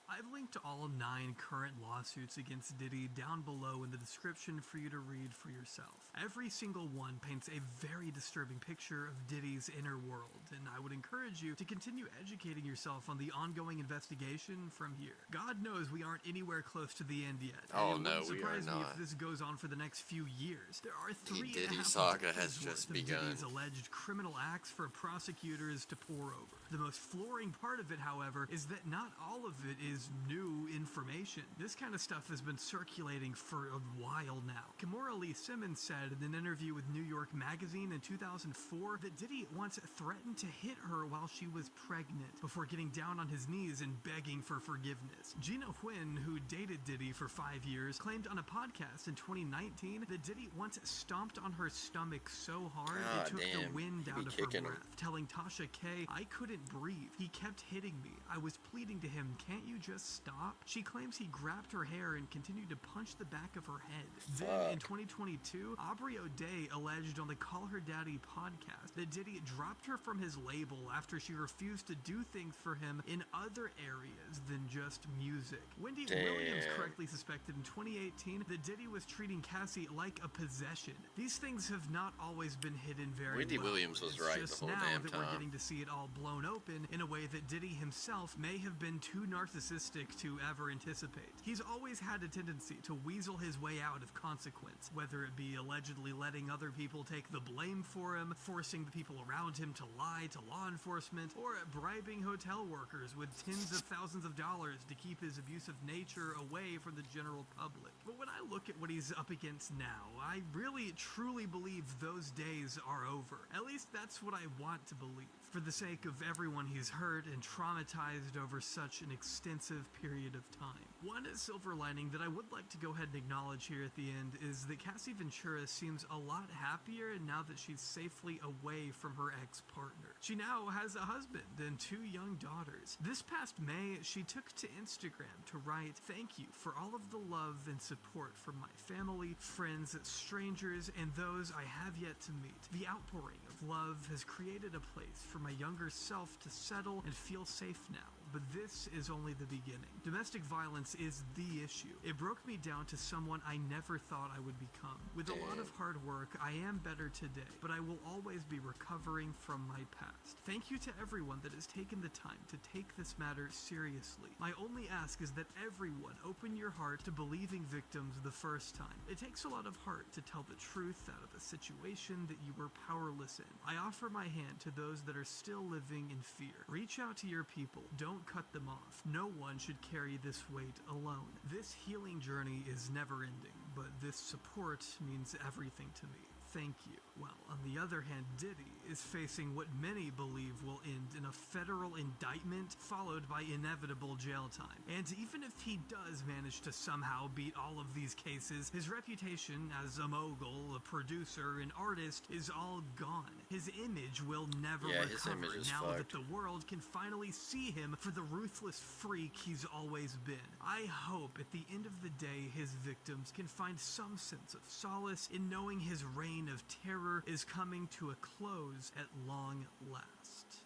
I've linked all 9 current lawsuits against Diddy down below in the description for you to read for yourself. Every single one paints a very disturbing picture of Diddy's inner world, and I would encourage you to continue educating yourself on the ongoing investigation from here. God knows we aren't anywhere close to the end yet. Oh, and it no, wouldn't we are surprise me not. if this goes on for the next few years. There are The 3.5 Diddy saga has decades just worth of begun. Diddy's alleged criminal acts for prosecutors to pore over. The most flooring part of it, however, is that not all of it is new information. This kind of stuff has been circulating for a while now. Kimora Lee Simmons said in an interview with New York Magazine in 2004 that Diddy once threatened to hit her while she was pregnant before getting down on his knees and begging for forgiveness. Gina Huynh, who dated Diddy for 5 years, claimed on a podcast in 2019 that Diddy once stomped on her stomach so hard it took the wind out of her breath, telling Tasha K, "I couldn't breathe. He kept hitting me. I was pleading to him, can't you just stop?" She claims he grabbed her hair and continued to punch the back of her head. Then, in 2022, Aubrey O'Day alleged on the Call Her Daddy podcast that Diddy dropped her from his label after she refused to do things for him in other areas than just music. Wendy Williams correctly suspected in 2018 that Diddy was treating Cassie like a possession. These things have not always been hidden very Wendy well. Williams was It's right just the whole now damn that time. we're getting to see it all blown open in a way that Diddy himself may have been too narcissistic to ever anticipate. He's always had a tendency to weasel his way out of consequence, whether it be allegedly letting other people take the blame for him, forcing the people around him to lie to law enforcement, or bribing hotel workers with tens of thousands of dollars to keep his abusive nature away from the general public. But when I look at what he's up against now, I really truly believe those days are over. At least that's what I want to believe, for the sake of everyone he's hurt and traumatized over such an extensive period of time. One silver lining that I would like to go ahead and acknowledge here at the end is that Cassie Ventura seems a lot happier now that she's safely away from her ex-partner. She now has a husband and 2 young daughters. This past May, she took to Instagram to write, "Thank you for all of the love and support from my family, friends, strangers, and those I have yet to meet. The outpouring of love has created a place for my younger self to settle and feel safe now. But this is only the beginning. Domestic violence is the issue. It broke me down to someone I never thought I would become. With a lot of hard work, I am better today, but I will always be recovering from my past. Thank you to everyone that has taken the time to take this matter seriously. My only ask is that everyone open your heart to believing victims the first time. It takes a lot of heart to tell the truth out of a situation that you were powerless in. I offer my hand to those that are still living in fear. Reach out to your people. Don't cut them off. No one should carry this weight alone. This healing journey is never ending, but this support means everything to me. thank you. Well, on the other hand, Diddy is facing what many believe will end in a federal indictment followed by inevitable jail time. And even if he does manage to somehow beat all of these cases, his reputation as a mogul, a producer, an artist is all gone. His image will never Yeah, his recover image is now that fucked. the world can finally see him for the ruthless freak he's always been. I hope at the end of the day his victims can find some sense of solace in knowing his reign of terror is coming to a close at long last.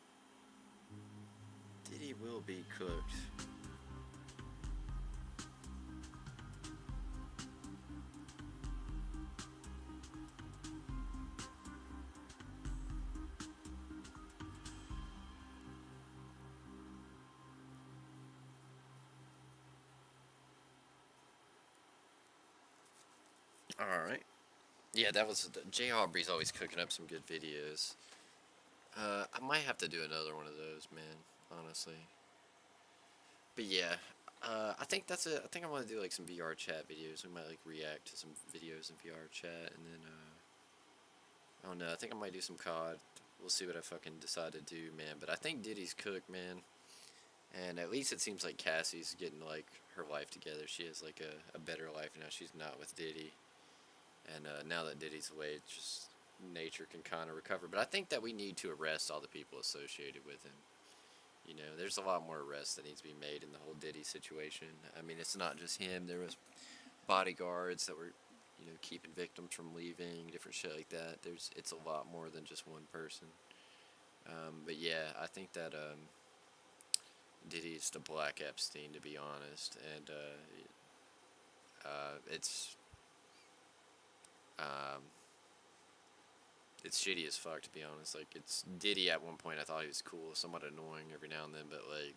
Diddy will be cooked. Alright. Yeah, that was... Jay Aubrey's always cooking up some good videos. I might have to do another one of those, man. Honestly. But yeah. I think that's it. I think I want to do like some VR chat videos. We might like react to some videos in VR chat. And then, I don't know. I think I might do some COD. We'll see what I fucking decide to do, man. But I think Diddy's cooked, man. And at least it seems like Cassie's getting like her life together. She has like a better life now. She's not with Diddy. And now that Diddy's away, it's just nature can kind of recover. But I think that we need to arrest all the people associated with him. You know, there's a lot more arrests that needs to be made in the whole Diddy situation. I mean, it's not just him. There was bodyguards that were, you know, keeping victims from leaving, different shit like that. It's a lot more than just one person. But yeah, I think that Diddy's the Black Epstein, to be honest. And it's shitty as fuck, to be honest. Like, it's Diddy at one point, I thought he was cool, somewhat annoying every now and then, but like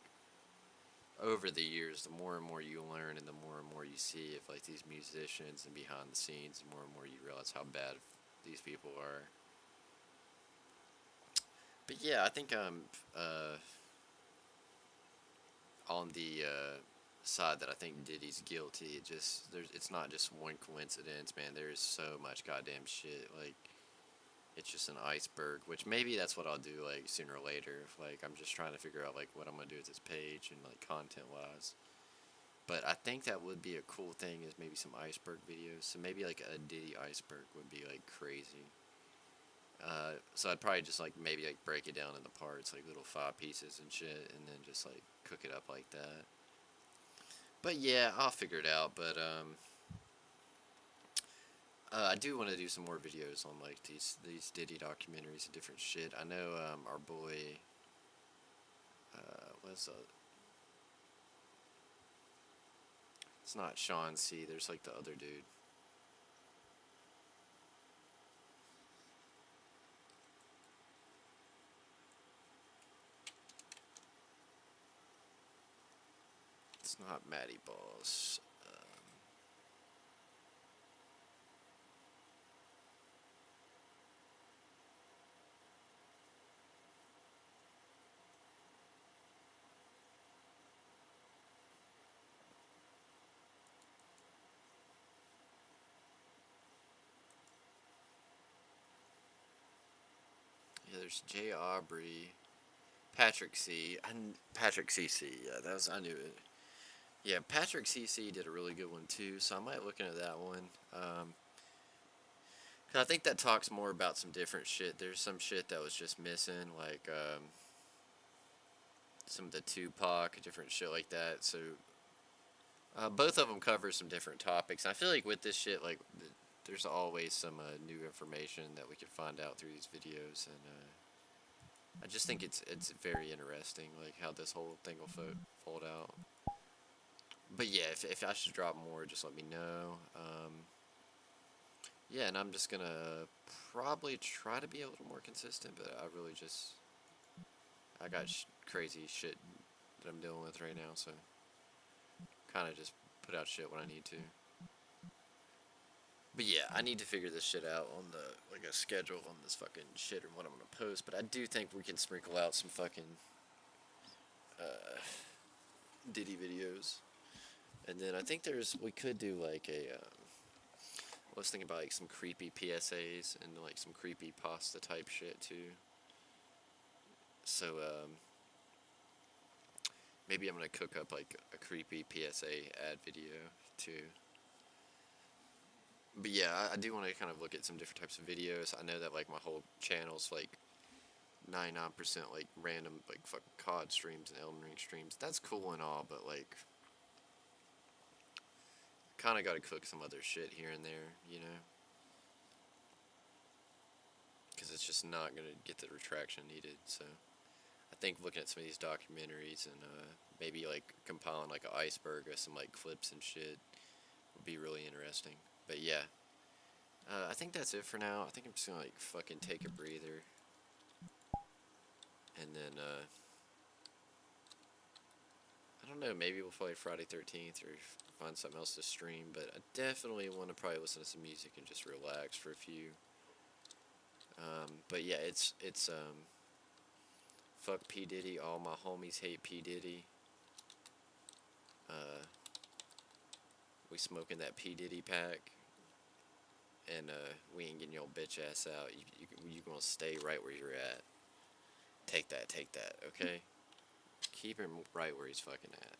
over the years, the more and more you learn and the more and more you see of like these musicians and behind the scenes, the more and more you realize how bad these people are. But yeah, I think I'm on the side that I think Diddy's guilty. It's not just one coincidence, man. There is so much goddamn shit. Like, it's just an iceberg, which maybe that's what I'll do like sooner or later. If, like, I'm just trying to figure out like what I'm gonna do with this page and like content wise. But I think that would be a cool thing, is maybe some iceberg videos. So maybe like a Diddy iceberg would be like crazy. So I'd probably just like maybe like break it down into parts, like little 5 pieces and shit, and then just like cook it up like that. But yeah, I'll figure it out. But I do want to do some more videos on like these Diddy documentaries and different shit. I know our boy, it's not Sean C. There's like the other dude. It's not Matty Balls. Yeah, there's Jay Aubrey, Patrick C. And Patrick CC. Yeah, I knew it. Yeah, Patrick CC did a really good one too, so I might look into that one. 'Cause I think that talks more about some different shit. There's some shit that was just missing, like some of the Tupac, different shit like that. So both of them cover some different topics. I feel like with this shit, like there's always some new information that we can find out through these videos, and I just think it's very interesting, like how this whole thing will fold out. But yeah, if I should drop more, just let me know. Yeah, and I'm just gonna probably try to be a little more consistent, but I got crazy shit that I'm dealing with right now, so kind of just put out shit when I need to. But yeah, I need to figure this shit out on like a schedule on this fucking shit and what I'm gonna post. But I do think we can sprinkle out some fucking Diddy videos, and then I think we could do like a was thinking about like some creepy PSAs and like some creepy pasta type shit too. So maybe I'm gonna cook up like a creepy PSA ad video too. But yeah, I do want to kind of look at some different types of videos. I know that like my whole channel's like 99% like random like fucking COD streams and Elden Ring streams. That's cool and all, but like kind of got to cook some other shit here and there, you know? Because it's just not going to get the retraction needed, so I think looking at some of these documentaries and maybe like compiling like an iceberg of some like clips and shit would be really interesting. But yeah, I think that's it for now. I think I'm just gonna like fucking take a breather, and then I don't know, maybe we'll play Friday 13th or find something else to stream. But I definitely want to probably listen to some music and just relax for a few. But yeah, it's fuck P Diddy. All my homies hate P Diddy. We smoking that P Diddy pack, and we ain't getting your bitch ass out. You gonna stay right where you're at. Take that, okay? Keep him right where he's fucking at.